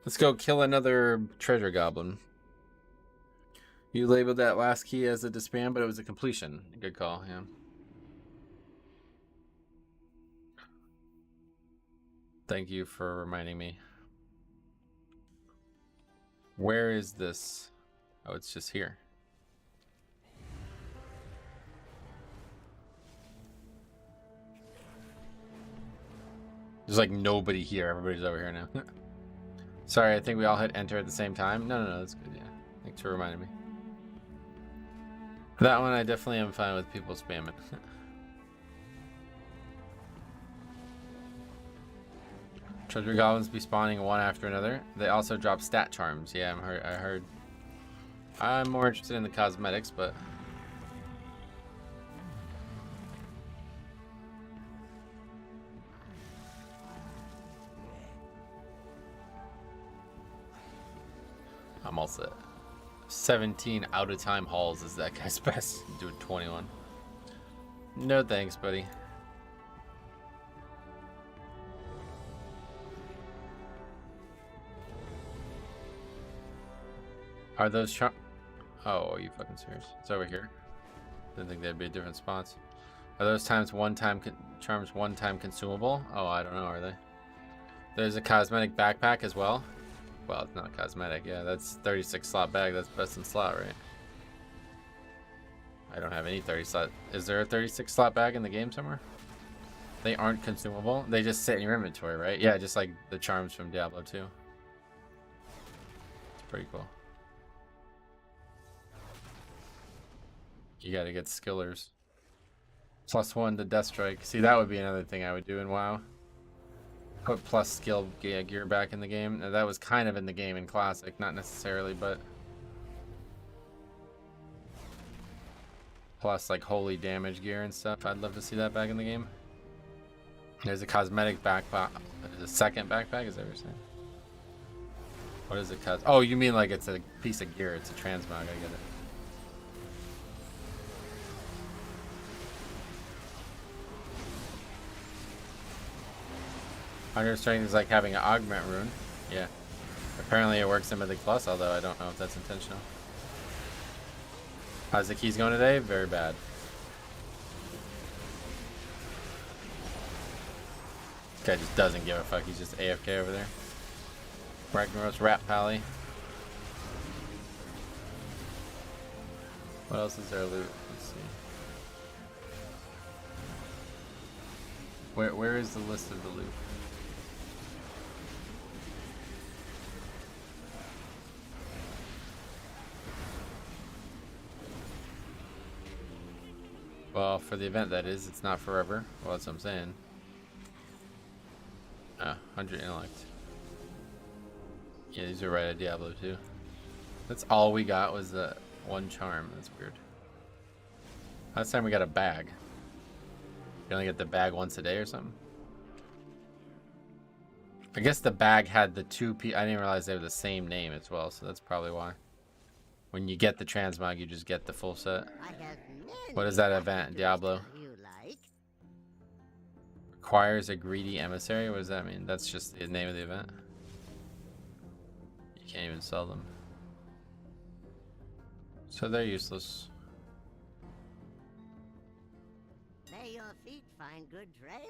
Let's go kill another treasure goblin. You labeled that last key as a disband, but it was a completion. Good call, yeah. Thank you for reminding me. Where is this? Oh, it's just here. There's like nobody here. Everybody's over here now. Sorry, I think we all hit enter at the same time. No, that's good, yeah. Thanks for reminding me. That one I definitely am fine with people spamming. Treasure goblins be spawning one after another. They also drop stat charms. Yeah, I heard. I'm more interested in the cosmetics, but I'm all set. 17 out of time hauls is that guy's best. Do 21. No thanks, buddy. Are those Oh, are you fucking serious? It's over here. Didn't think they'd be different spots. Are those charms one time consumable? Oh, I don't know, are they? There's a cosmetic backpack as well. Well, it's not cosmetic. Yeah, that's 36 slot bag. That's best in slot, right? I don't have any 30 slot. Is there a 36 slot bag in the game somewhere? They aren't consumable. They just sit in your inventory, right? Yeah, just like the charms from Diablo 2. It's pretty cool. You gotta get skillers. +1 to Death Strike. See, that would be another thing I would do in WoW. Put plus skill gear back in the game. Now, that was kind of in the game in Classic, not necessarily, but plus like holy damage gear and stuff. I'd love to see that back in the game. There's a cosmetic backpack. There's a second backpack. Is that what you're saying? What is it? Oh, you mean like it's a piece of gear? It's a transmog. I get it. Hunter strength is like having an augment rune. Yeah. Apparently it works in Mythic Plus, although I don't know if that's intentional. How's the keys going today? Very bad. This guy just doesn't give a fuck. He's just AFK over there. Ragnaros Rat Pally. What else is there loot? Let's see. Where is the list of the loot? Well, for the event that is, it's not forever. Well, that's what I'm saying. 100 intellect. Yeah, these are right at Diablo 2. That's all we got was the one charm. That's weird. Last time we got a bag. You only get the bag once a day or something? I guess the bag had the two I didn't realize they were the same name as well, so that's probably why. When you get the transmog, you just get the full set. What is that event, Diablo? Requires a greedy emissary? What does that mean? That's just the name of the event. You can't even sell them. So they're useless. May your feet find good trails.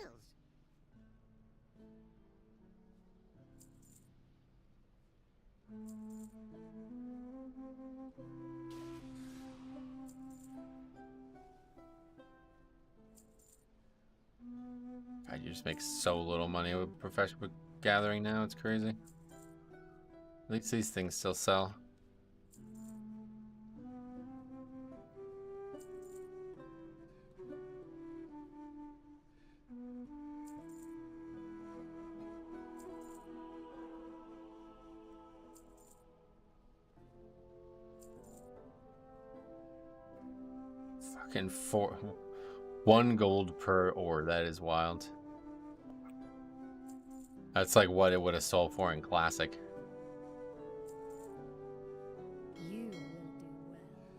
God, you just make so little money with professional gathering now. It's crazy. At least these things still sell. Fucking 1 gold per ore. That is wild. That's like what it would have sold for in Classic. You will do well.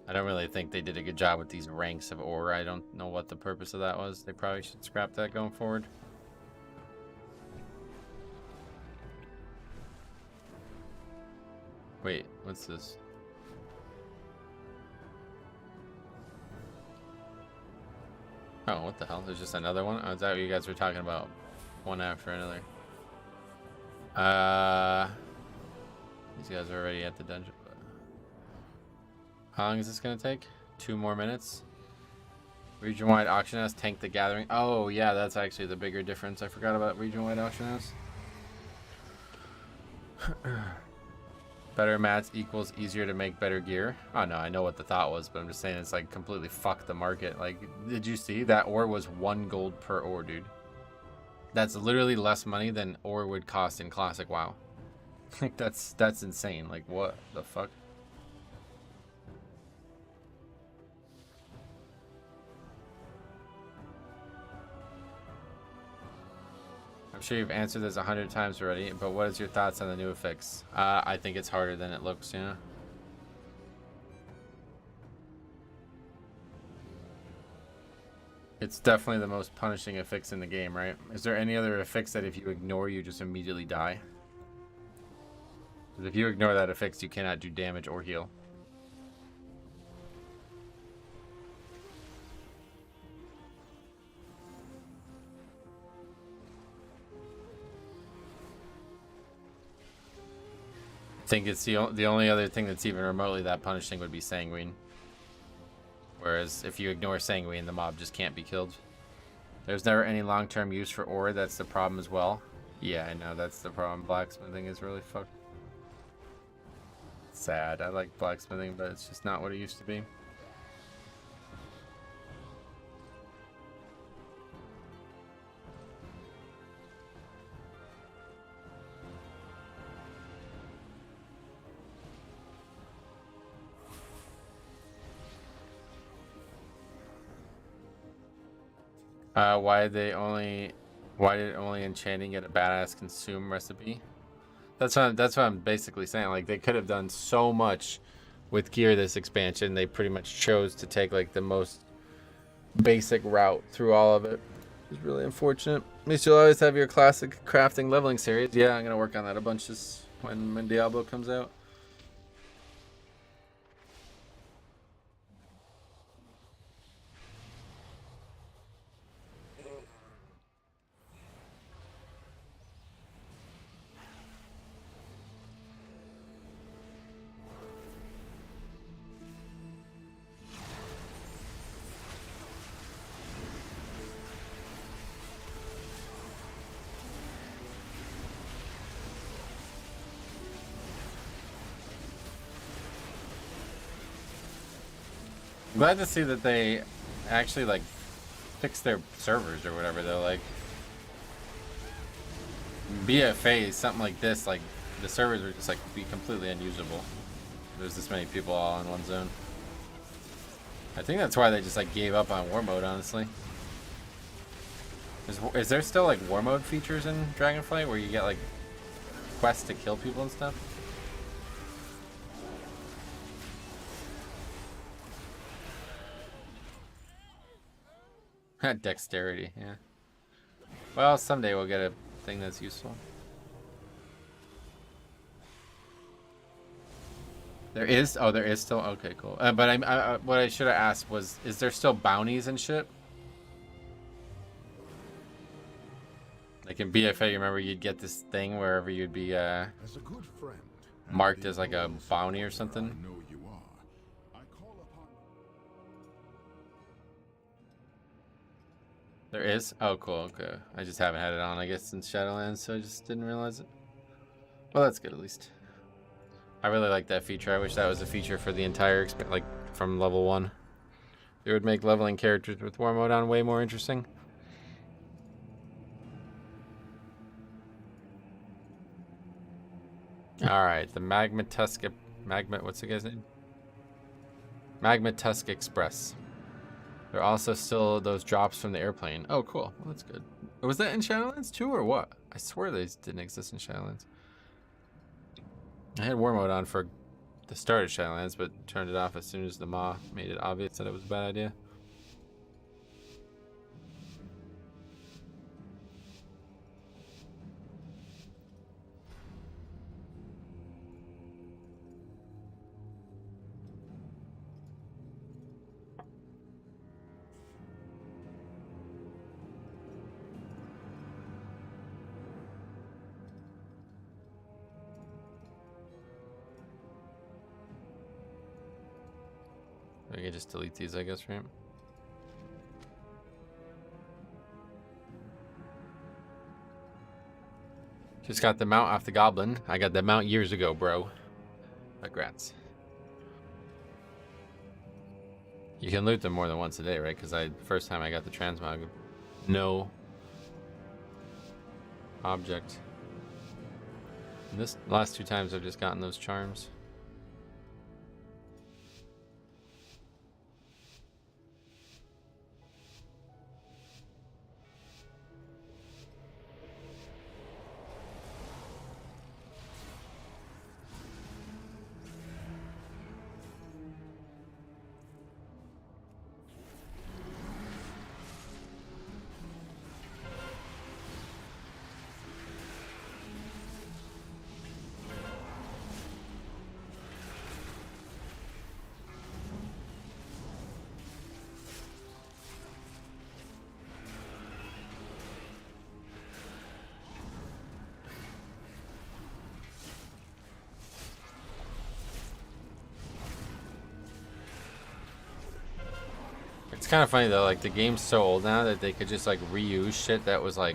I don't really think they did a good job with these ranks of ore. I don't know what the purpose of that was. They probably should scrap that going forward. Wait, what's this? Oh, what the hell? There's just another one? Oh, is that what you guys were talking about? One after another. These guys are already at the dungeon. But how long is this gonna take? 2 more minutes? Region-wide auction house, tank the gathering. Oh yeah, that's actually the bigger difference. I forgot about region-wide auction house. Better mats equals easier to make better gear. Oh no, I know what the thought was, but I'm just saying it's like completely fucked the market. Like, did you see that ore was 1 gold per ore, dude? That's literally less money than ore would cost in Classic WoW. Like that's insane. Like what the fuck? I'm sure you've answered this 100 times already, but what is your thoughts on the new fix? I think it's harder than it looks, you know? It's definitely the most punishing affix in the game, right? Is there any other affix that if you ignore, you just immediately die? Because if you ignore that affix, you cannot do damage or heal. I think it's the only other thing that's even remotely that punishing would be Sanguine. Whereas if you ignore Sanguine, the mob just can't be killed. There's never any long-term use for ore. That's the problem as well. Yeah, I know. That's the problem. Blacksmithing is really fucked. Sad. I like blacksmithing, but it's just not what it used to be. Why did only enchanting get a badass consume recipe? That's what I'm basically saying. Like, they could have done so much with gear this expansion. They pretty much chose to take like the most basic route through all of it. It's really unfortunate. At least you'll always have your classic crafting leveling series. Yeah, I'm gonna work on that a bunch this when Diablo comes out. Glad to see that they actually like fix their servers or whatever, though. Like, BFA, something like this, like, the servers would just, like, be completely unusable. There's this many people all in one zone. I think that's why they just, like, gave up on war mode, honestly. Is there still, like, war mode features in Dragonflight where you get, like, quests to kill people and stuff? Dexterity, yeah. Well, someday we'll get a thing that's useful. There is? Oh, there is still? Okay, cool. But what I should have asked was, is there still bounties and shit? Like in BFA, you remember you'd get this thing wherever you'd be As a good friend, marked as like a bounty or something? I know you are. I call upon There is? Oh, cool. Okay. I just haven't had it on, I guess, since Shadowlands, so I just didn't realize it. Well, that's good at least. I really like that feature. I wish that was a feature for the entire like from level 1. It would make leveling characters with war mode on way more interesting. Alright, the what's the guy's name? Magma Tusk Express. There are also still those drops from the airplane. Oh, cool. Well, that's good. Was that in Shadowlands too, or what? I swear these didn't exist in Shadowlands. I had war mode on for the start of Shadowlands, but turned it off as soon as the Maw made it obvious that it was a bad idea. I can just delete these, I guess, right? Just got the mount off the goblin. I got the mount years ago, bro. Congrats. You can loot them more than once a day, right? Because first time I got the transmog, no object. And this last 2 times I've just gotten those charms. It's kind of funny though, like the game's so old now that they could just like reuse shit that was like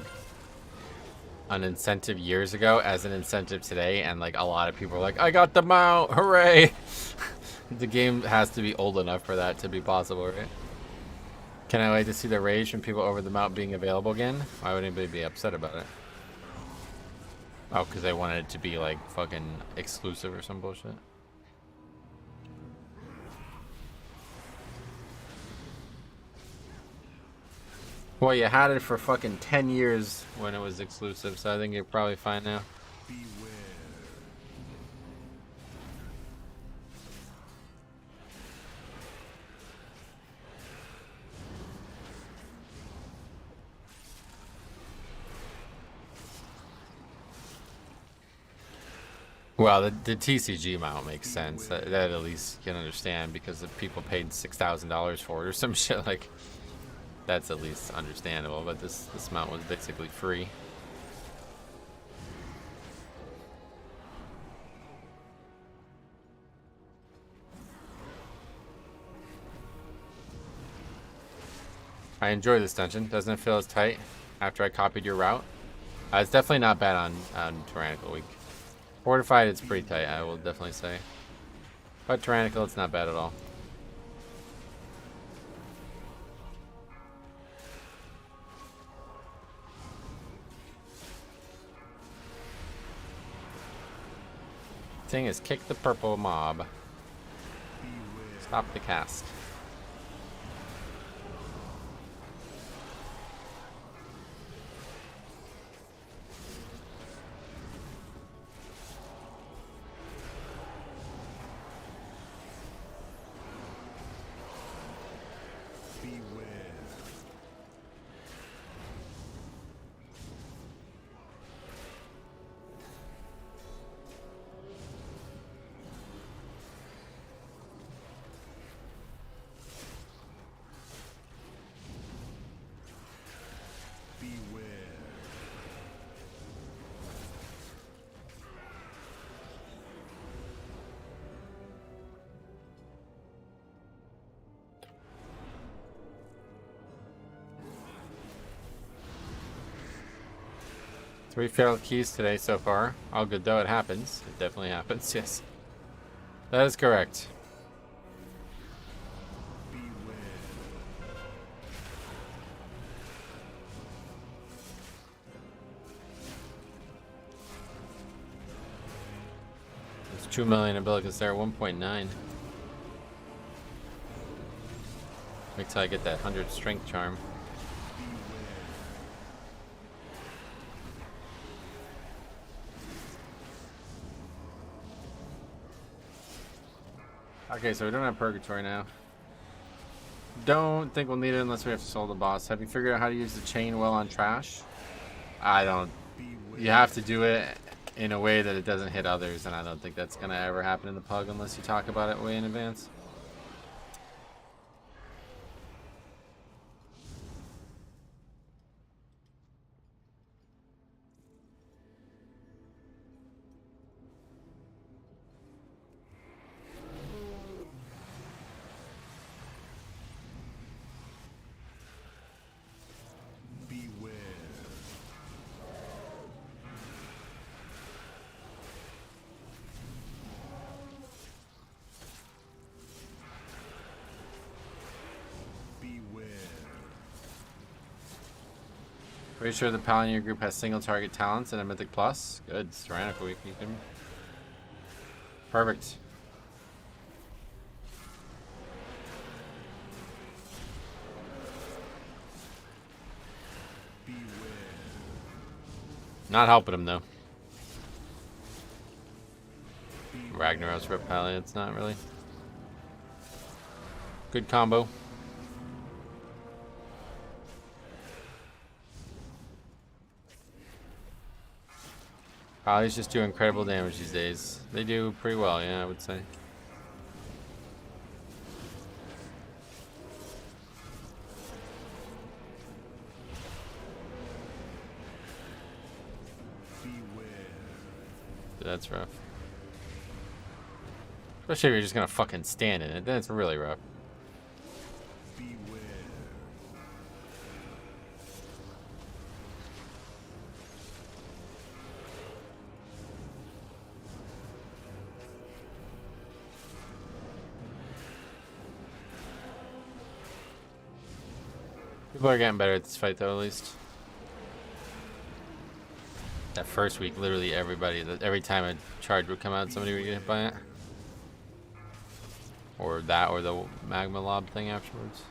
an incentive years ago as an incentive today, and like a lot of people are like, I got the mount, hooray! The game has to be old enough for that to be possible, right? Can I wait to see the rage from people over the mount being available again? Why would anybody be upset about it? Oh, because they wanted it to be like fucking exclusive or some bullshit. Well, you had it for fucking 10 years when it was exclusive, so I think you're probably fine now. beware. Well, the TCG mount makes sense. That at least you can understand, because if people paid $6,000 for it or some shit, like, that's at least understandable. But this mount was basically free. I enjoy this dungeon. Doesn't it feel as tight after I copied your route? It's definitely not bad on Tyrannical Week. Fortified, it's pretty tight, I will definitely say. But Tyrannical, it's not bad at all. Thing is kick the purple mob. Stop the cast. Three failed keys today so far. All good though, it happens. It definitely happens, yes. That is correct. There's 2 million umbilicus there, 1.9. Wait till I get that 100 strength charm. Okay, so we don't have purgatory now. Don't think we'll need it unless we have to solve the boss. Have you figured out how to use the chain well on trash? I don't. You have to do it in a way that it doesn't hit others, and I don't think that's gonna ever happen in the pug unless you talk about it way in advance. Pretty sure the Pioneer group has single target talents and a Mythic Plus. Good. It's tyrannical. You can... Perfect. Not helping him though. Ragnaros Reptile, it's not really. Good combo. Polys just do incredible damage these days. They do pretty well, yeah, I would say. That's rough. Especially if you're just gonna fucking stand in it, then it's really rough. People are getting better at this fight though, at least. That first week, literally everybody, every time a charge would come out, somebody would get hit by it. Or that, or the magma lob thing afterwards.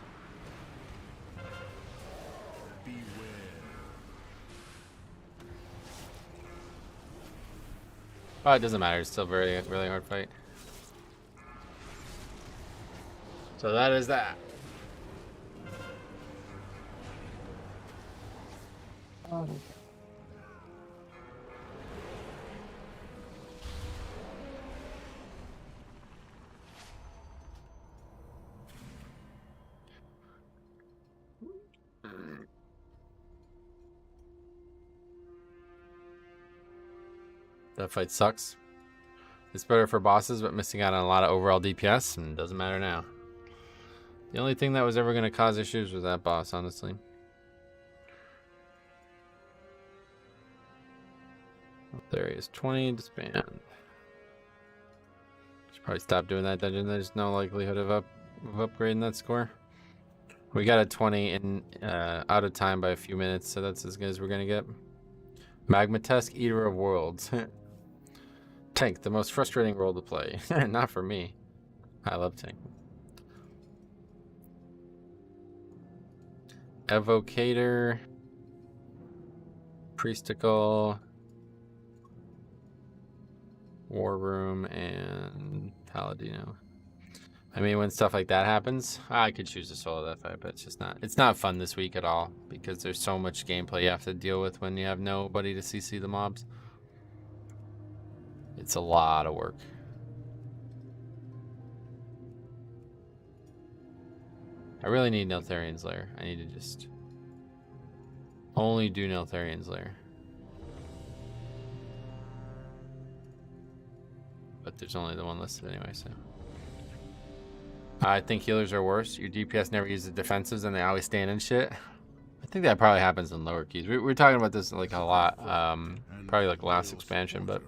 But it doesn't matter, it's still a really hard fight. So that is that. That fight sucks. It's better for bosses, but missing out on a lot of overall DPS, and it doesn't matter now. The only thing that was ever going to cause issues was that boss, honestly. There he is, 20 disband. Should probably stop doing that dungeon. There's no likelihood of upgrading that score. We got a 20 in out of time by a few minutes, so that's as good as we're gonna get. Magma Tusk, Eater of Worlds. Tank, the most frustrating role to play. Not for me. I love tank. Evocator. Priestical. War Room and Paladino. I mean, when stuff like that happens, I could choose to solo that fight, but it's not fun this week at all because there's so much gameplay you have to deal with when you have nobody to CC the mobs. It's a lot of work. I really need Neltharian's Lair. I need to just only do Neltharian's Lair. But there's only the one listed anyway, so. I think healers are worse. Your DPS never uses defensives and they always stand in shit. I think that probably happens in lower keys. We were talking about this like a lot, probably like last expansion, but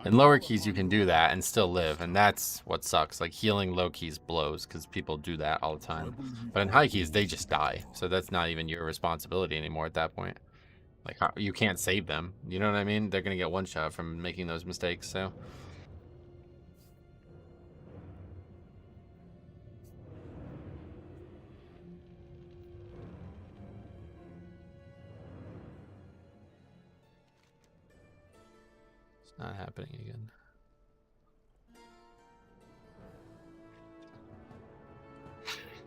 in lower keys you can do that and still live, and that's what sucks. Like healing low keys blows because people do that all the time. But in high keys they just die, so that's not even your responsibility anymore at that point. Like you can't save them. You know what I mean? They're gonna get one shot from making those mistakes. So. Not happening again.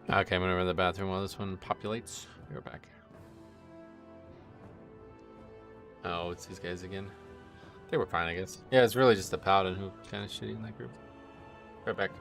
Okay, I'm gonna run to the bathroom while this one populates. Be right back. Oh, it's these guys again. They were fine, I guess. Yeah, it's really just the paladin who kind of shitty in that group. Right back.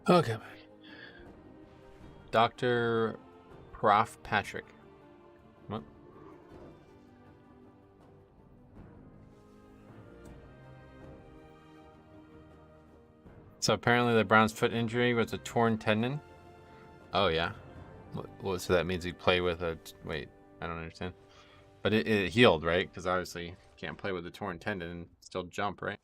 Okay. Dr. Prof. Patrick. What? So apparently the Brown's foot injury was a torn tendon. Oh yeah. Well, so that means he play with a... Wait, I don't understand. But it healed, right? Because obviously you can't play with a torn tendon and still jump, right?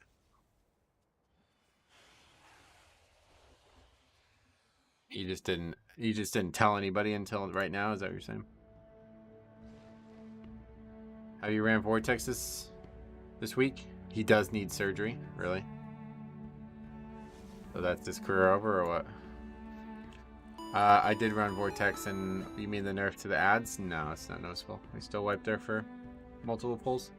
You just didn't tell anybody until right now, is that what you're saying? Have you ran Vortex this week? He does need surgery, really? So that's his career over, or what? I did run Vortex, and you mean the nerf to the ads? No, it's not noticeable. I still wiped there for multiple pulls.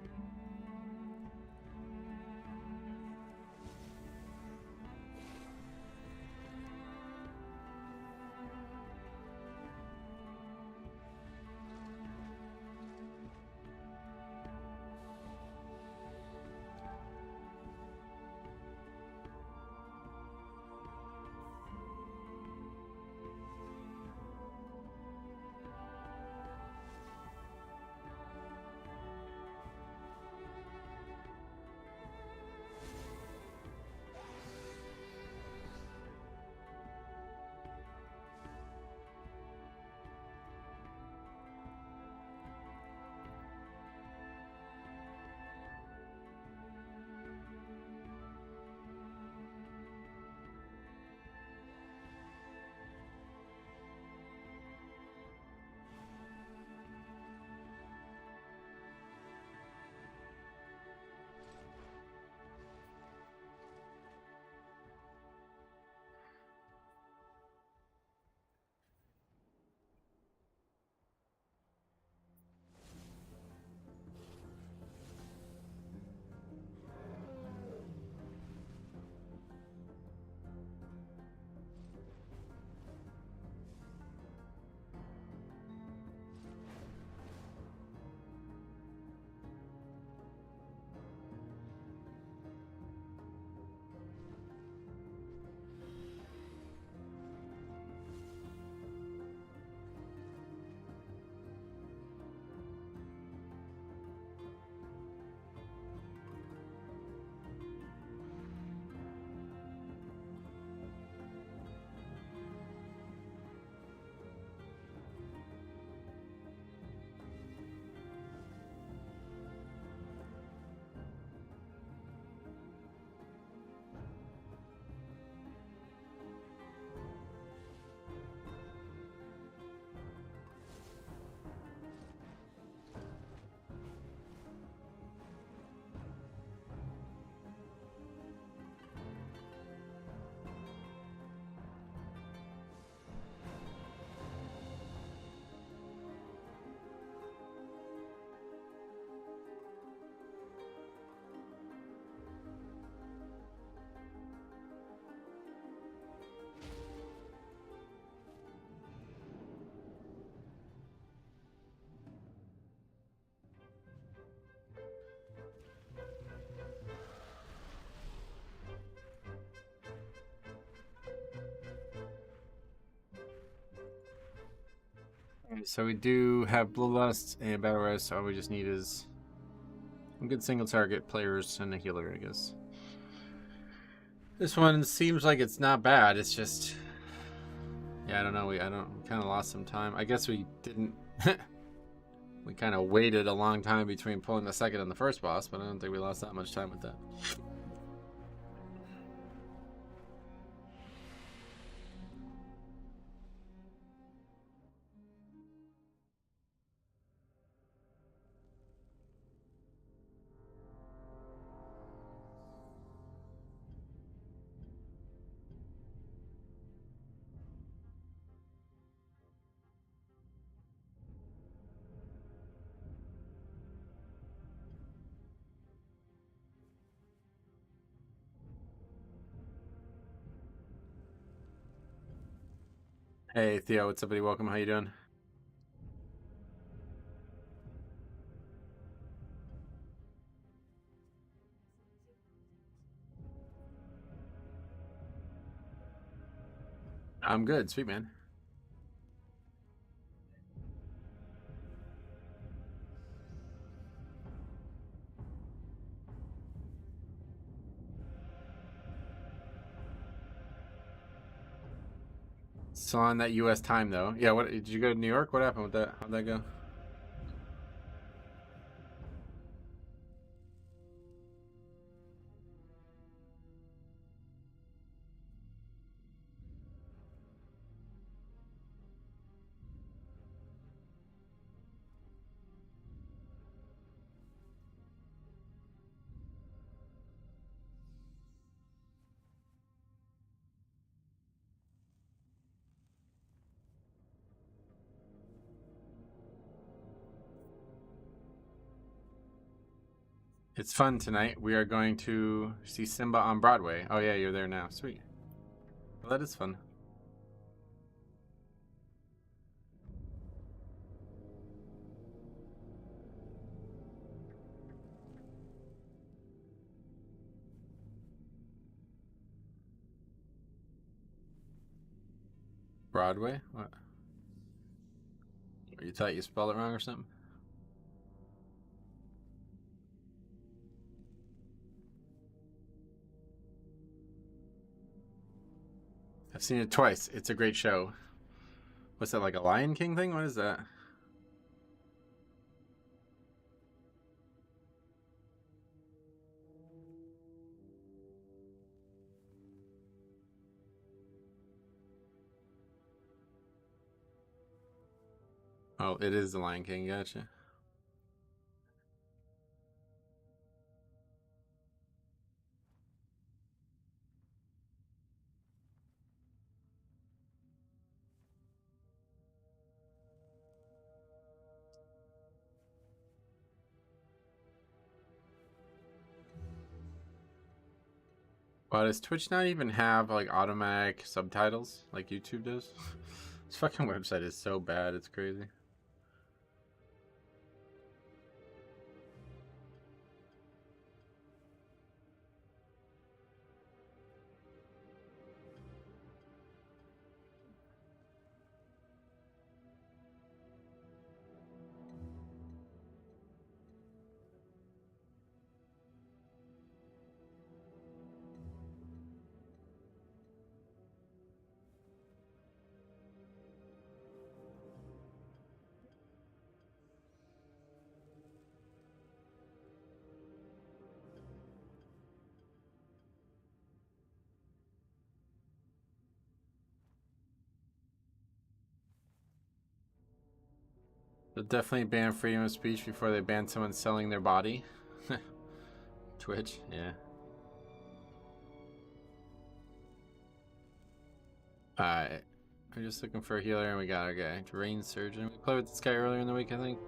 So we do have Bloodlust and Battle Rest. All we just need is some good single target players and a healer, I guess. This one seems like it's not bad. It's just, yeah, I don't know. We kind of lost some time. I guess we didn't. We kind of waited a long time between pulling the second and the first boss, but I don't think we lost that much time with that. Hey Theo, what's up, buddy? Welcome. How you doing? I'm good, sweet man. Still on that U.S. time though. Yeah. What did you go to New York? What happened with that? How'd that go? It's fun tonight. We are going to see Simba on Broadway. Oh yeah, you're there now. Sweet. Well, that is fun. Broadway? What? You thought you spelled it wrong or something? I've seen it twice. It's a great show. What's that, like a Lion King thing? What is that? Oh, it is the Lion King. Gotcha. Wow, does Twitch not even have like automatic subtitles like YouTube does? This fucking website is so bad, it's crazy. They'll definitely ban freedom of speech before they ban someone selling their body. Twitch, yeah. Alright. We're just looking for a healer and we got our guy. Terrain Surgeon. We played with this guy earlier in the week, I think.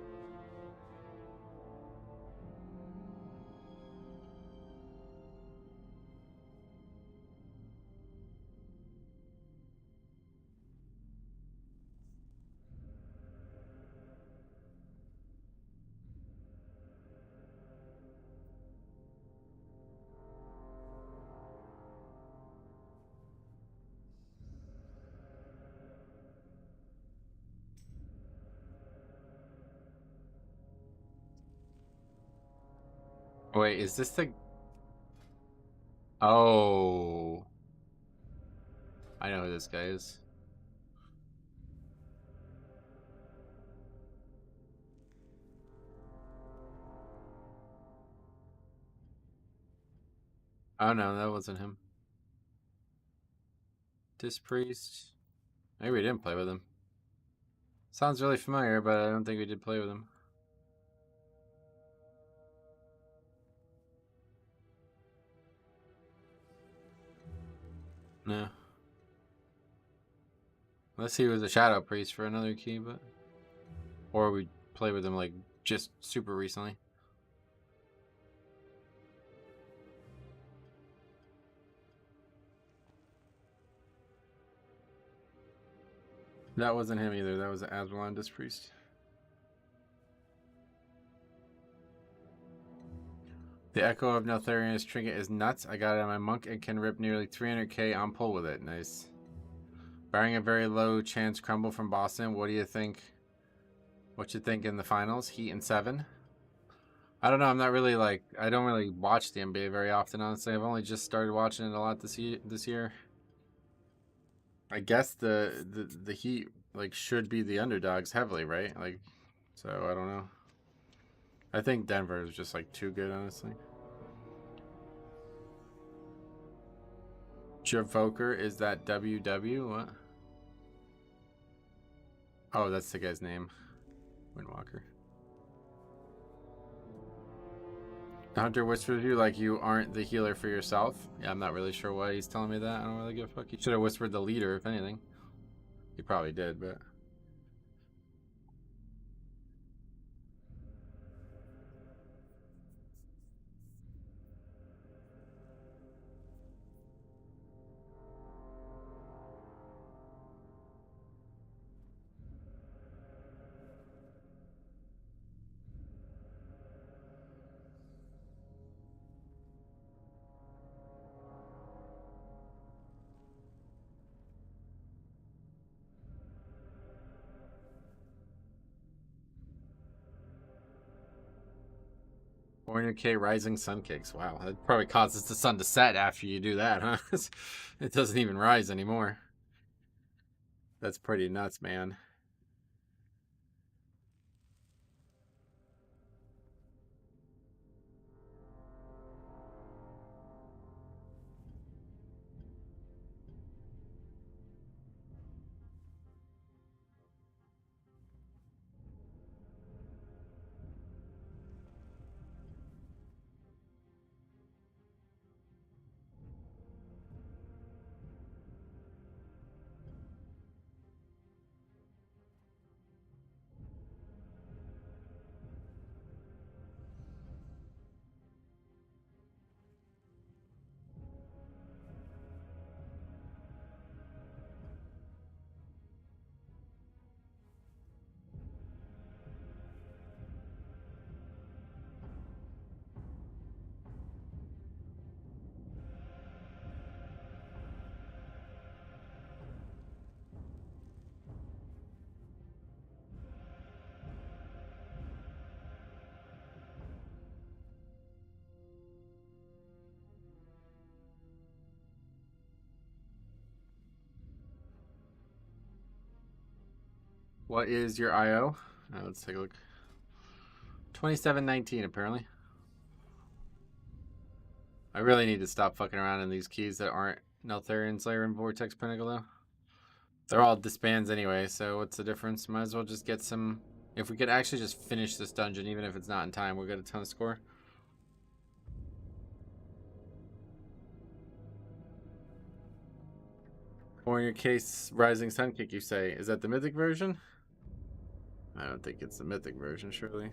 Wait, is this the... Oh. I know who this guy is. Oh no, that wasn't him. Dispriest. Maybe we didn't play with him. Sounds really familiar, but I don't think we did play with him. No. Unless he was a Shadow Priest for another key, but... Or we played with him, like, just super recently. That wasn't him either. That was an Aswalon Dispriest. The Echo of Neltharian's trinket is nuts. I got it on my monk and can rip nearly 300k on pull with it. Nice. Barring a very low chance crumble from Boston, what do you think? What you think in the finals? Heat and 7? I don't know. I'm not really like... I don't really watch the NBA very often, honestly. I've only just started watching it a lot this year. I guess the Heat like should be the underdogs heavily, right? Like, so I don't know. I think Denver is just like too good, honestly. Javoker, is that WW? What? Oh, that's the guy's name. Windwalker. The Hunter whispers you like you aren't the healer for yourself. Yeah, I'm not really sure why he's telling me that. I don't really give a fuck. He should have whispered the leader, if anything. He probably did, but... Warrior K Rising Sun Kicks. Wow, that probably causes the sun to set after you do that, huh? It doesn't even rise anymore. That's pretty nuts, man. What is your IO? Let's take a look. 2719 apparently. I really need to stop fucking around in these keys that aren't Neltharion Slayer and Vortex Pinnacle though. They're all disbands anyway, so what's the difference? Might as well just get some... If we could actually just finish this dungeon, even if it's not in time, we'll get a ton of score. Or in your case, Rising Sun Kick, you say. Is that the Mythic version? I don't think it's the Mythic version, surely.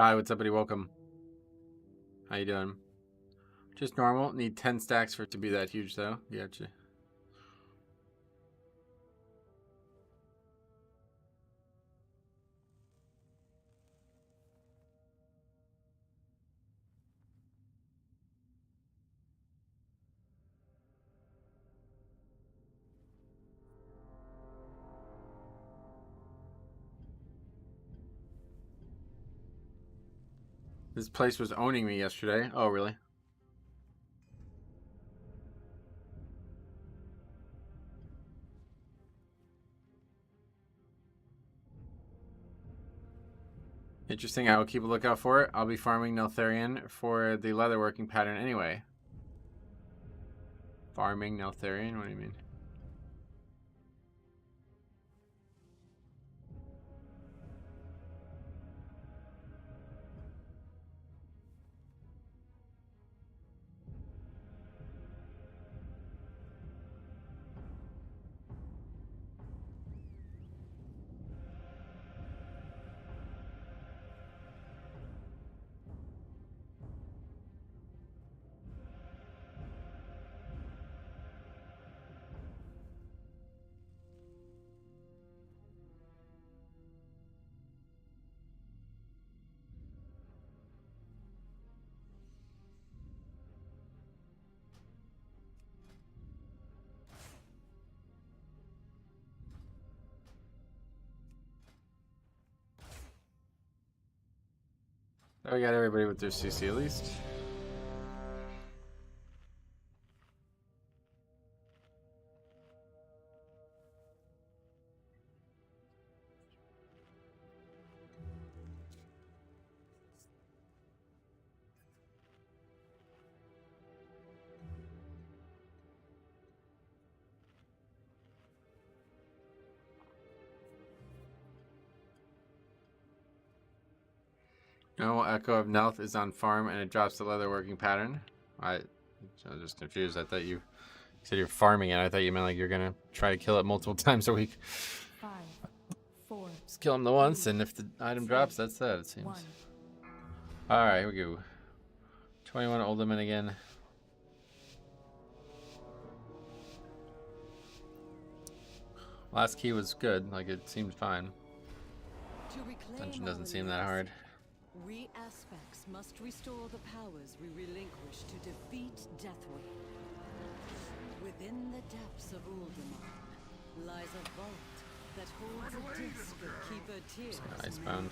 Hi, what's up, buddy? Welcome. How you doing? Just normal. Need 10 stacks for it to be that huge, though. Gotcha. This place was owning me yesterday. Oh, really? Interesting. I will keep a lookout for it. I'll be farming Neltharion for the leatherworking pattern anyway. Farming Neltharion? What do you mean? Oh, we got everybody with their CC at least. No, Echo of Nelth is on farm and it drops the leatherworking pattern. I was just confused. I thought you said you're farming it. I thought you meant like you're gonna try to kill it multiple times a week. 5, 4. Just kill him the once, and if the item drops, that's that, it seems. 1. Alright, here we go. 21 Oldman again. Last key was good, like it seemed fine. Dungeon doesn't seem that hard. We aspects must restore the powers we relinquished to defeat Deathwing. Within the depths of Uldaman lies a vault that holds a disc of Keeper Tears. Icebound.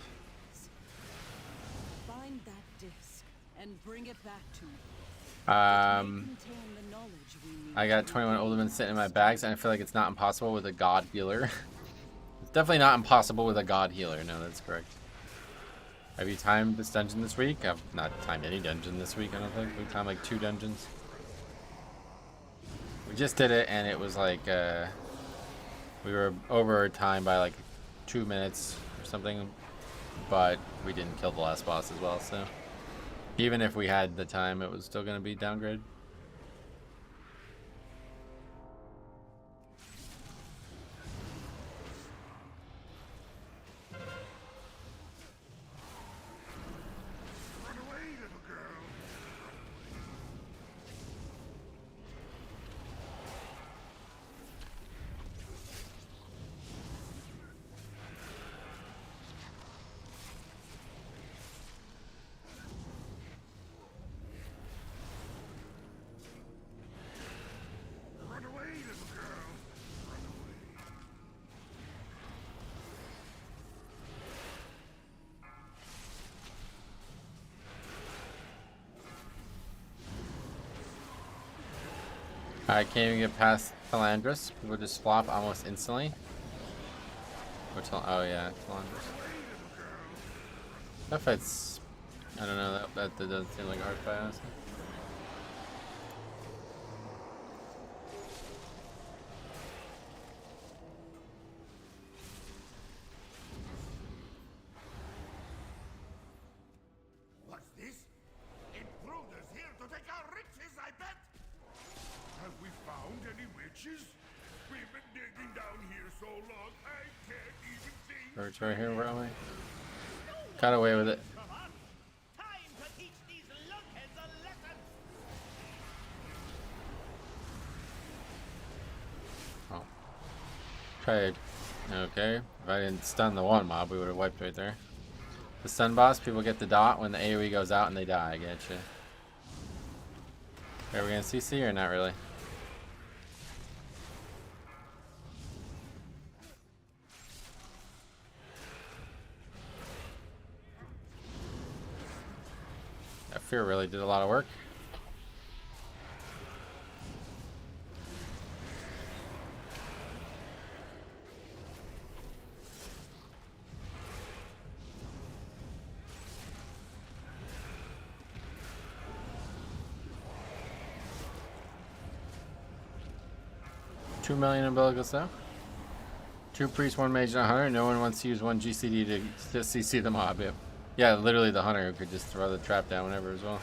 Find that disc and bring it back to me. I got 21 Oldman sitting in my bags, and I feel like it's not impossible with a god healer. It's definitely not impossible with a god healer. No, that's correct. Have you timed this dungeon this week? I've not timed any dungeon this week, I don't think. We timed like 2 dungeons. We just did it, and it was like, we were over our time by like 2 minutes or something, but we didn't kill the last boss as well, so even if we had the time, it was still going to be downgrade. I can't even get past Telandris. People just flop almost instantly. Oh yeah, Telandris. That fight's, I don't know, that doesn't seem like a hard fight, honestly. What's this? Intruders here to take our riches, I bet! Have we found any witches? We've been digging down here so long, I can't even think. It's right here, where am I? Got away with it. Okay. Okay. If I didn't stun the one mob, we would have wiped right there. The stun boss, people get the dot when the AoE goes out and they die. I get you. Are we gonna CC or not really? That fear really did a lot of work. $2 million umbilicals though. 2 priests, 1 mage, and a hunter. No one wants to use 1 GCD to CC the mob. Yep. Yeah, literally the hunter who could just throw the trap down whenever as well.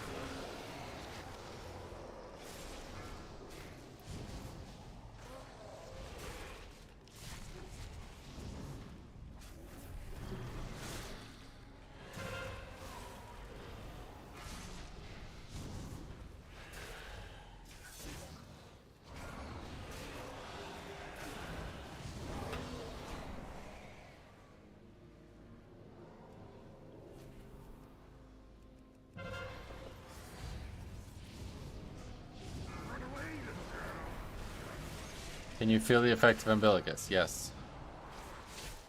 Can you feel the effect of umbilicus? Yes.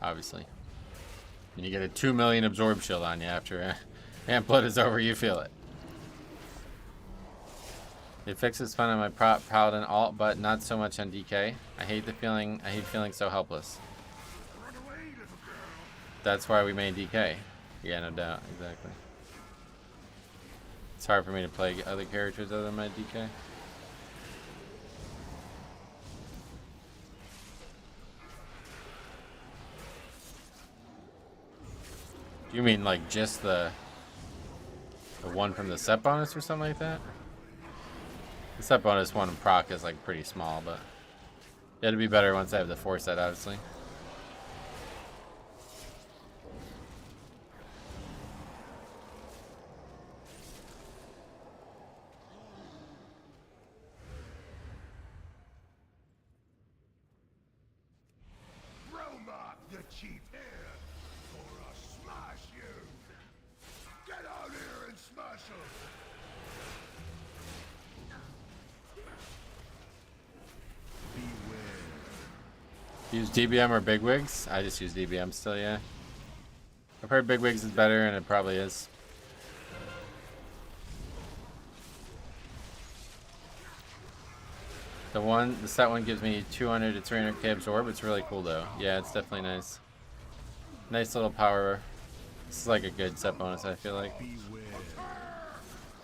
Obviously. When you get a 2 million absorb shield on you after Amp Blood is over, you feel it. It fixes fun on my prop paladin alt, but not so much on DK. I hate feeling so helpless. That's why we made DK. Yeah, no doubt, exactly. It's hard for me to play other characters other than my DK. You mean like just the one from the set bonus or something like that? The set bonus one in proc is like pretty small, but it'll be better once I have the 4 set, obviously. Roma, the chief here, or I'll smash you. Get out here and smash him. Use DBM or bigwigs? I just use DBM still, yeah. I've heard bigwigs is better, and it probably is. The set one gives me 200 to 300k absorb. It's really cool though. Yeah, it's definitely nice. Nice little power. This is like a good set bonus, I feel like.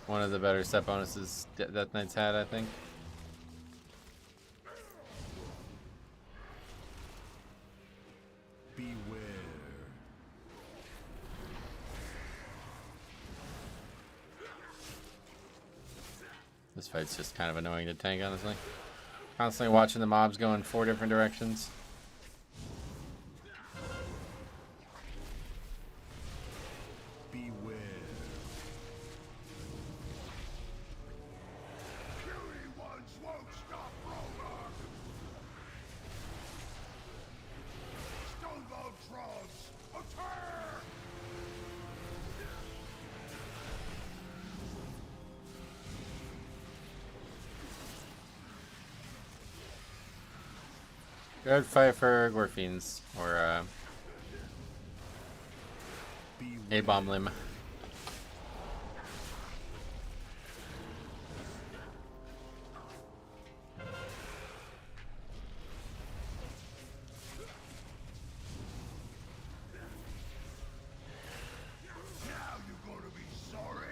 One of the better set bonuses Death Knight's had, I think. This fight's just kind of annoying to tank, honestly. Constantly watching the mobs go in 4 different directions. Beware. Beauty ones won't stop Roma. Stonebolt trolls, attack! Good fight for Gorfiends, or A-bomb limb. Now you're gonna be sorry.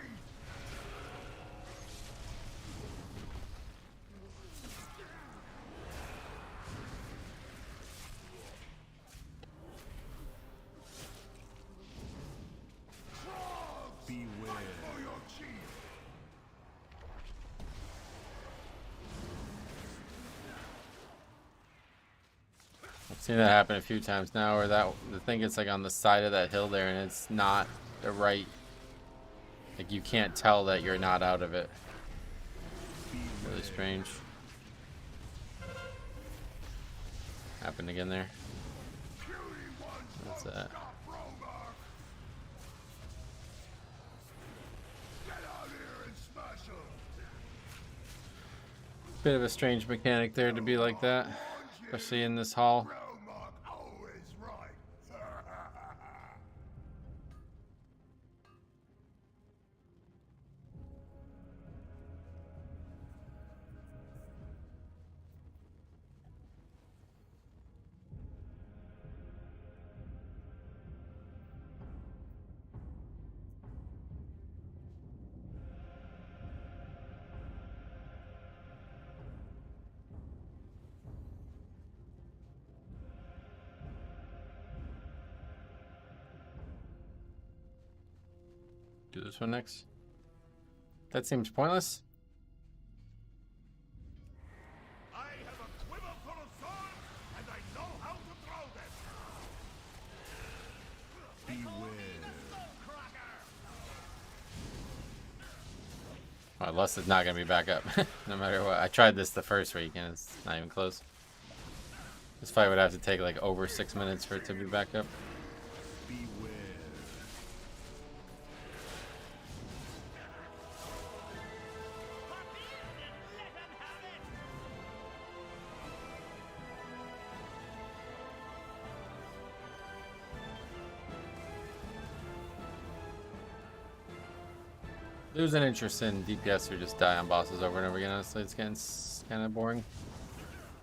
Beware. For your chief. I've seen that happen a few times now, where the thing gets like on the side of that hill there, and it's not the right. Like you can't tell that you're not out of it. Really strange. Happened again there. What's that? Bit of a strange mechanic there to be like that, especially in this hall. Do this one next. That seems pointless. I have a quiver full of swords, and I know how to throw them. Well, Lust is not going to be back up, no matter what. I tried this the first week, and it's not even close. This fight would have to take like over 6 minutes for it to be back up. Losing interest in DPS who just die on bosses over and over again. Honestly, it's getting kind of boring.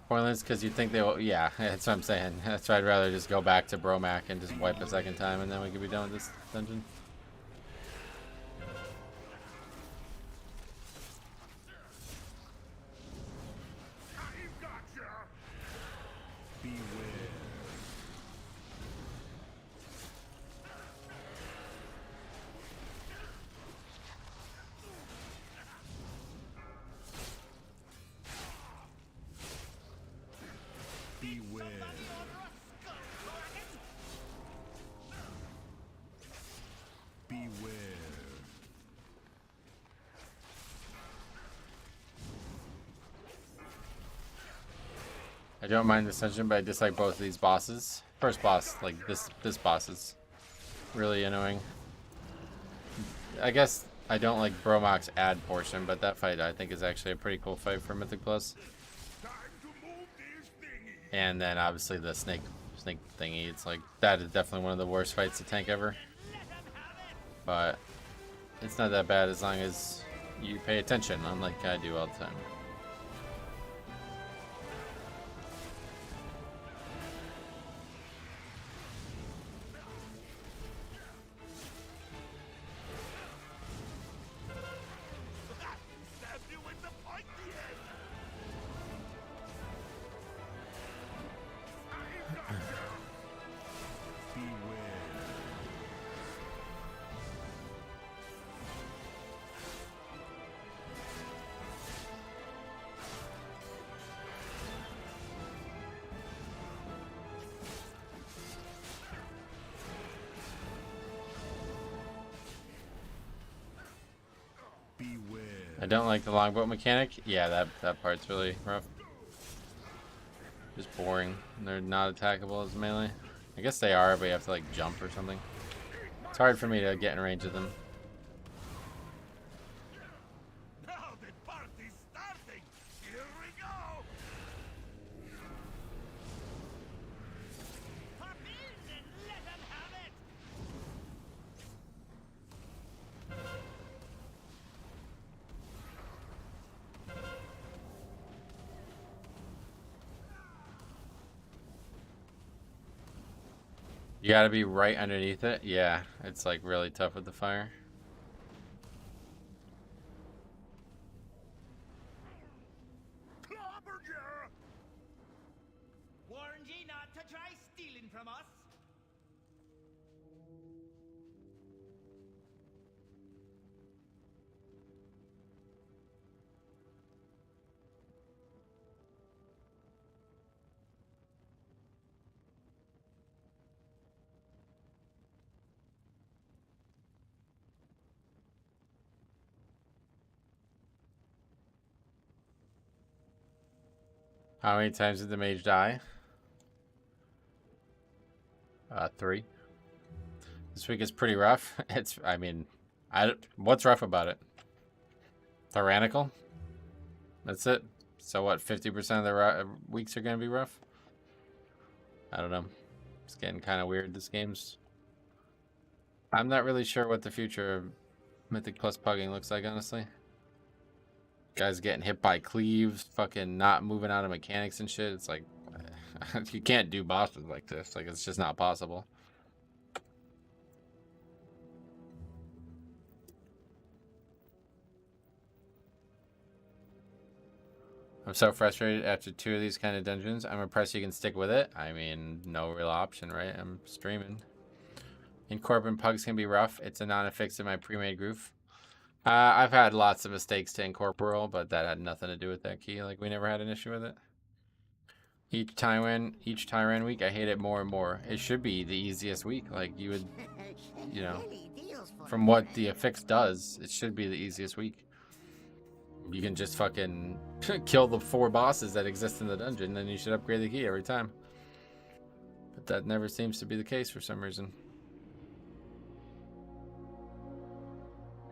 Pointless because you think they will. Yeah, that's what I'm saying. That's why I'd rather just go back to Bromac and just wipe a second time, and then we could be done with this dungeon. I've got you. I don't mind this dungeon, but I dislike both of these bosses. First boss, like this boss is really annoying. I guess I don't like Bromac's ad portion, but that fight I think is actually a pretty cool fight for Mythic Plus. And then obviously the snake thingy. It's like that is definitely one of the worst fights to tank ever. But it's not that bad as long as you pay attention, unlike I do all the time. I don't like the longboat mechanic. Yeah, that part's really rough. Just boring. They're not attackable as melee. I guess they are, but you have to like jump or something. It's hard for me to get in range of them. Now the party's starting. Here we go. Pop in and let them have it. You gotta be right underneath it. Yeah, it's like really tough with the fire. Clobbered ya! Warned ye not to try stealing from us. How many times did the mage die? 3. This week is pretty rough. I mean, what's rough about it? Tyrannical? That's it? So what, 50% of the weeks are going to be rough? I don't know. It's getting kind of weird, this game's... I'm not really sure what the future of Mythic Plus Pugging looks like, honestly. Guys getting hit by cleaves, fucking not moving out of mechanics and shit. It's like, you can't do bosses like this. Like, it's just not possible. I'm so frustrated after 2 of these kind of dungeons. I'm impressed you can stick with it. I mean, no real option, right? I'm streaming. Incorporating pugs can be rough. It's a non-affix in my pre-made groove. I've had lots of mistakes to incorporeal, but that had nothing to do with that key. Like, we never had an issue with it. Each Tyran week, I hate it more and more. It should be the easiest week. Like, you would, you know, from what the affix does, it should be the easiest week. You can just fucking kill the 4 bosses that exist in the dungeon, then you should upgrade the key every time. But that never seems to be the case for some reason.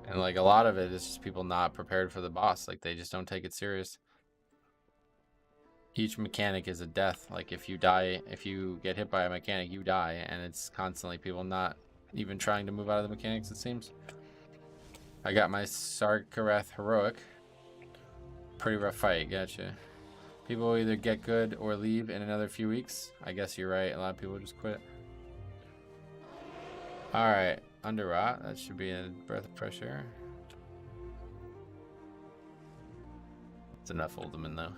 And like a lot of it is just people not prepared for the boss. Like they just don't take it serious. Each mechanic is a death. Like if you die, if you get hit by a mechanic, you die. And it's constantly people not even trying to move out of the mechanics, it seems. I got my Sarkareth Heroic. Pretty rough fight, gotcha. People will either get good or leave in another few weeks. I guess you're right. A lot of people just quit. Alright. Under rot, that should be a breath of fresh air. It's enough Uldaman though.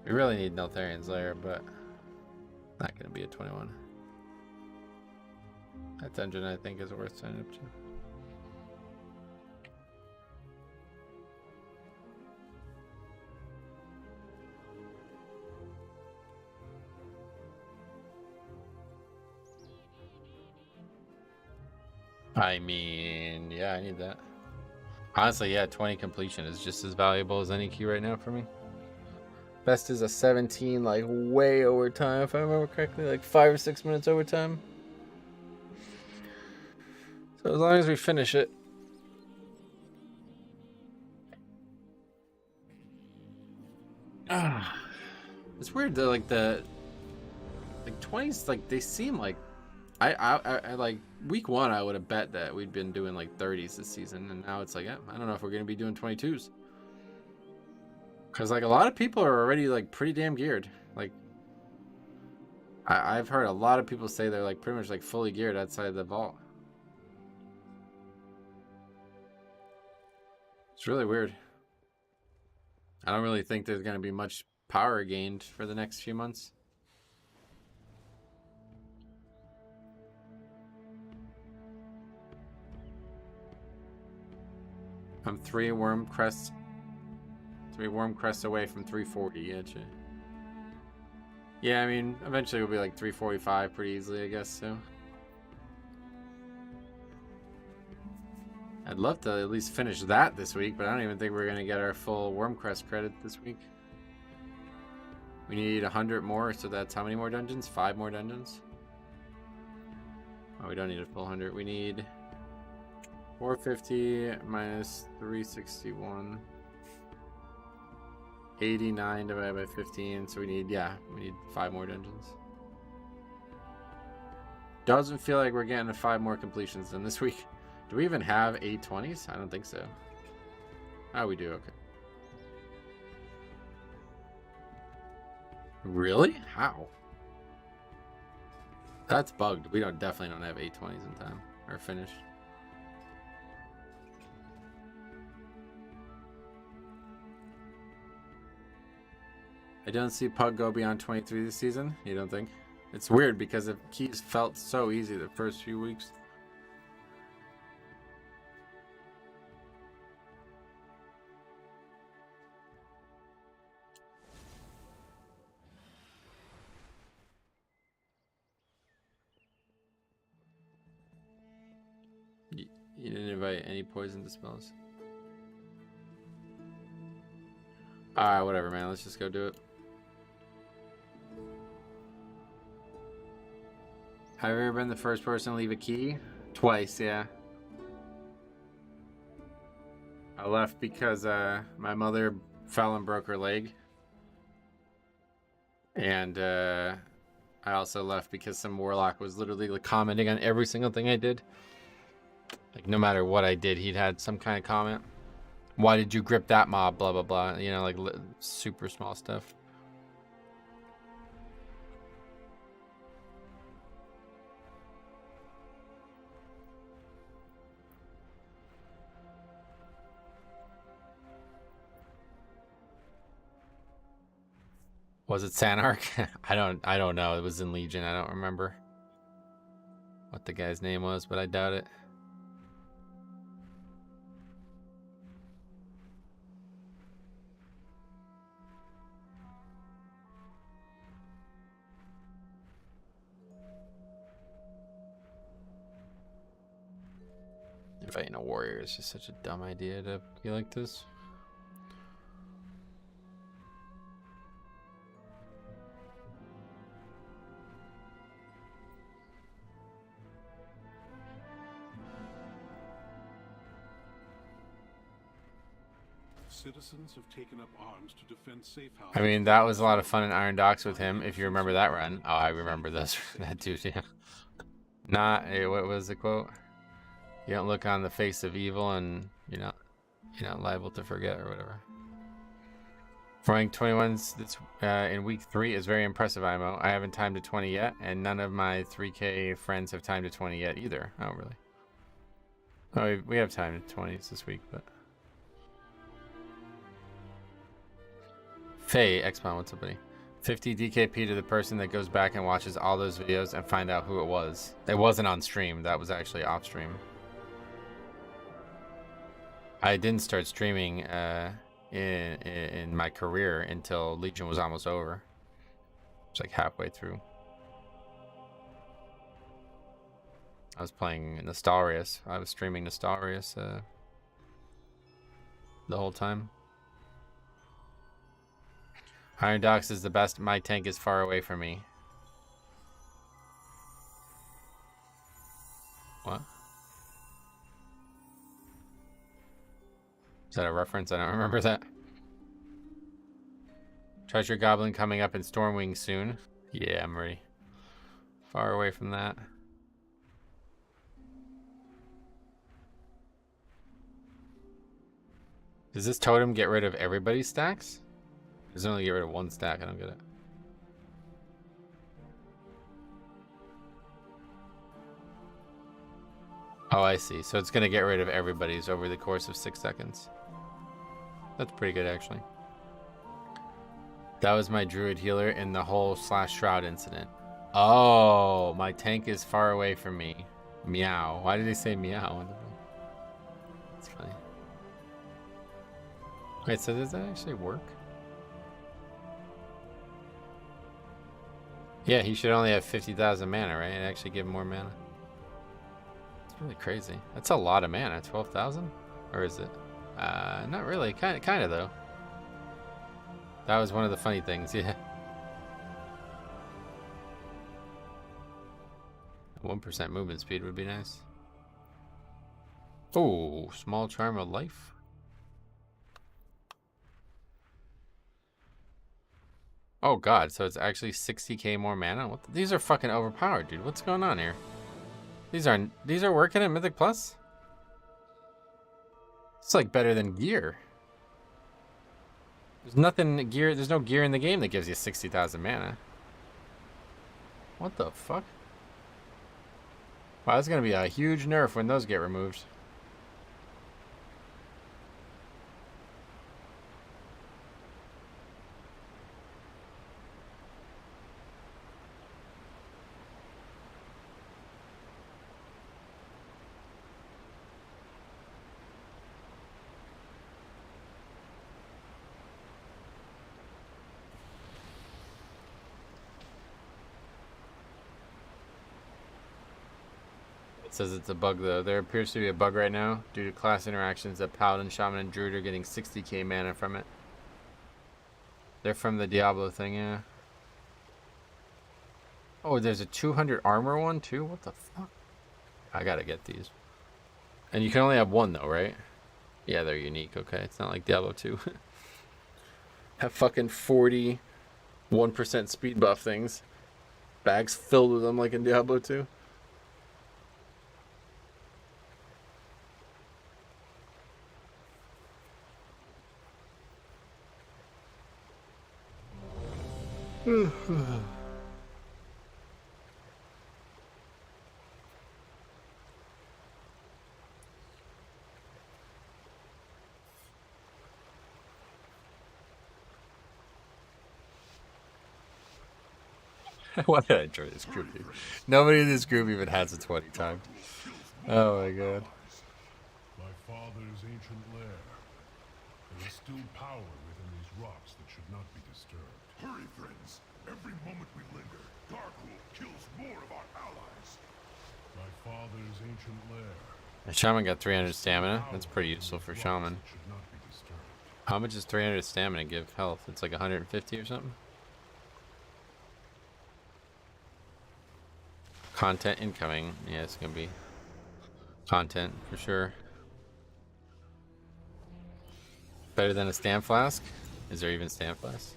We really need Neltharian's Lair, but not gonna be a 21. That dungeon I think is worth signing up to. I mean, yeah, I need that. Honestly, yeah, 20 completion is just as valuable as any key right now for me. Best is a 17, like way overtime, if I remember correctly, like 5 or 6 minutes overtime. So as long as we finish it. It's weird though, like the 20s, like they seem like I like week 1 I would have bet that we'd been doing like 30s this season, and now it's like, yeah, I don't know if we're gonna be doing 22s. Cause like a lot of people are already like pretty damn geared. Like I've heard a lot of people say they're like pretty much like fully geared outside the vault. It's really weird. I don't really think there's gonna be much power gained for the next few months. I'm 3 worm crests away from 340. Gotcha. Yeah, I mean, eventually it'll be like 345 pretty easily, I guess, so. I'd love to at least finish that this week, but I don't even think we're going to get our full Wormcrest credit this week. We need 100 more, so that's how many more dungeons? 5 more dungeons? Oh, we don't need a full 100. We need 450 minus 361. 89 divided by 15, so we need 5 more dungeons. Doesn't feel like we're getting 5 more completions than this week. Do we even have 820s? I don't think so. Oh, we do, okay. Really? How? That's bugged. We definitely don't have 820s in time or finished. I don't see Pug go beyond 23 this season. You don't think? It's weird because the keys felt so easy the first few weeks. You didn't invite any poison dispels. Alright, whatever, man. Let's just go do it. Have you ever been the first person to leave a key? Twice, yeah. I left because my mother fell and broke her leg. And I also left because some warlock was literally like commenting on every single thing I did. Like no matter what I did, he'd had some kind of comment. Why did you grip that mob? Blah, blah, blah. You know, like super small stuff. Was it Sanark? I don't know. It was in Legion. I don't remember what the guy's name was, but I doubt it. Inviting a warrior is just such a dumb idea to be like this. Citizens have taken up arms to defend safe houses. I mean, that was a lot of fun in Iron Docks with him, if you remember that run. Oh, I remember this. That dude, yeah. What was the quote? You don't look on the face of evil and you're not liable to forget or whatever. Rank 21s this, in week 3 is very impressive, IMO. I haven't timed to 20 yet, and none of my 3K friends have timed to 20 yet either. Oh, really? Oh, we have timed to 20s this week, but... Faye, X-Mon, what's up, buddy? 50 DKP to the person that goes back and watches all those videos and find out who it was. It wasn't on stream. That was actually off stream. I didn't start streaming in my career until Legion was almost over. It's like halfway through. I was playing Nostalrius. I was streaming Nostalrius the whole time. Iron Docks is the best. My tank is far away from me. What? Is that a reference? I don't remember that. Treasure Goblin coming up in Stormwing soon. Yeah, I'm ready. Far away from that. Does this totem get rid of everybody's stacks? Does it only get rid of one stack? I don't get it. Oh, I see. So it's going to get rid of everybody's over the course of 6 seconds. That's pretty good, actually. That was my druid healer in the whole /shroud incident. Oh, my tank is far away from me. Meow. Why did they say meow? That's funny. Wait, so does that actually work? Yeah, he should only have 50,000 mana, right? And actually give him more mana. It's really crazy. That's a lot of mana. 12,000? Or is it? Not really. Kind of though. That was one of the funny things, yeah. 1% movement speed would be nice. Oh, small charm of life. Oh god, so it's actually 60k more mana? What these are fucking overpowered, dude. What's going on here? These are working at Mythic Plus? It's like better than gear. There's no gear in the game that gives you 60,000 mana. What the fuck? Wow, that's gonna be a huge nerf when those get removed. Says it's a bug though. There appears to be a bug right now due to class interactions that Paladin, Shaman, and Druid are getting 60k mana from it. They're from the Diablo thing, yeah. Oh, there's a 200 armor one too? What the fuck? I gotta get these. And you can only have one though, right? Yeah, they're unique. Okay, it's not like Diablo 2. Have fucking 41% speed buff things. Bags filled with them like in Diablo 2. Why did I join this group? Nobody in this group even has a 20 times. Oh my god. My father's ancient lair. There is still power within these rocks that should not be disturbed. Hurry, friends. Every moment we linger, Darkwood kills more of our allies. My father's ancient lair. The shaman got 300 stamina. That's pretty useful for shaman. Should not be disturbed. How much does 300 stamina give health? It's like 150 or something? Content incoming. Yeah, it's gonna be content for sure. Better than a stam flask? Is there even stam flask?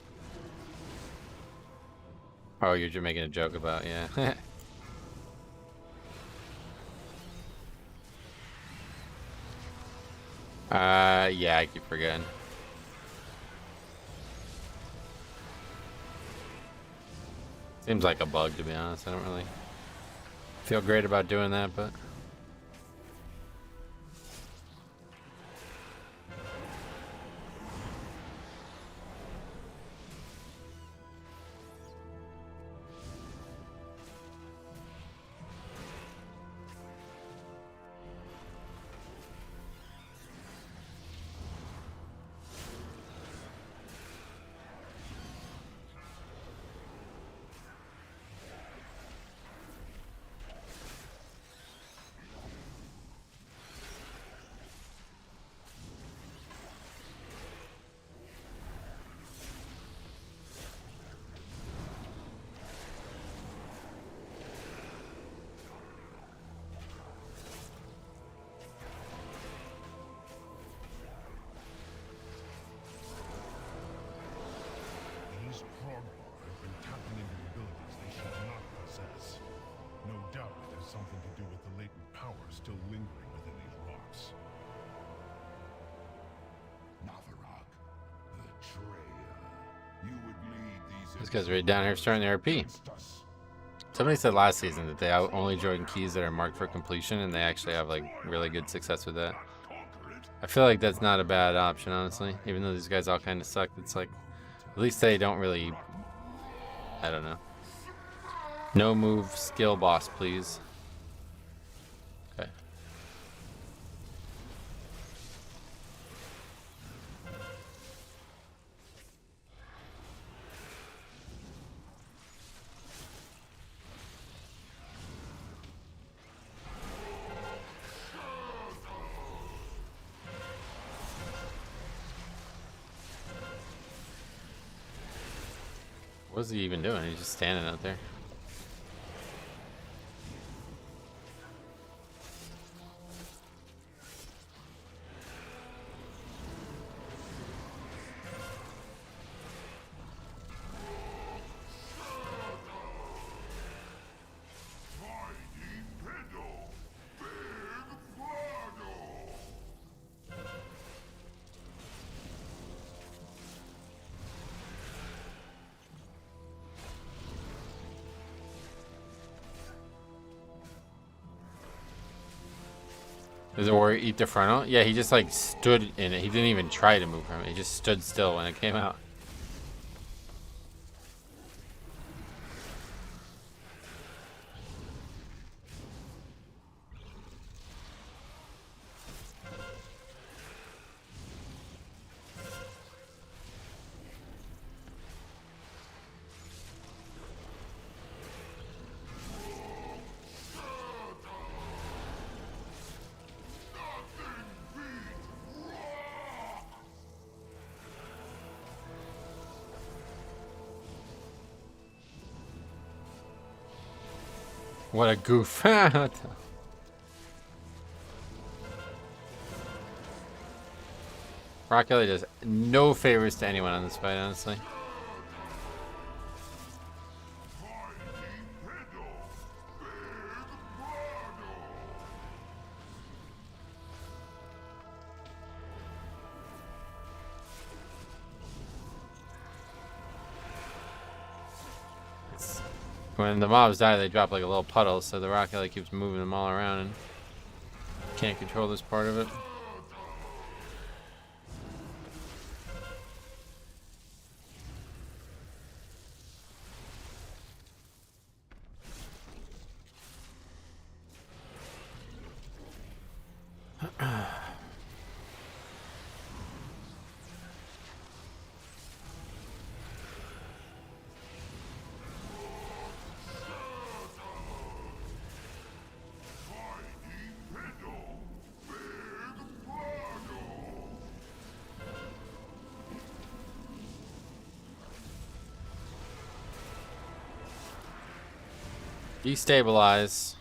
Oh, you're just making a joke about, yeah. Yeah, I keep forgetting. Seems like a bug, to be honest. I don't really feel great about doing that, but These Krogbar have been tapping into abilities they should not possess. No doubt it has something to do with the latent power still lingering within these rocks. Navarok, betrayer. You would lead these. this guy's right down here starting the RP. against us. Somebody said last season that they only join keys that are marked for completion, and they actually have like really good success with that. Conquer it. I feel like that's not a bad option, honestly. Even though these guys all kind of suck, it's like at least they don't really. I don't know. No move skill boss, please. Okay. What's he even doing? He's just standing out there. Mighty Peddle. Big Flaggle. Does it work? Eat the frontal? Yeah, he just like stood in it. He didn't even try to move from it. He just stood still when it came out. What a goof. What the- Rock Ellie does no favors to anyone on this fight, honestly. When the mobs die, they drop like a little puddle, so the Rock Ellie keeps moving them all around and can't control this part of it. Destabilize.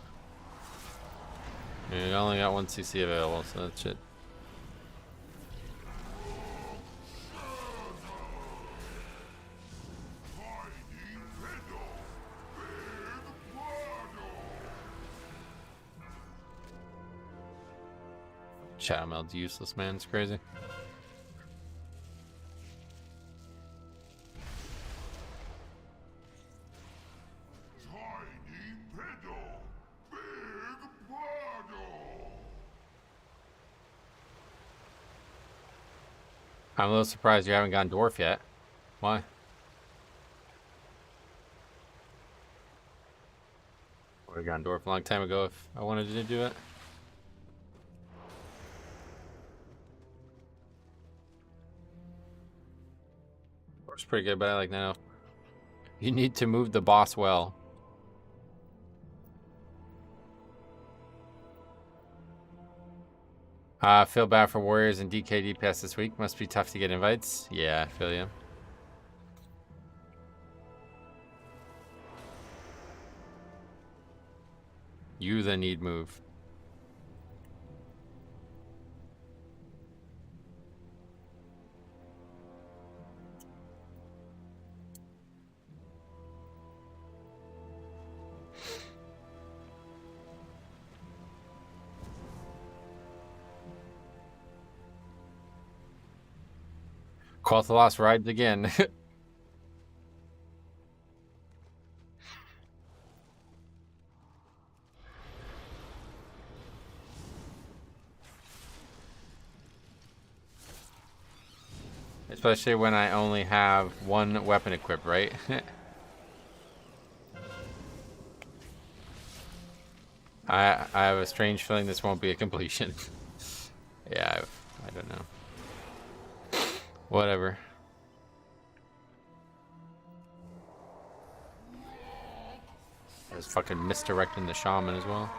You only got 1 CC available, so that's it. Shadow Meld's useless, man. It's crazy. I'm a little surprised you haven't gone dwarf yet. Why? Would have gone dwarf a long time ago if I wanted to do it. Dwarf's pretty good, but I like now. You need to move the boss well. Feel bad for Warriors and DK DPS this week. Must be tough to get invites. Yeah, I feel you. You the need move. Quathalos rides again. Especially when I only have 1 weapon equipped, right? I have a strange feeling this won't be a completion. Yeah, I don't know. Whatever. I was fucking misdirecting the shaman as well.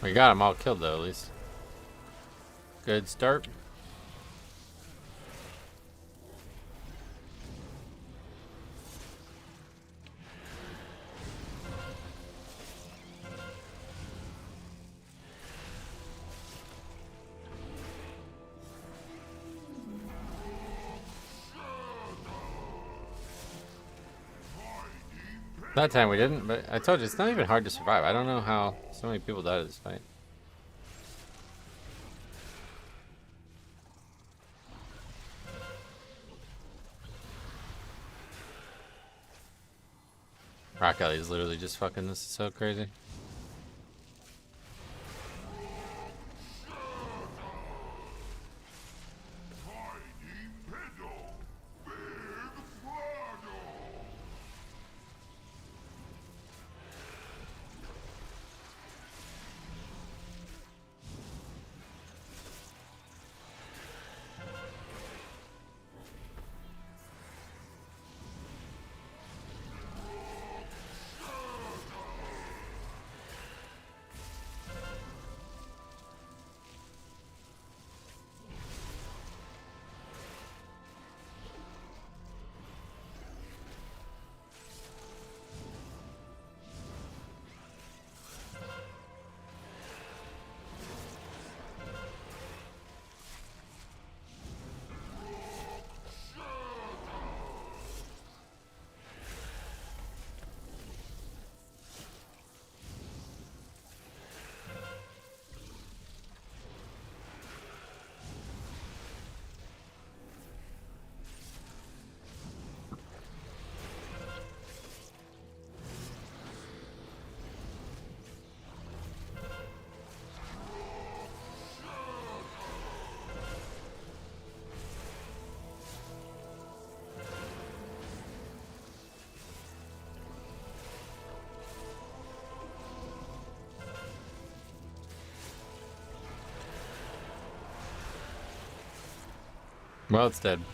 We got them all killed though, at least. Good start. That time we didn't, but I told you, it's not even hard to survive. I don't know how so many people died of this fight. Rock Alley is literally just fucking, this is so crazy. Well, it's dead. They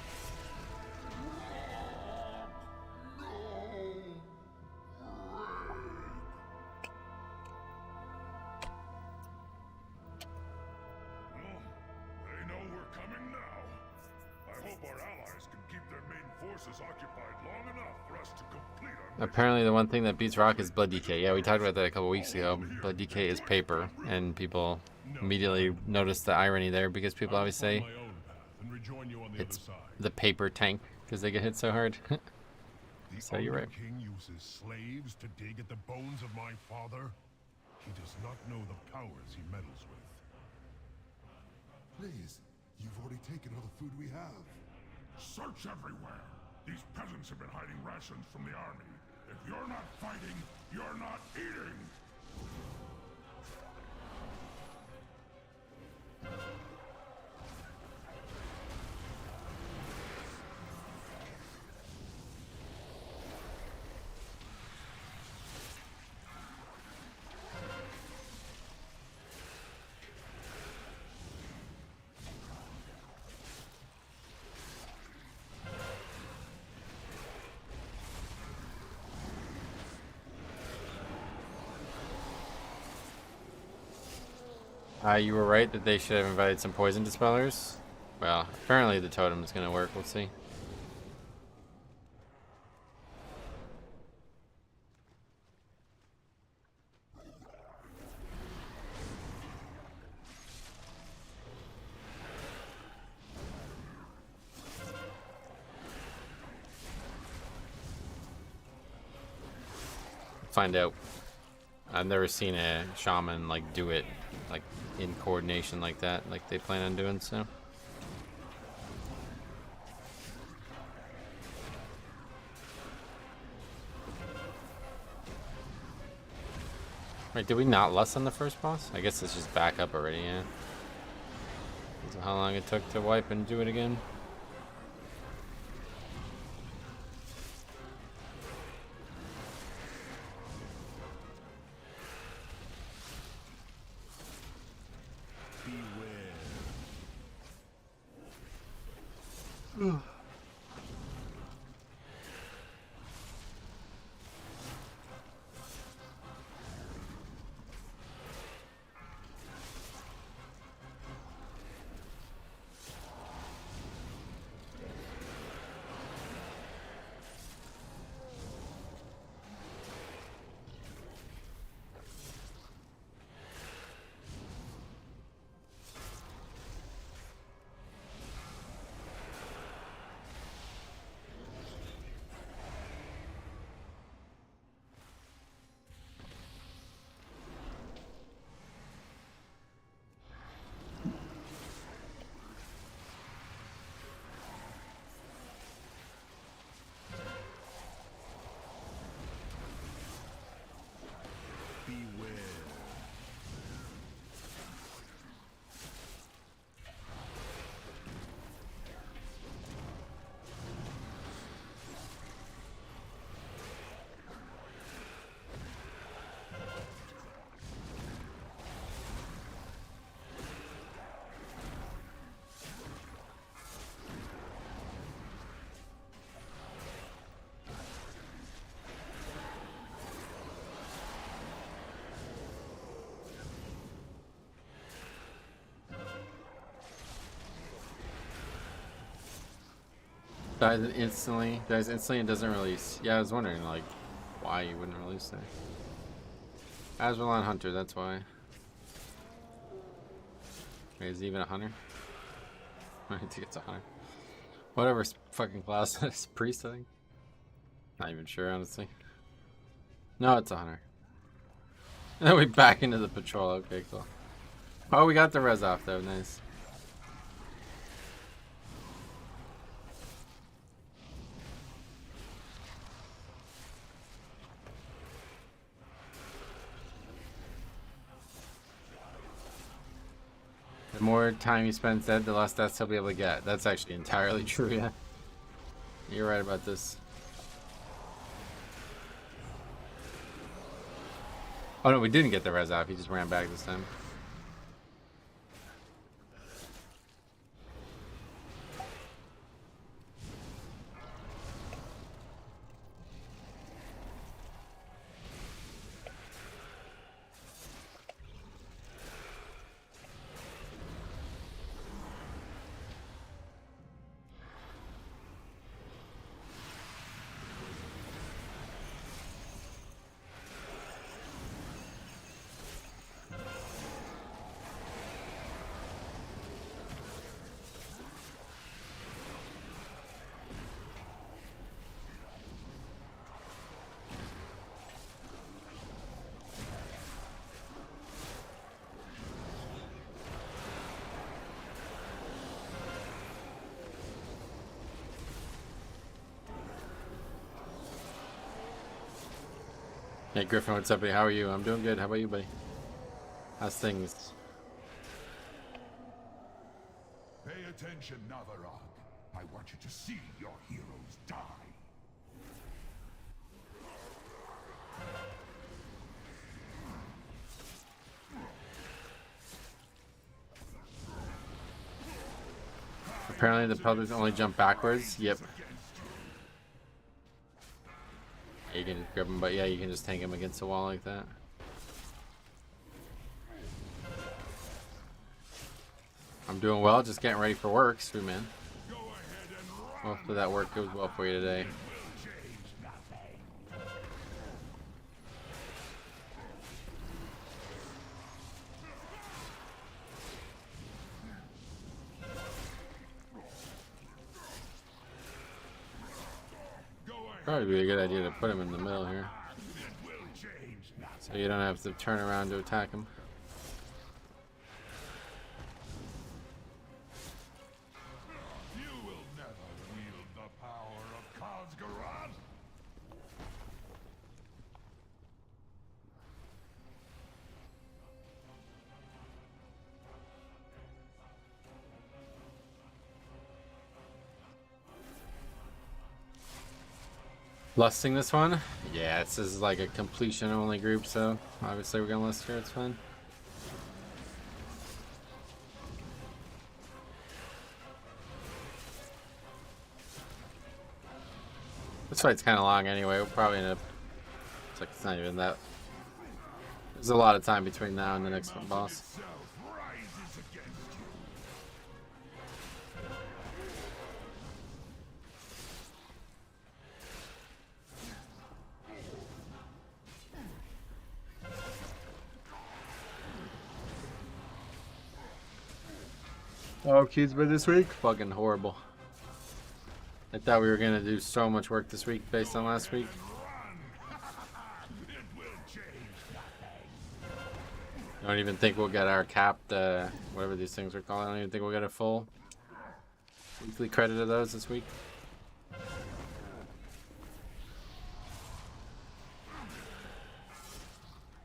know we're coming now. I hope our allies can keep their main forces occupied long enough for us to complete our Apparently the one thing that beats rock is blood decay. Yeah, we talked about that a couple weeks ago. Blood decay is paper, and people immediately notice the irony there because people always say it's the paper tank because they get hit so hard. So you're right. The king uses slaves to dig at the bones of my father. He does not know the powers he meddles with. Please, you've already taken all the food we have. Search everywhere. These peasants have been hiding rations from the army. If you're not fighting, you're not eating. You were right that they should have invited some poison dispellers. Well, apparently the totem is going to work. We'll see. Find out. I've never seen a shaman like do it like in coordination like that, like they plan on doing. So wait, did we not lust on the first boss? I guess it's just back up already. Yeah. So how long it took to wipe and do it again? Dies instantly. Dies instantly and doesn't release. Yeah, I was wondering, like, why you wouldn't release that. Azralan Hunter, that's why. Wait, is he even a hunter? I think it's a hunter. Whatever fucking class that is. Priest, I think. Not even sure, honestly. No, it's a hunter. And then we back into the patrol. Okay, cool. Oh, we got the res off, though. Nice. The more time you spend dead, the less deaths he'll be able to get. That's actually entirely true, yeah. You're right about this. Oh no, we didn't get the res off. He just ran back this time. Hey Griffin, what's up, buddy? How are you? I'm doing good. How about you, buddy? How's things? Pay attention, Navarog. I want you to see your heroes die. Apparently the public only jump backwards. Yep. You can just grab him, but yeah, you can just tank him against the wall like that. I'm doing well, just getting ready for work. Sweet man. Hopefully that work goes well for you today. Probably be a good idea to put him in the middle here, so you don't have to turn around to attack him. You will never wield the power of Khazgaran. Lusting this one? Yeah, this is like a completion only group, so obviously we're gonna lust here, it's fine. This fight's kind of long anyway, we'll probably end up, it's not even that, there's a lot of time between now and the next one boss. Oh, kids by this week? Fucking horrible. I thought we were gonna do so much work this week based on last week. I don't even think we'll get our capped, whatever these things are called. I don't even think we'll get a full weekly credit of those this week.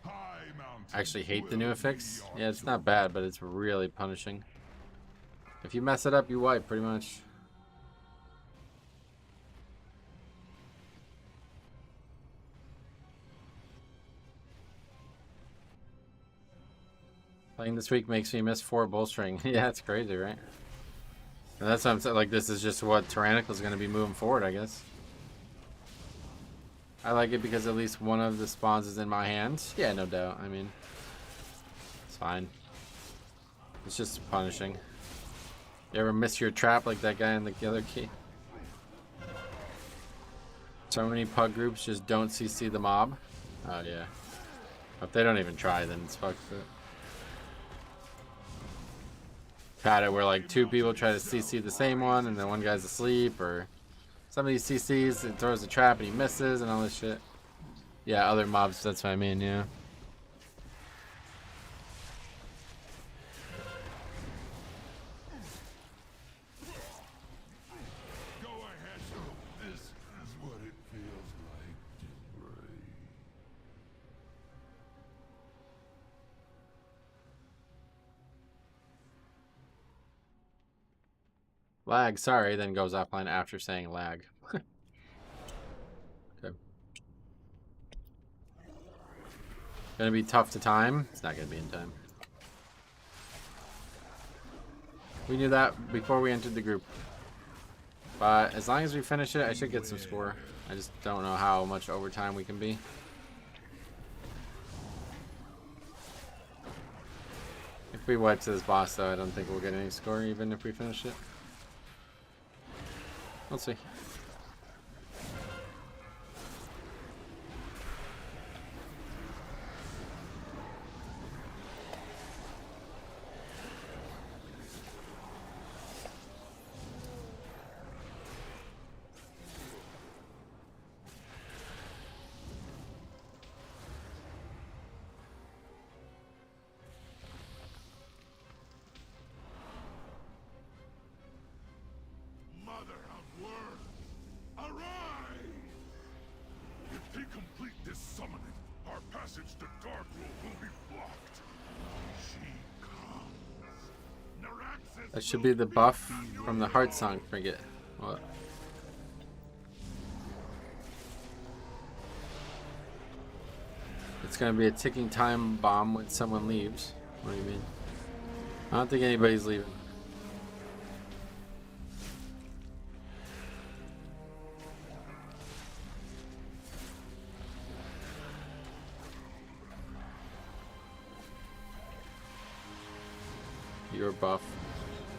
I actually hate the new affix. Yeah, it's not bad, but it's really punishing. If you mess it up, you wipe, pretty much. Playing this week makes me miss 4 bolstering. Yeah, it's crazy, right? And that's what I'm saying. Like, this is just what Tyrannical is going to be moving forward, I guess. I like it because at least one of the spawns is in my hands. Yeah, no doubt. I mean, it's fine. It's just punishing. You ever miss your trap like that guy in the other key? So many pug groups just don't CC the mob. Oh yeah. If they don't even try, then it's fucked up. Had it where like 2 people try to CC the same one and then one guy's asleep, or somebody CCs and throws a trap and he misses and all this shit. Yeah, other mobs, that's what I mean, yeah. Go ahead. This is what it feels like to pray. Lag, sorry, then goes offline after saying lag. Okay. Gonna be tough to time? It's not gonna be in time. We knew that before we entered the group. But as long as we finish it, I should get some score. I just don't know how much overtime we can be. If we wipe to this boss, though, I don't think we'll get any score, even if we finish it. We'll see. Mother of words, arise! If we complete this summoning, our passage to Darkroom will be blocked. She comes. Naraxis That should be the buff from the Heart Song frigate. What? It's gonna be a ticking time bomb when someone leaves. What do you mean? I don't think anybody's leaving. Your buff.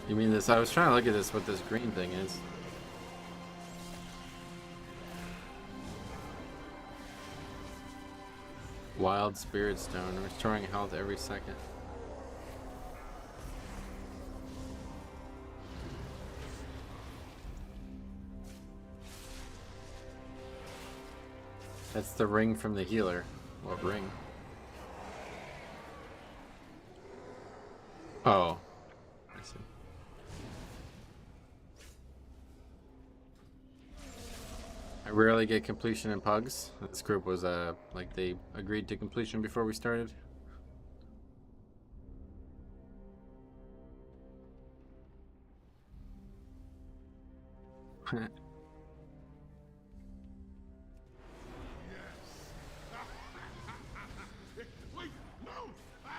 You mean this? I was trying to look at this, what this green thing is. Wild Spirit Stone, restoring health every second. That's the ring from the healer. What ring? Oh. I see. I rarely get completion in pugs. This group was like they agreed to completion before we started. Wait, no! Ah!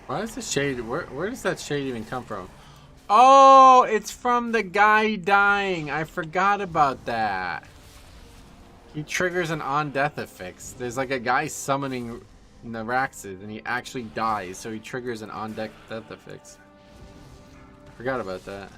Why is the shade? Where does that shade even come from? Oh, it's from the guy dying. I forgot about that. He triggers an on-death affix. There's like a guy summoning Naraxis, and he actually dies, so he triggers an on-death affix. I forgot about that.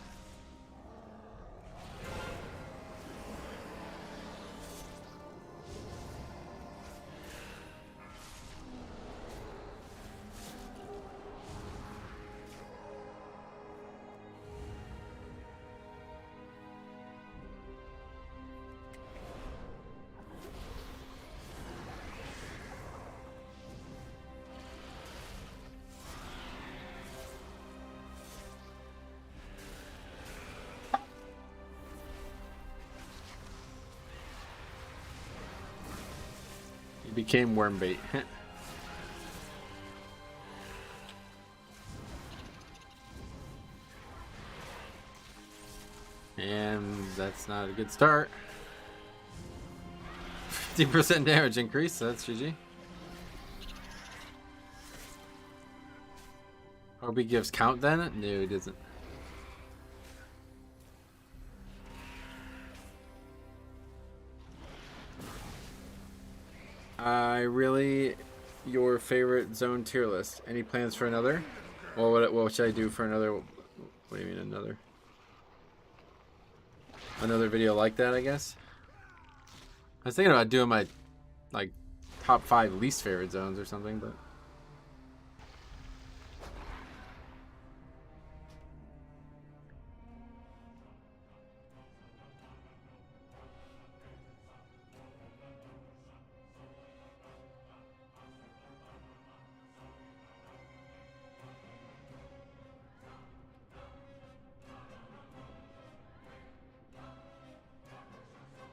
Became worm bait. And that's not a good start. 50% damage increase, so that's GG. Hope he gives count then? No, he doesn't. I really your favorite zone tier list. Any plans for another? Well, what should I do for another? What do you mean another? Another video like that, I guess. I was thinking about doing my like top 5 least favorite zones or something, but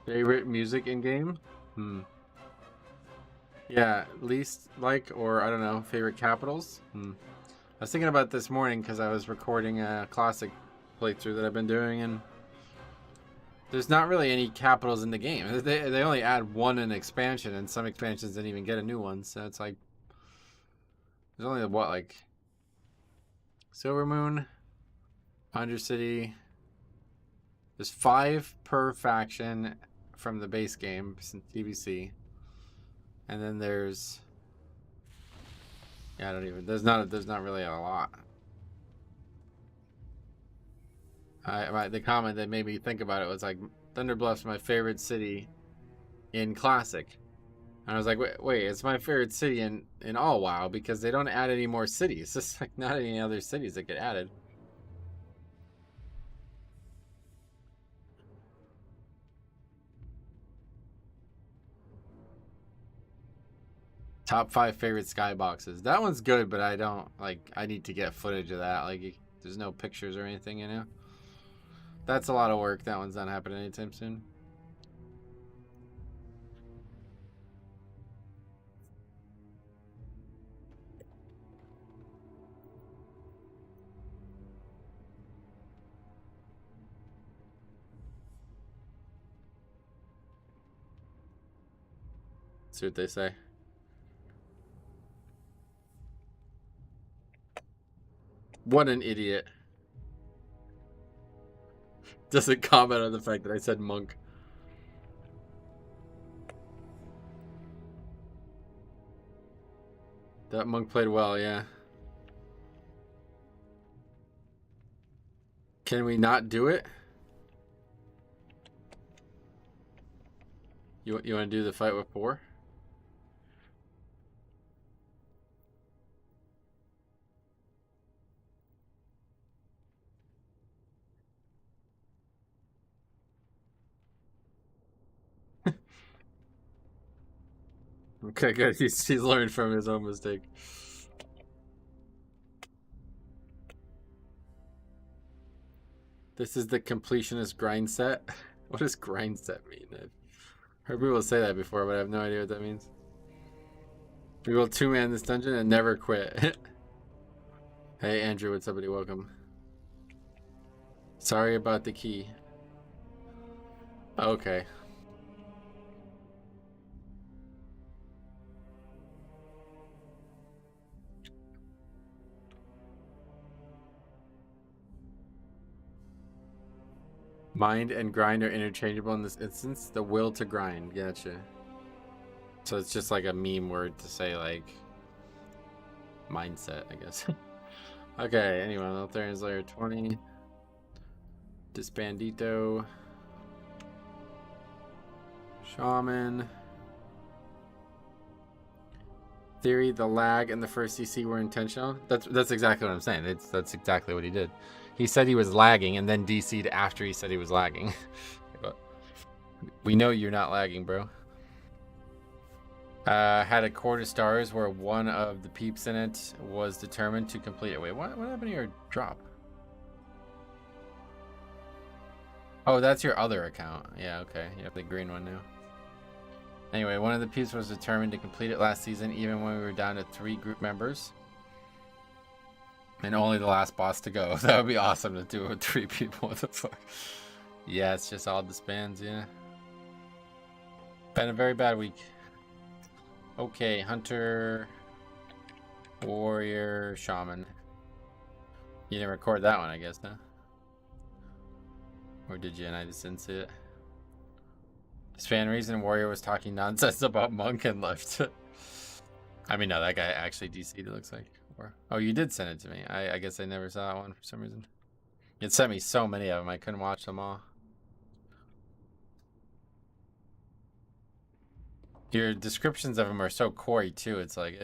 favorite music in game? Yeah, least like, or I don't know, favorite capitals? I was thinking about this morning because I was recording a classic playthrough that I've been doing, and there's not really any capitals in the game. They only add one in expansion, and some expansions didn't even get a new one, so it's like there's only what, like Silver Moon, Undercity. There's 5 per faction from the base game since TBC. And then there's, yeah, I don't even, there's not really a lot. The comment that made me think about it was like, Thunder Bluff's my favorite city in Classic. And I was like, wait, it's my favorite city in all WoW because they don't add any more cities. It's like not any other cities that get added. Top 5 favorite skyboxes. That one's good, but I don't like. I need to get footage of that. Like, there's no pictures or anything, you know. That's a lot of work. That one's not happening anytime soon. See what they say. What an idiot. Doesn't comment on the fact that I said monk. That monk played well, yeah. Can we not do it? You want to do the fight with 4? Okay, good. He's learned from his own mistake. This is the completionist grind set. What does grind set mean? I've heard people say that before, but I have no idea what that means. We will 2-man this dungeon and never quit. Hey Andrew, what's up, buddy? Welcome. Sorry about the key. Okay. Mind and grind are interchangeable in this instance. The will to grind. Gotcha. So it's just like a meme word to say like mindset, I guess. Okay, anyway, Lotharian's Lair 20. Disbandito. Shaman. Theory, the lag and the first CC were intentional. That's exactly what I'm saying. That's exactly what he did. He said he was lagging and then DC'd after he said he was lagging. But we know you're not lagging, bro. Had a quarter stars where one of the peeps in it was determined to complete it. Wait, what happened to your drop? Oh, that's your other account. Yeah, okay. You have the green one now. Anyway, one of the peeps was determined to complete it last season, even when we were down to 3 group members. And only the last boss to go. That would be awesome to do it with 3 people. What the fuck? Yeah, it's just all disbands, yeah. Been a very bad week. Okay, Hunter, Warrior, Shaman. You didn't record that one, I guess, huh? Or did you and I just didn't see it? This fan reason Warrior was talking nonsense about Monk and left. I mean, no, that guy actually DC'd, it looks like. Or, oh, you did send it to me. I guess I never saw that one for some reason. It sent me so many of them, I couldn't watch them all. Your descriptions of them are so coy, too. It's like,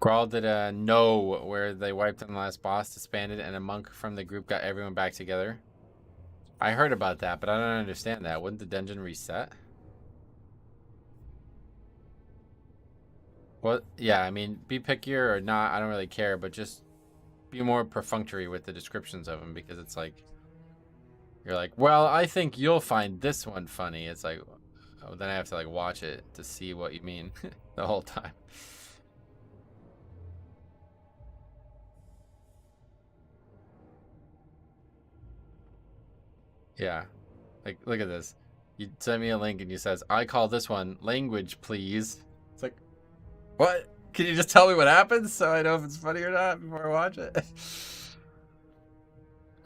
Grawl did a no where they wiped on the last boss, disbanded, and a monk from the group got everyone back together. I heard about that, but I don't understand that. Wouldn't the dungeon reset? Well, yeah, I mean, be pickier or not, I don't really care, but just be more perfunctory with the descriptions of them, because it's like, you're like, well, I think you'll find this one funny. It's like, oh, then I have to like watch it to see what you mean the whole time. Yeah, like, look at this. You send me a link and you says, I call this one language, please. It's like, what? Can you just tell me what happens so I know if it's funny or not before I watch it?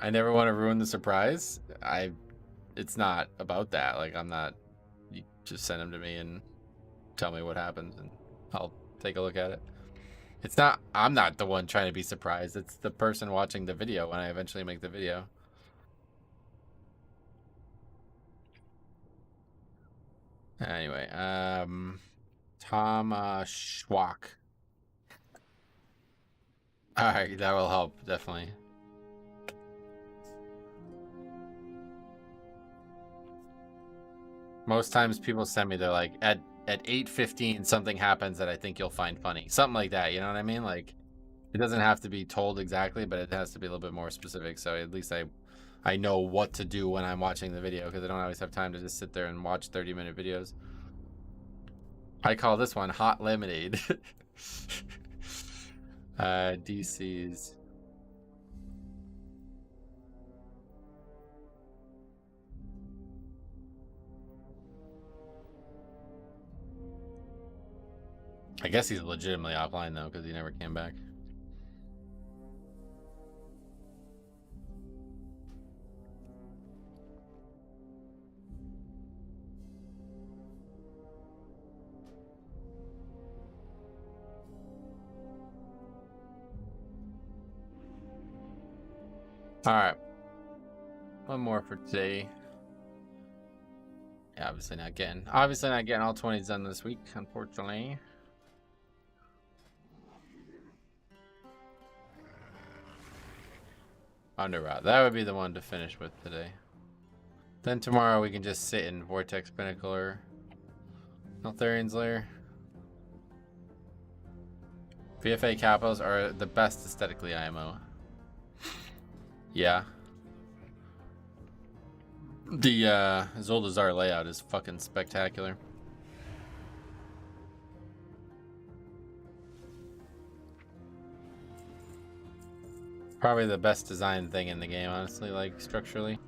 I never want to ruin the surprise. It's not about that. Like, I'm not, you just send them to me and tell me what happens and I'll take a look at it. It's not, I'm not the one trying to be surprised. It's the person watching the video when I eventually make the video. Anyway, Tom Schwach. Alright, that will help, definitely. Most times people send me, they're like, at 8:15 something happens that I think you'll find funny. Something like that, you know what I mean? Like, it doesn't have to be told exactly, but it has to be a little bit more specific, so at least I know what to do when I'm watching the video, because I don't always have time to just sit there and watch 30-minute videos. I call this one Hot Lemonade. DC's. I guess he's legitimately offline though, because he never came back. Alright. One more for today. Yeah, obviously not getting all 20s done this week, unfortunately. Underrot. That would be the one to finish with today. Then tomorrow we can just sit in Vortex Pinnacle or Neltharian's Lair. VFA capos are the best aesthetically IMO. Yeah. The Zoldazar layout is fucking spectacular. Probably the best designed thing in the game, honestly, like structurally.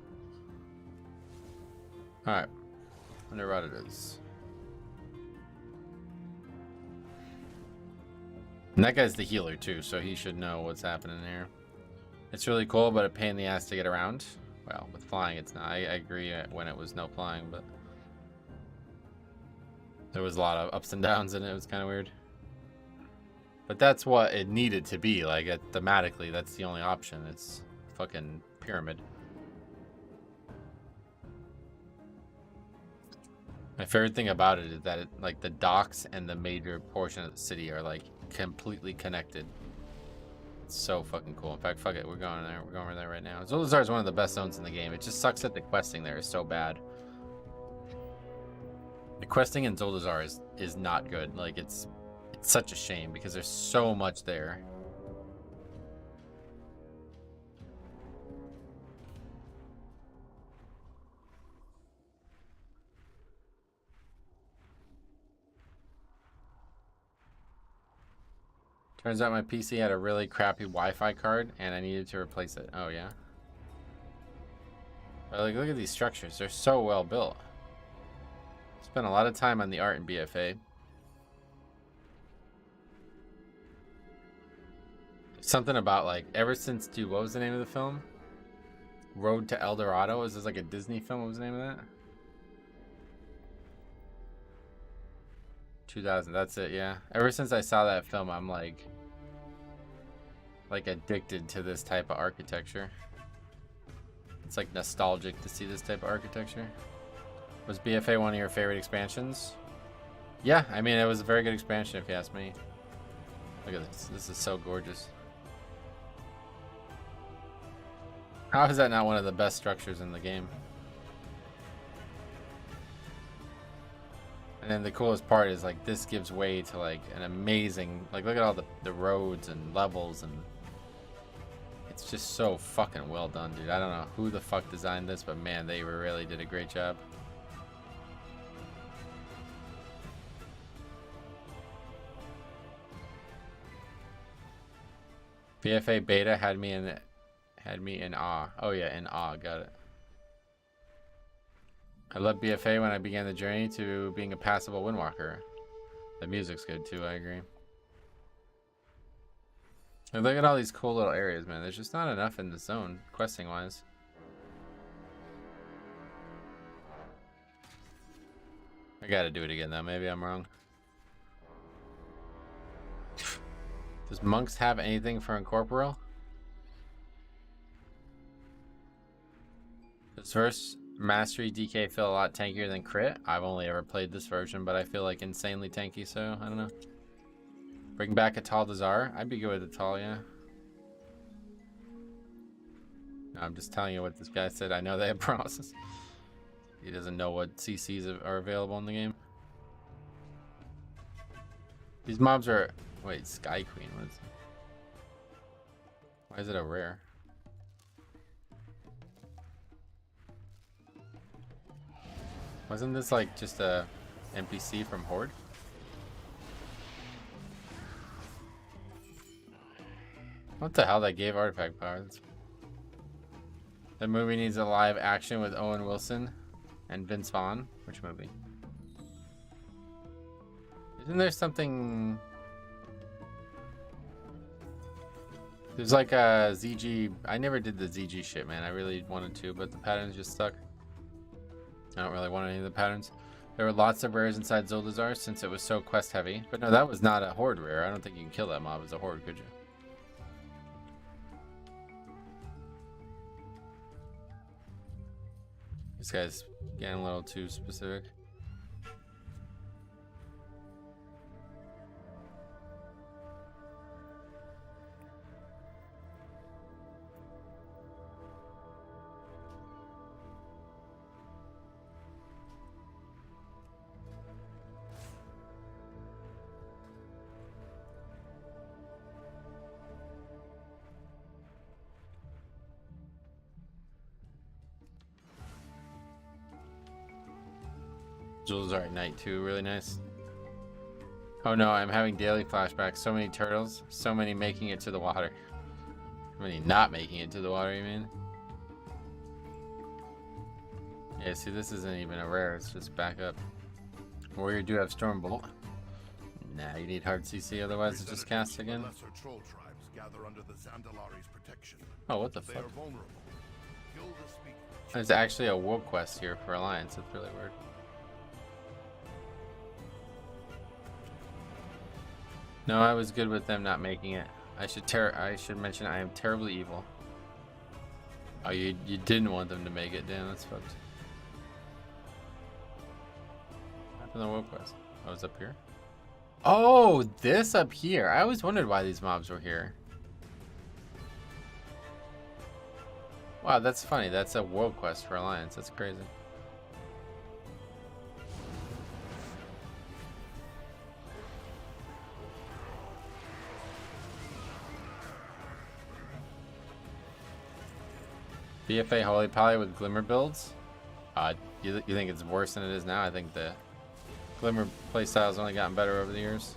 Alright. Wonder what it is. And that guy's the healer too, so he should know what's happening here. It's really cool, but a pain in the ass to get around. Well, with flying, it's not. I agree when it was no flying, but there was a lot of ups and downs in it. It was kind of weird. But that's what it needed to be. Like, thematically, that's the only option. It's fucking pyramid. My favorite thing about it is that it, like, the docks and the major portion of the city are like completely connected. It's so fucking cool. In fact, fuck it, we're going there. We're going over there right now. Zoldazar is one of the best zones in the game. It just sucks that the questing there is so bad. The questing in Zoldazar is not good. Like, it's such a shame because there's so much there. Turns out my PC had a really crappy Wi-Fi card and I needed to replace it. Oh yeah. But like, look at these structures. They're so well built. Spent a lot of time on the art in BFA. Something about, like, ever since, dude, what was the name of the film? Road to El Dorado? Is this like a Disney film? What was the name of that? 2000. That's it. Yeah. Ever since I saw that film, I'm like addicted to this type of architecture. It's like nostalgic to see this type of architecture. Was BFA one of your favorite expansions? Yeah, I mean, it was a very good expansion if you ask me. Look at this. This is so gorgeous. How is that not one of the best structures in the game? And then the coolest part is like this gives way to like an amazing, like look at all the roads and levels, and it's just so fucking well done, dude. I don't know who the fuck designed this, but man, they really did a great job. BFA beta had me in awe. Oh yeah, in awe. Got it. I love BFA when I began the journey to being a passable windwalker. The music's good too, I agree. And look at all these cool little areas, man. There's just not enough in the zone, questing wise. I gotta do it again though, maybe I'm wrong. Does monks have anything for incorporeal? Does first mastery DK feel a lot tankier than crit? I've only ever played this version, but I feel like insanely tanky, so I don't know. Bring back a tall Desire? I'd be good with a tall, yeah. No, I'm just telling you what this guy said. I know they have promises. He doesn't know what CCs are available in the game. These mobs are... Wait, Sky Queen. Why is it a rare? Wasn't this like just a NPC from Horde? What the hell? That gave artifact power. The movie needs a live action with Owen Wilson and Vince Vaughn. Which movie? Isn't there something... There's like a ZG... I never did the ZG shit, man. I really wanted to, but the patterns just stuck. I don't really want any of the patterns. There were lots of rares inside Zoldazar since it was so quest heavy. But no, that was not a Horde rare. I don't think you can kill that mob as a Horde, could you? This guy's getting a little too specific. Jules are at night too, really nice. Oh no, I'm having daily flashbacks. So many turtles, so many making it to the water. How many not making it to the water, you mean? Yeah, see, this isn't even a rare, it's just back up. Warrior do have Stormbolt. Nah, you need hard CC, otherwise it's just cast again. Lesser troll tribes gather under the Zandalari's protection. Oh, what the They fuck? are vulnerable. Kill the speaker. There's actually a world quest here for Alliance, that's really weird. No, I was good with them not making it. I should mention I am terribly evil. Oh, you didn't want them to make it. Damn, that's fucked. What happened to the world quest? Oh, it's up here? Oh, this up here. I always wondered why these mobs were here. Wow, that's funny. That's a world quest for Alliance. That's crazy. BFA Holy Poly with Glimmer builds? You think it's worse than it is now? I think the Glimmer playstyle has only gotten better over the years.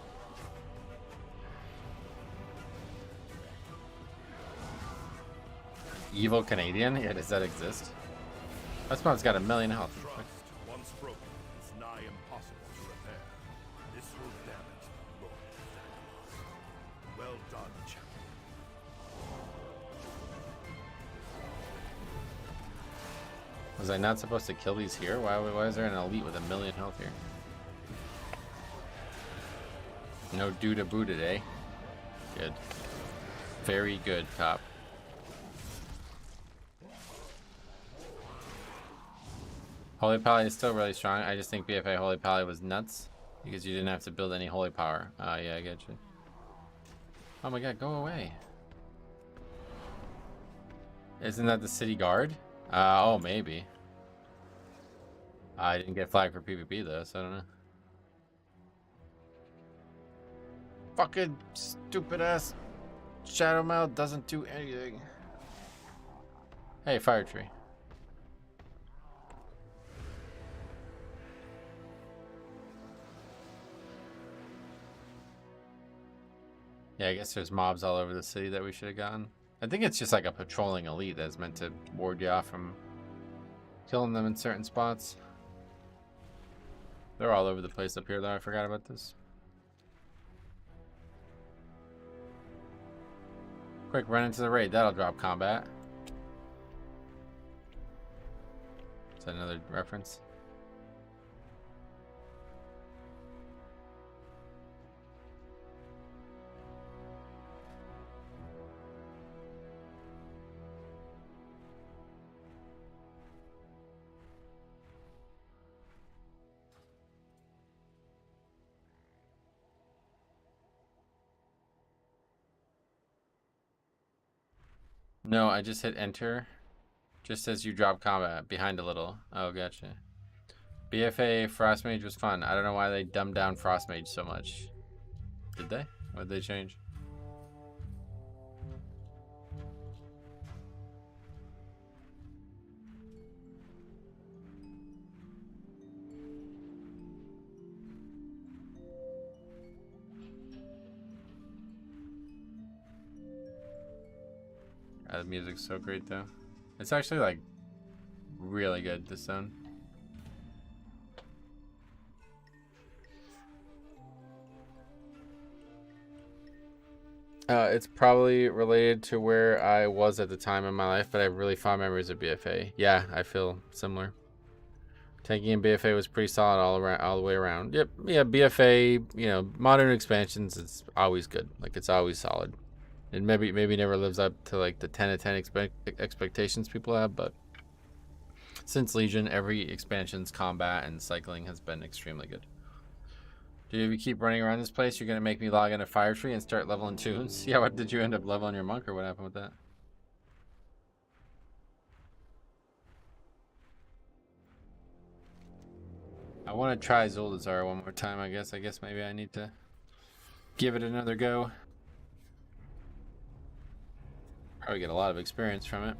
Evil Canadian? Yeah, does that exist? That spawn's got 1,000,000 health. Trust, once broken, is nigh impossible to repair. This will damage the Lord. Well done, champion. Was I not supposed to kill these here? Why is there an elite with 1,000,000 health here? No dude booted, eh? Good. Very good, cop. Holy Pally is still really strong. I just think BFA Holy Pally was nuts because you didn't have to build any holy power. Yeah, I get you. Oh my god, go away. Isn't that the city guard? Oh, maybe. I didn't get flagged for PvP though, so I don't know. Fucking stupid ass Shadow Mouth doesn't do anything. Hey, fire tree. Yeah, I guess there's mobs all over the city that we should have gotten. I think it's just like a patrolling elite that's meant to ward you off from killing them in certain spots. They're all over the place up here though, I forgot about this. Quick run into the raid, that'll drop combat. Is that another reference? No, I just hit enter. Just as you drop combat, behind a little. Oh, gotcha. BFA Frost Mage was fun. I don't know why they dumbed down Frost Mage so much. Did they? What did they change? The music's so great though. It's actually like really good, this zone. It's probably related to where I was at the time in my life, but I have really fond memories of BFA. Yeah, I feel similar. Tanking in BFA was pretty solid all the way around. Yep, yeah, BFA, you know, modern expansions, it's always good. Like, it's always solid. It maybe never lives up to like the 10 out of 10 expectations people have, but since Legion, every expansion's combat and cycling has been extremely good. Dude, if you keep running around this place, you're gonna make me log into Fire Tree and start leveling tunes. Yeah, what did you end up leveling your monk, or what happened with that? I want to try Zoldazar one more time, I guess. I guess maybe I need to give it another go. Probably get a lot of experience from it.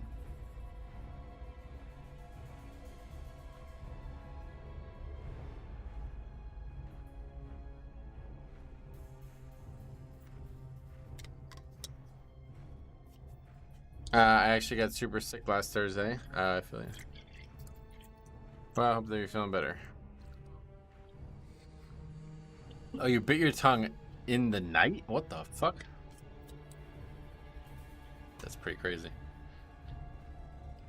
I actually got super sick last Thursday. I feel you. Well, I hope that you're feeling better. Oh, you bit your tongue in the night? What the fuck? That's pretty crazy.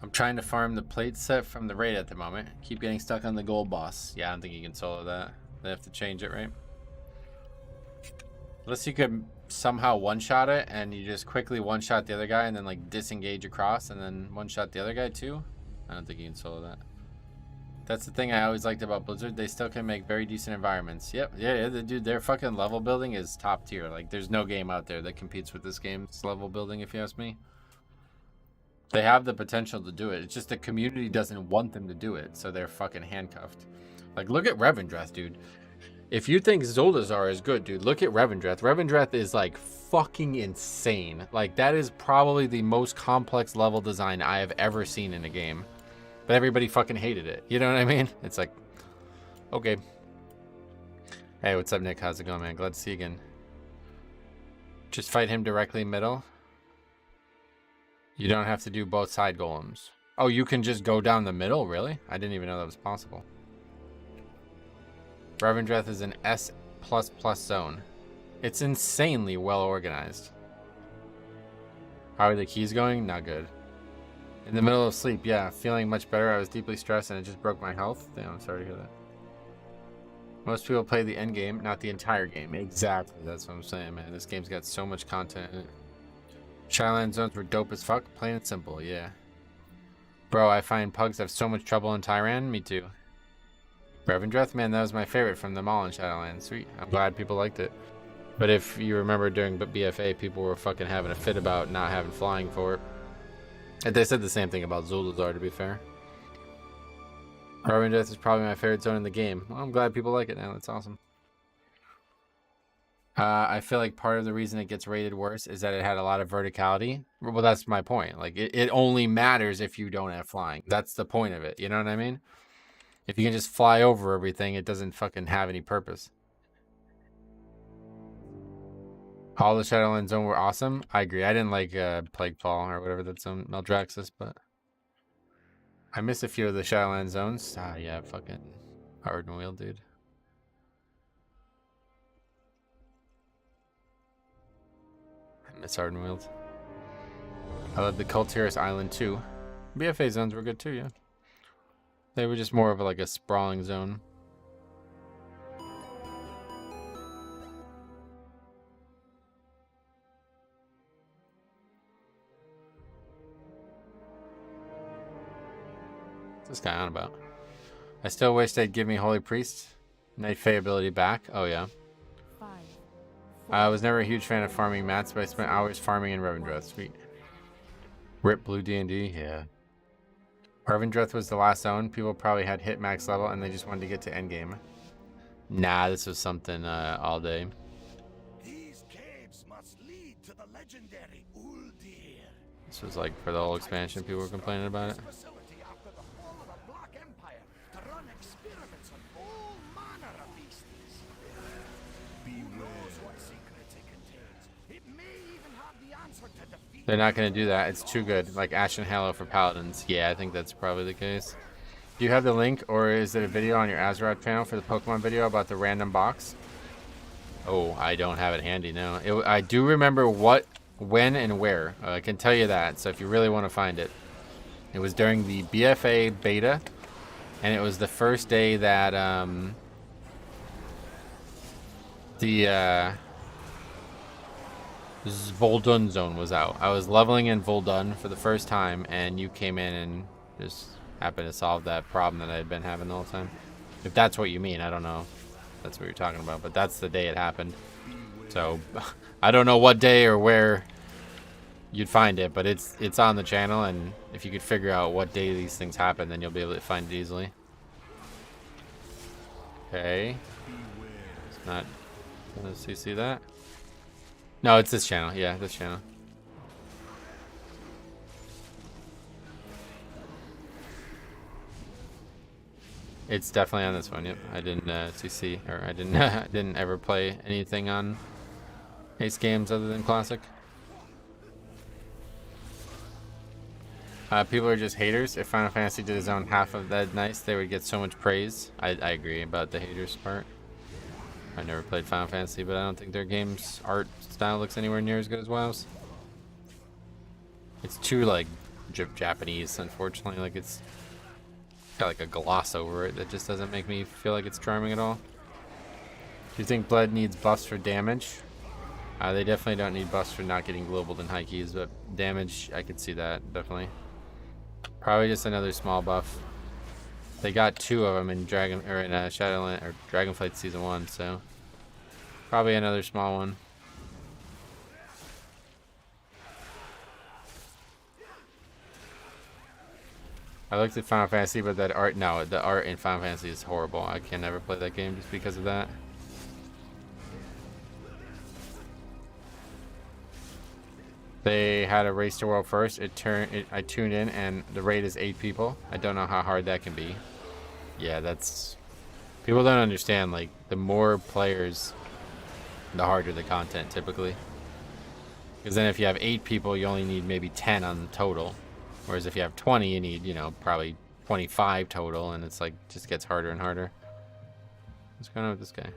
I'm trying to farm the plate set from the raid at the moment. Keep getting stuck on the gold boss. Yeah, I don't think you can solo that. They have to change it, right? Unless you could somehow one-shot it and you just quickly one-shot the other guy and then like disengage across and then one-shot the other guy too. I don't think you can solo that. That's the thing I always liked about Blizzard. They still can make very decent environments. Yep, yeah, dude, their fucking level building is top tier. Like, there's no game out there that competes with this game's level building, if you ask me. They have the potential to do it. It's just the community doesn't want them to do it, so they're fucking handcuffed. Like, look at Revendreth, dude. If you think Zoldazar is good, dude, look at Revendreth. Revendreth is, like, fucking insane. Like, that is probably the most complex level design I have ever seen in a game. But everybody fucking hated it. You know what I mean? It's like, okay. Hey, what's up, Nick? How's it going, man? Glad to see you again. Just fight him directly middle. You don't have to do both side golems. Oh, you can just go down the middle? Really? I didn't even know that was possible. Revendreth is an S++ zone. It's insanely well organized. How are the keys going? Not good. In the middle of sleep, yeah. Feeling much better. I was deeply stressed and it just broke my health. Damn, I'm sorry to hear that. Most people play the end game, not the entire game. Exactly, that's what I'm saying, man. This game's got so much content in it. Shadowland zones were dope as fuck, plain and simple, yeah. Bro, I find pugs have so much trouble in Tyran. Me too. Revendreth, man, that was my favorite from them all in Shadowland. Sweet. I'm glad people liked it. But if you remember during BFA, people were fucking having a fit about not having flying for it. And they said the same thing about Zul'Dazar, to be fair. Revendreth is probably my favorite zone in the game. Well, I'm glad people like it now. That's awesome. I feel like part of the reason it gets rated worse is that it had a lot of verticality. Well, that's my point. Like, it only matters if you don't have flying. That's the point of it. You know what I mean? If you can just fly over everything, it doesn't fucking have any purpose. All the Shadowland zone were awesome. I agree. I didn't like Plaguefall or whatever that's on Maldraxxus, but I missed a few of the Shadowland zones. Ah, yeah, fucking Ardenweald, dude. I miss Ardenweald. I love the Kultiris Island too. BFA zones were good too, yeah. They were just more of like a sprawling zone. What's this guy on about? I still wish they'd give me Holy Priest. Night Fae ability back. Oh yeah. 5, 4, I was never a huge fan of farming mats, but I spent hours farming in Revendreth. Sweet. Rip Blue D&D, yeah. Revendreth was the last zone. People probably had hit max level and they just wanted to get to endgame. Nah, this was something all day. These caves must lead to the legendary Uldir. This was like for the whole expansion, people were complaining about it. Facility after the fall of the Black Empire to run experiments on all manner of beasties. Who knows what secrets it contains? It may even have the answer to defeat. They're not going to do that. It's too good. Like Ashen Halo for Paladins. Yeah, I think that's probably the case. Do you have the link, or is it a video on your Azeroth channel for the Pokemon video about the random box? Oh, I don't have it handy now. I do remember what, when, and where. I can tell you that, so if you really want to find it. It was during the BFA beta, and it was the first day that the Voldun zone was out. I was leveling in Voldun for the first time, and you came in and just happened to solve that problem that I had been having the whole time. If that's what you mean, I don't know if that's what you're talking about, but that's the day it happened. So I don't know what day or where you'd find it, but it's on the channel, and if you could figure out what day these things happen, then you'll be able to find it easily. Okay. It's not gonna see that. No, it's this channel. Yeah, this channel. It's definitely on this one. Yep. I didn't CC, or I didn't I didn't ever play anything on Ace games other than Classic. People are just haters. If Final Fantasy did his own half of that nice, they would get so much praise. I agree about the haters part. I never played Final Fantasy, but I don't think their game's art style looks anywhere near as good as WoW's. It's too like Japanese, unfortunately. Like it's got like a gloss over it that just doesn't make me feel like it's charming at all. Do you think Blood needs buffs for damage? They definitely don't need buffs for not getting globaled in high keys, but damage, I could see that definitely. Probably just another small buff. They got 2 of them in Shadowland or Dragonflight Season 1, so probably another small one. I looked at Final Fantasy, but that art, no, the art in Final Fantasy is horrible. I can never play that game just because of that. They had a race to world first. I tuned in, and the raid is 8 people. I don't know how hard that can be. Yeah, that's... People don't understand, like, the more players, the harder the content, typically. Because then if you have 8 people, you only need maybe 10 on the total. Whereas if you have 20, you need, you know, probably 25 total, and it's like, just gets harder and harder. What's going on with this guy?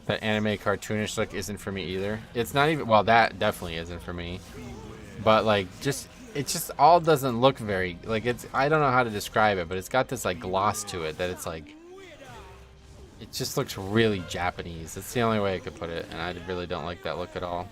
That anime cartoonish look isn't for me either. It's not even, well, that definitely isn't for me. But like, just it just all doesn't look very, like, it's, I don't know how to describe it, but it's got this like gloss to it that it's like, it just looks really Japanese. That's the only way I could put it, and I really don't like that look at all.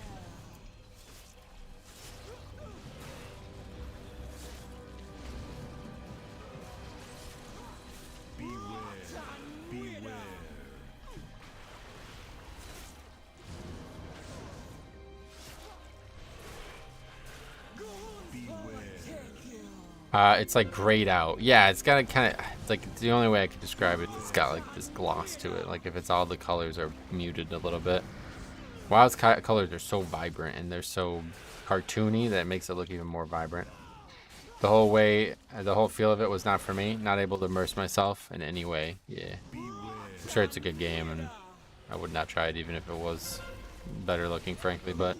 It's like grayed out. Yeah, it's got a kind of, it's like, the only way I could describe it, it's got like this gloss to it. Like if it's all the colors are muted a little bit. WoW's colors are so vibrant and they're so cartoony that it makes it look even more vibrant. The whole way, the whole feel of it was not for me. Not able to immerse myself in any way. Yeah. I'm sure it's a good game and I would not try it even if it was better looking, frankly, but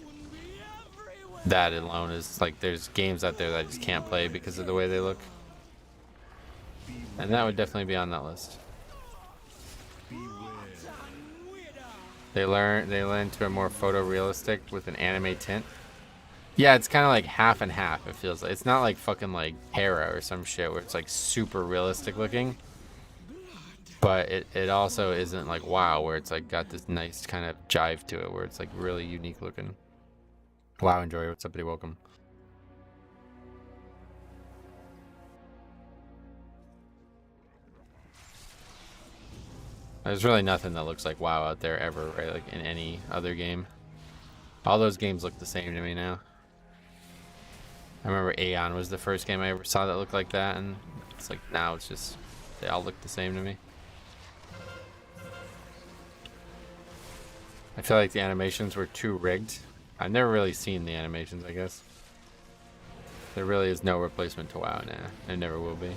that alone is like, there's games out there that I just can't play because of the way they look. And that would definitely be on that list. They learn to a more photorealistic with an anime tint. Yeah, it's kind of like half and half, it feels like. It's not like fucking like Hera or some shit where it's like super realistic looking. But it also isn't like WoW where it's like got this nice kind of jive to it where it's like really unique looking. Wow, enjoy. What's up, buddy? Welcome. There's really nothing that looks like WoW out there ever, right? Like in any other game. All those games look the same to me now. I remember Aeon was the first game I ever saw that looked like that, and it's like now it's just, they all look the same to me. I feel like the animations were too rigged. I've never really seen the animations, I guess. There really is no replacement to WoW now. There never will be.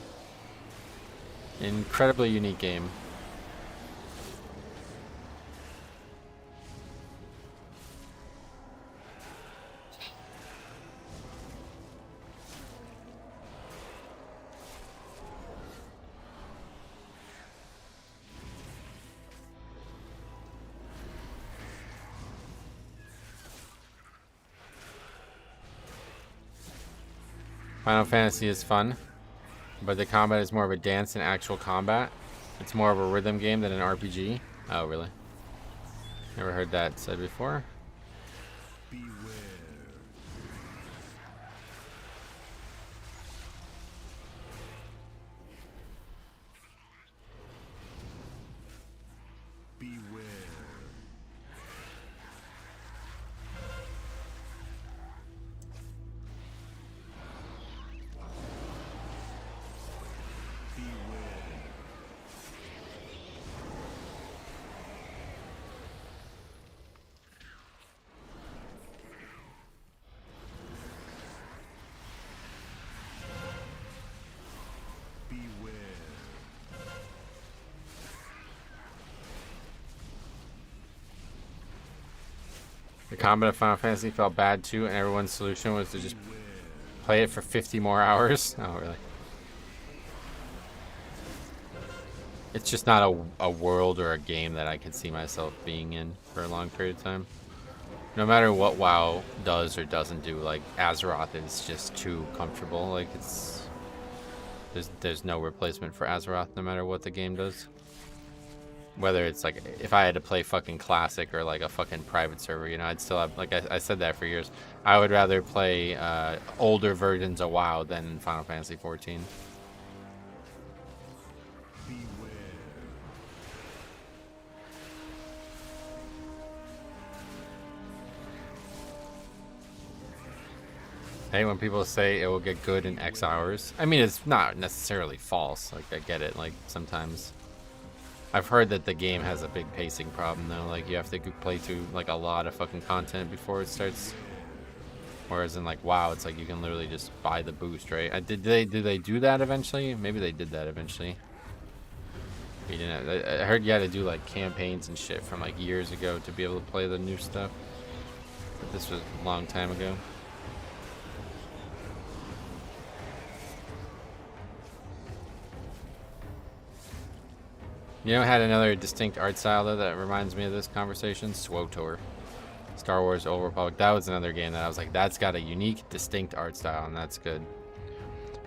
Incredibly unique game. Final Fantasy is fun, but the combat is more of a dance than actual combat. It's more of a rhythm game than an RPG. Oh, really? Never heard that said before. The combat of Final Fantasy felt bad too, and everyone's solution was to just play it for 50 more hours. Oh, really? It's just not a world or a game that I could see myself being in for a long period of time. No matter what WoW does or doesn't do, like Azeroth is just too comfortable. Like there's no replacement for Azeroth no matter what the game does. Whether it's like, if I had to play fucking classic or like a fucking private server, you know, I'd still have, like I said that for years. I would rather play older versions of WoW than Final Fantasy 14. Hey, when people say it will get good in X hours, I mean, it's not necessarily false. Like, I get it. Like, sometimes I've heard that the game has a big pacing problem, though. Like, you have to play through, like, a lot of fucking content before it starts. Whereas in, like, WoW, it's like you can literally just buy the boost, right? Did they do that eventually? Maybe they did that eventually. You didn't. I heard you had to do, like, campaigns and shit from, like, years ago to be able to play the new stuff. But this was a long time ago. You know, it had another distinct art style though that reminds me of this conversation. SWTOR. Star Wars Old Republic. That was another game that I was like, that's got a unique, distinct art style, and that's good.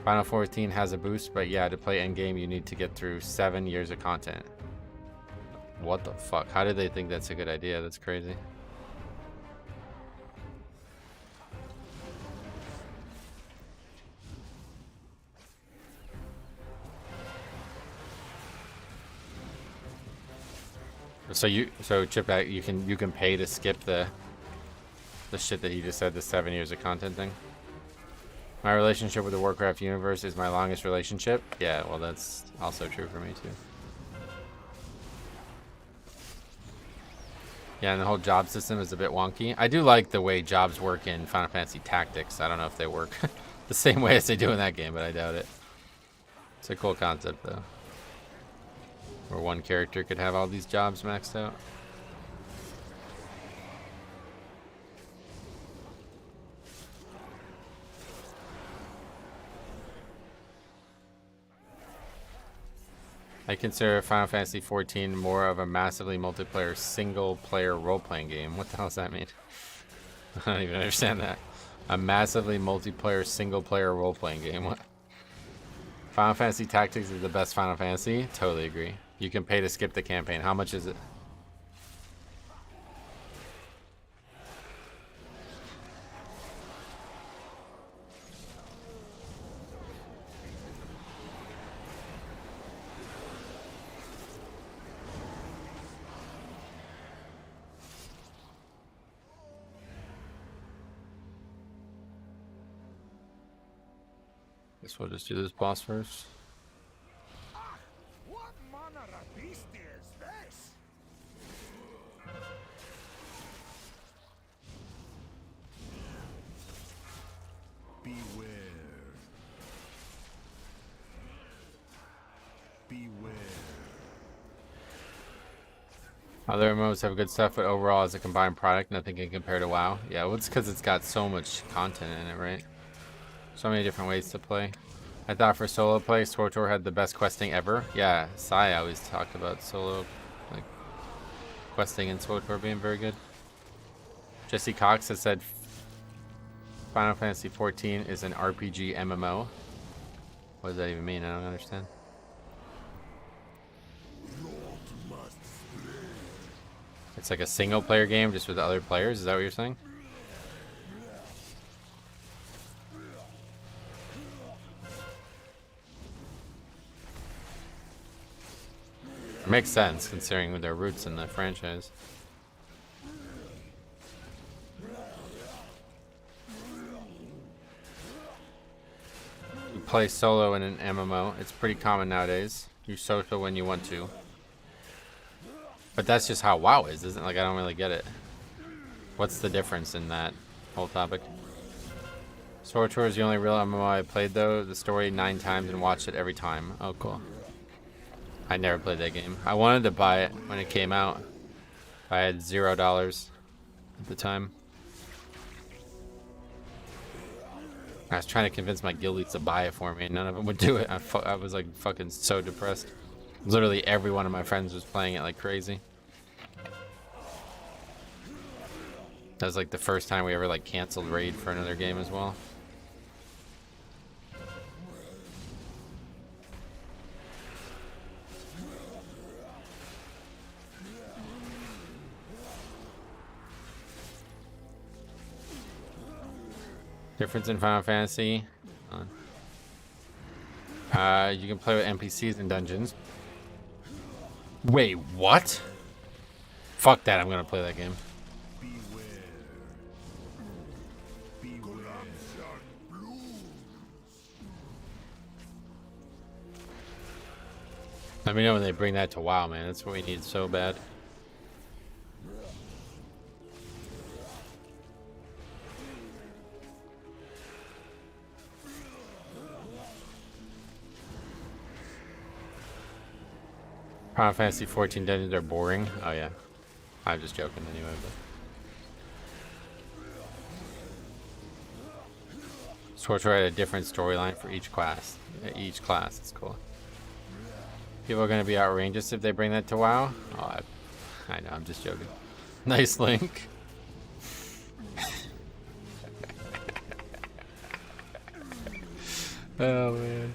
Final 14 has a boost, but yeah, to play endgame, you need to get through 7 years of content. What the fuck? How did they think that's a good idea? That's crazy. So Chipback, you can pay to skip the shit that he just said, the 7 years of content thing. My relationship with the Warcraft universe is my longest relationship. Yeah, well, that's also true for me too. Yeah, and the whole job system is a bit wonky. I do like the way jobs work in Final Fantasy Tactics. I don't know if they work the same way as they do in that game, but I doubt it. It's a cool concept though, where one character could have all these jobs maxed out. I consider Final Fantasy XIV more of a massively multiplayer single-player role-playing game. What the hell does that mean? I don't even understand that. A massively multiplayer single-player role-playing game. What? Final Fantasy Tactics is the best Final Fantasy? Totally agree. You can pay to skip the campaign. How much is it? Guess we'll just do this boss first. What manner of beast is this? Beware. Beware. Other MMOs have good stuff, but overall as a combined product, nothing can compare to WoW. Yeah, well, it's because it's got so much content in it, right? So many different ways to play. I thought for solo play, SWTOR had the best questing ever. Yeah, Sai always talked about solo, like, questing in SWTOR being very good. Jesse Cox has said Final Fantasy XIV is an RPG MMO. What does that even mean? I don't understand. It's like a single player game just with other players, is that what you're saying? It makes sense considering their roots in the franchise. You play solo in an MMO. It's pretty common nowadays. You social when you want to. But that's just how WoW is, isn't it? Like, I don't really get it. What's the difference in that whole topic? SWTOR is the only real MMO I played, though. The story 9 times and watched it every time. Oh, cool. I never played that game. I wanted to buy it when it came out. I had $0 at the time. I was trying to convince my guildies to buy it for me, and none of them would do it. I was like fucking so depressed. Literally every one of my friends was playing it like crazy. That was like the first time we ever like canceled raid for another game as well. Difference in Final Fantasy. You can play with NPCs in dungeons. Wait, what? Fuck that, I'm gonna play that game. Let me know when they bring that to WoW, man. That's what we need so bad. Final Fantasy 14 dungeons are boring. Oh yeah, I'm just joking anyway. But SWTOR had a different storyline for each class. It's cool. People are gonna be outrageous if they bring that to WoW. Oh, I know. I'm just joking. Nice link. Oh man.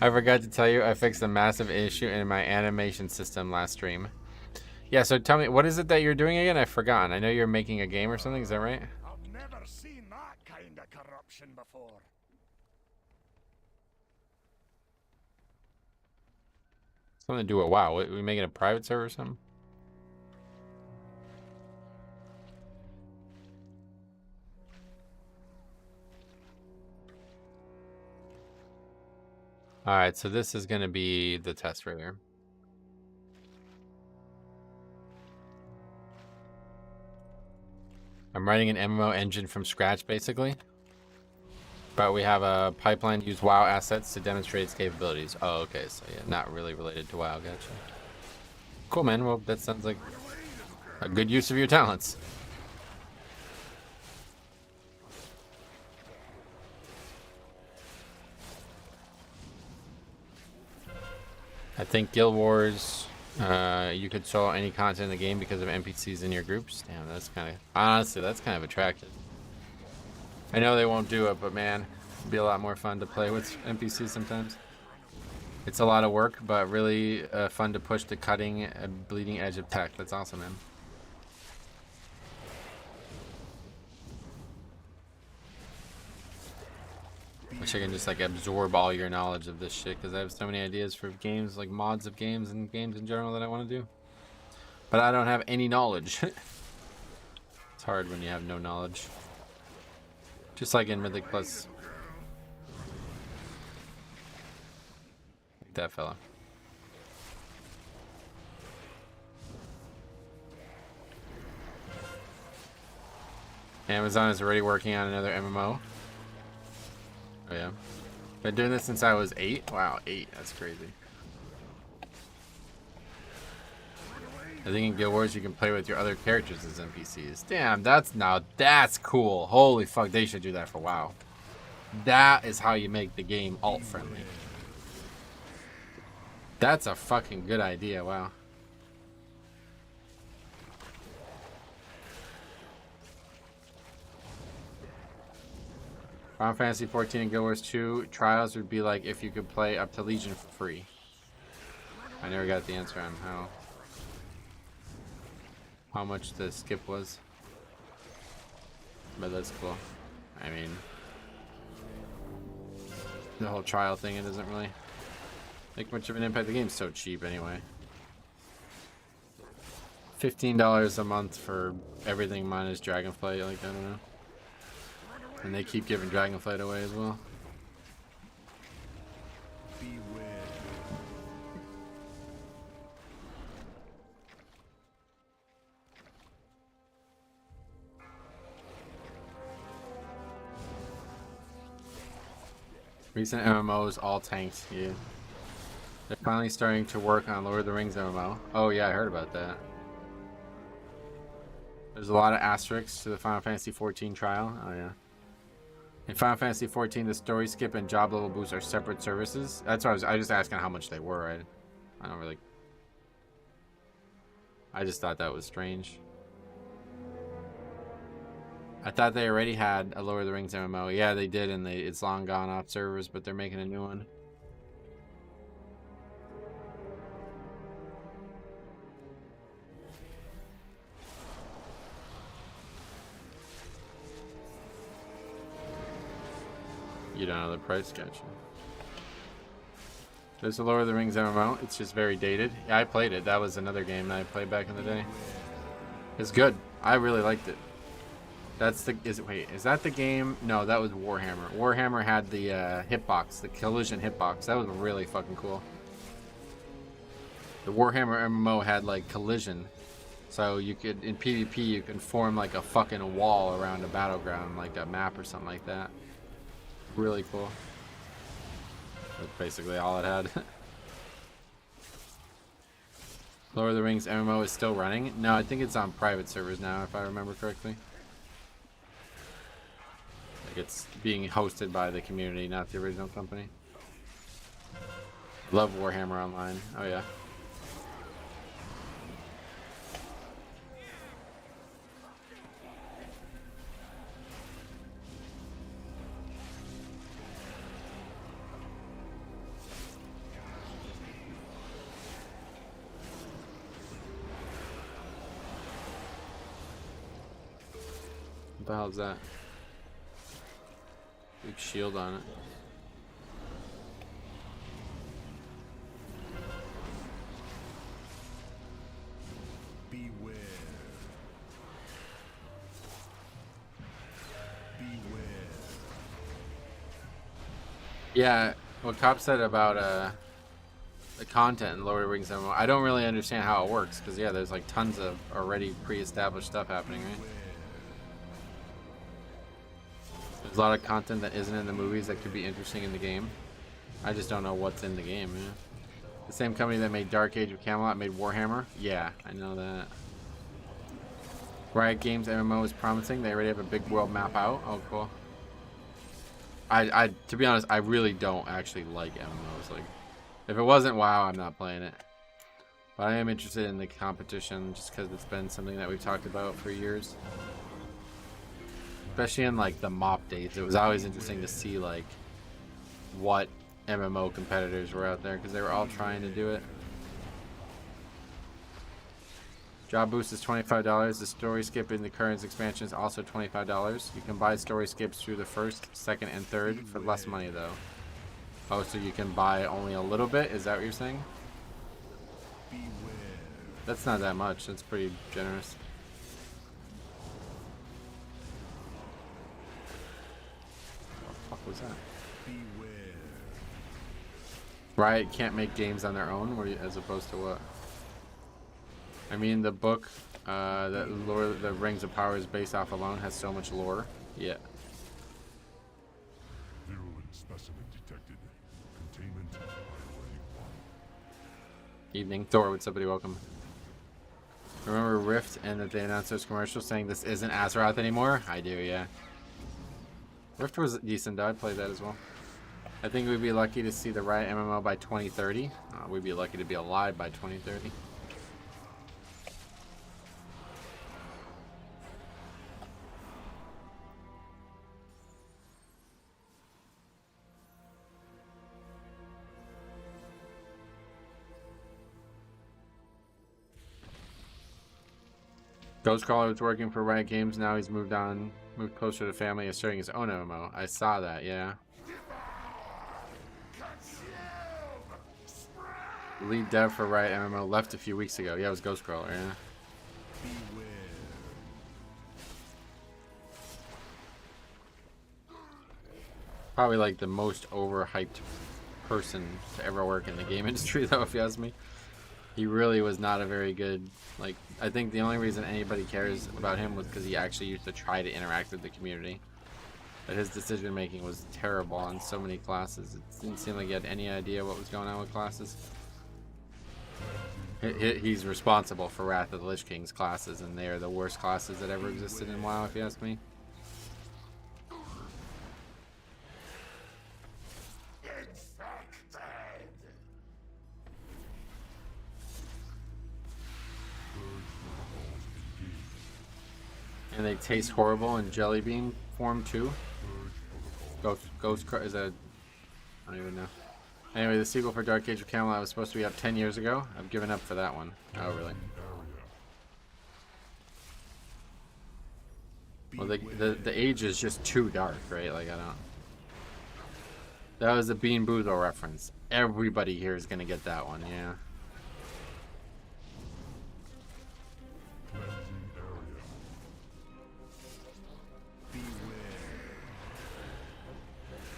I forgot to tell you, I fixed a massive issue in my animation system last stream. Yeah, so tell me, what is it that you're doing again? I've forgotten. I know you're making a game or something, is that right? I've never seen that kind of corruption before. Something to do with WoW. What, we making a private server or something? Alright, so this is going to be the test right here. I'm writing an MMO engine from scratch, basically. But we have a pipeline to use WoW assets to demonstrate its capabilities. Oh, okay, so yeah, not really related to WoW, gotcha. Cool, man. Well, that sounds like a good use of your talents. I think Guild Wars, you could solo any content in the game because of NPCs in your groups. Damn, that's kind of, honestly, that's kind of attractive. I know they won't do it, but man, it'd be a lot more fun to play with NPCs sometimes. It's a lot of work, but really fun to push the cutting, bleeding edge of tech. That's awesome, man. Wish I can just like absorb all your knowledge of this shit, because I have so many ideas for games, like mods of games and games in general that I want to do. But I don't have any knowledge. It's hard when you have no knowledge. Just like in Mythic Plus. Like that fella. Amazon is already working on another MMO. Oh yeah. Been doing this since I was 8? Wow, 8. That's crazy. I think in Guild Wars you can play with your other characters as NPCs. Damn, that's cool. Holy fuck, they should do that for WoW. That is how you make the game alt-friendly. That's a fucking good idea, wow. Final Fantasy 14 and Guild Wars 2 trials would be like if you could play up to Legion for free. I never got the answer on how much the skip was. But that's cool. I mean, the whole trial thing, it doesn't really make much of an impact. The game's so cheap anyway. $15 a month for everything minus Dragonflight, like I don't know. And they keep giving Dragonflight away as well. Recent MMOs all tanked, yeah. They're finally starting to work on Lord of the Rings MMO. Oh yeah, I heard about that. There's a lot of asterisks to the Final Fantasy 14 trial. Oh yeah. In Final Fantasy 14, the story skip and job level boosts are separate services. That's why I was just asking how much they were. I don't really. I just thought that was strange. I thought they already had a Lord of the Rings MMO. Yeah, they did, and it's long gone off servers, but they're making a new one. You don't know the price, gotcha. There's a Lord of the Rings MMO. It's just very dated. Yeah, I played it. That was another game that I played back in the day. It's good. I really liked it. That's the is that the game? No, that was Warhammer. Warhammer had the hitbox, the collision hitbox. That was really fucking cool. The Warhammer MMO had like collision, so you could in PvP you can form like a fucking wall around a battleground, like a map or something like that. Really cool. That's basically all it had. Lord of the Rings MMO is still running? No, I think it's on private servers now, if I remember correctly. Like it's being hosted by the community, not the original company. Love Warhammer Online. Oh yeah. What the hell is that? Big shield on it. Beware. Beware. Yeah, what Cop said about the content in Lord of the Rings MMO, I don't really understand how it works, because yeah, there's like tons of already pre-established stuff happening, right? There's a lot of content that isn't in the movies that could be interesting in the game. I just don't know what's in the game, yeah. The same company that made Dark Age of Camelot made Warhammer? Yeah, I know that. Riot Games MMO is promising. They already have a big world map out. Oh, cool. To be honest, I really don't actually like MMOs. Like, if it wasn't WoW, I'm not playing it. But I am interested in the competition just because it's been something that we've talked about for years. Especially in like the MOP days. It was always interesting to see like what MMO competitors were out there because they were all trying to do it. Job boost is $25. The story skip in the current expansion is also $25. You can buy story skips through the first, second, and third for less money though. Oh, so you can buy only a little bit? Is that what you're saying? That's not that much. That's pretty generous. What the fuck was that? Riot can't make games on their own, as opposed to what? I mean, the book that Lord the Rings of Power is based off alone has so much lore. Yeah. Virulent specimen detected. Containment priority 1. Evening. Thor, what's up, buddy? Welcome. Remember Rift and that they announced those commercials saying this isn't Azeroth anymore? I do, yeah. Rift was decent, though. I played that as well. I think we'd be lucky to see the Riot MMO by 2030. We'd be lucky to be alive by 2030. Ghostcrawler was working for Riot Games. Now he's moved closer to family and starting his own MMO. I saw that, yeah. The lead dev for Riot MMO left a few weeks ago. Yeah, it was Ghostcrawler, yeah. Probably like the most overhyped person to ever work in the game industry, though, if you ask me. He really was not a very good, like, I think the only reason anybody cares about him was because he actually used to try to interact with the community. But his decision making was terrible on so many classes. It didn't seem like he had any idea what was going on with classes. He's responsible for Wrath of the Lich King's classes, and they are the worst classes that ever existed in WoW, if you ask me. And they taste horrible in jelly bean form too. Ghost is that? I don't even know. Anyway, the sequel for Dark Age of Camelot was supposed to be up 10 years ago. I've given up for that one. Oh, really? Well, the age is just too dark, right? Like, I don't... That was a Bean Boozle reference. Everybody here is gonna get that one, yeah.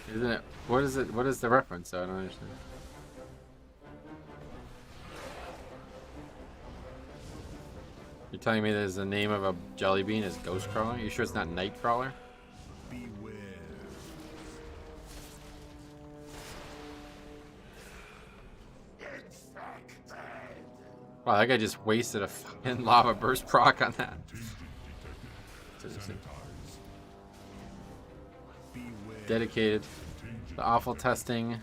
Isn't it? What is it? What is the reference? I don't understand. You're telling me there's the name of a jelly bean is Ghostcrawler? You sure it's not Nightcrawler? Beware. Wow, that guy just wasted a fucking lava burst proc on that. Dedicated. The awful testing.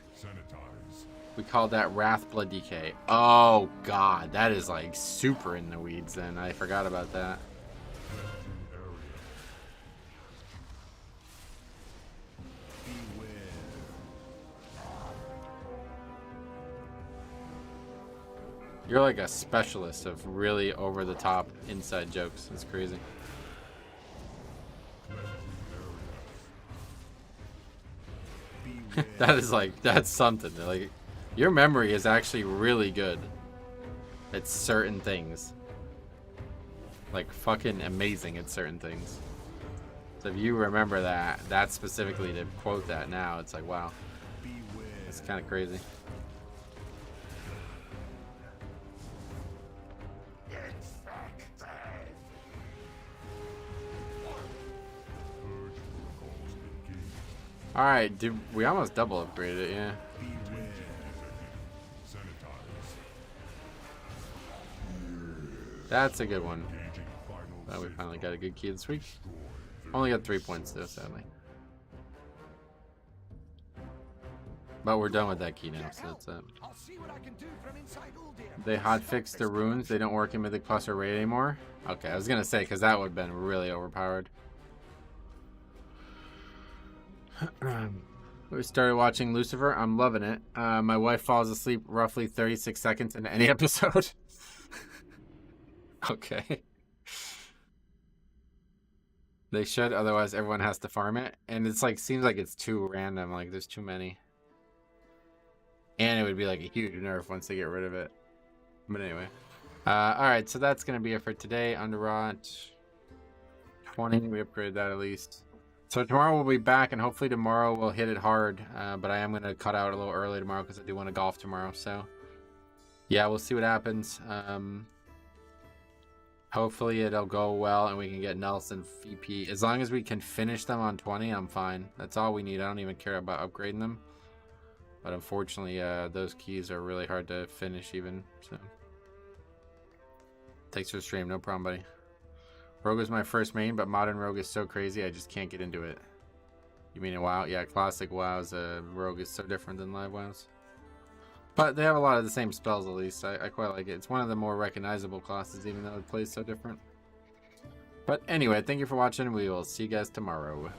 We called that Wrath Blood Decay. Oh god, that is like super in the weeds then. I forgot about that. You're like a specialist of really over the top inside jokes. It's crazy. That is like, that's something. Like, your memory is actually really good at certain things. Like, fucking amazing at certain things. So if you remember that specifically to quote that now, it's like, wow. It's kind of crazy. Alright, dude, we almost double upgraded it, yeah. That's a good one. Oh, we finally got a good key this week. Only got 3 points though, sadly. But we're done with that key now, so that's it. They hotfixed the runes. They don't work in Mythic Plus or Raid anymore. Okay, I was gonna say, because that would have been really overpowered. We started watching Lucifer. I'm loving it. My wife falls asleep roughly 36 seconds into any episode. Okay. They should, otherwise everyone has to farm it. And it's like, seems like it's too random. Like, there's too many. And it would be like a huge nerf once they get rid of it. But anyway. Alright, so that's going to be it for today. Underrot 20. We upgraded that at least. So tomorrow we'll be back, and hopefully tomorrow we'll hit it hard. But I am going to cut out a little early tomorrow because I do want to golf tomorrow. So, yeah, we'll see what happens. Hopefully it'll go well and we can get Nelson VP. As long as we can finish them on 20, I'm fine. That's all we need. I don't even care about upgrading them. But unfortunately, those keys are really hard to finish even. So, thanks for the stream. No problem, buddy. Rogue is my first main, but modern Rogue is so crazy I just can't get into it. You mean in WoW? Yeah, classic WoW's Rogue is so different than live WoW's. But they have a lot of the same spells, at least. I quite like it. It's one of the more recognizable classes, even though it plays so different. But anyway, thank you for watching. We will see you guys tomorrow.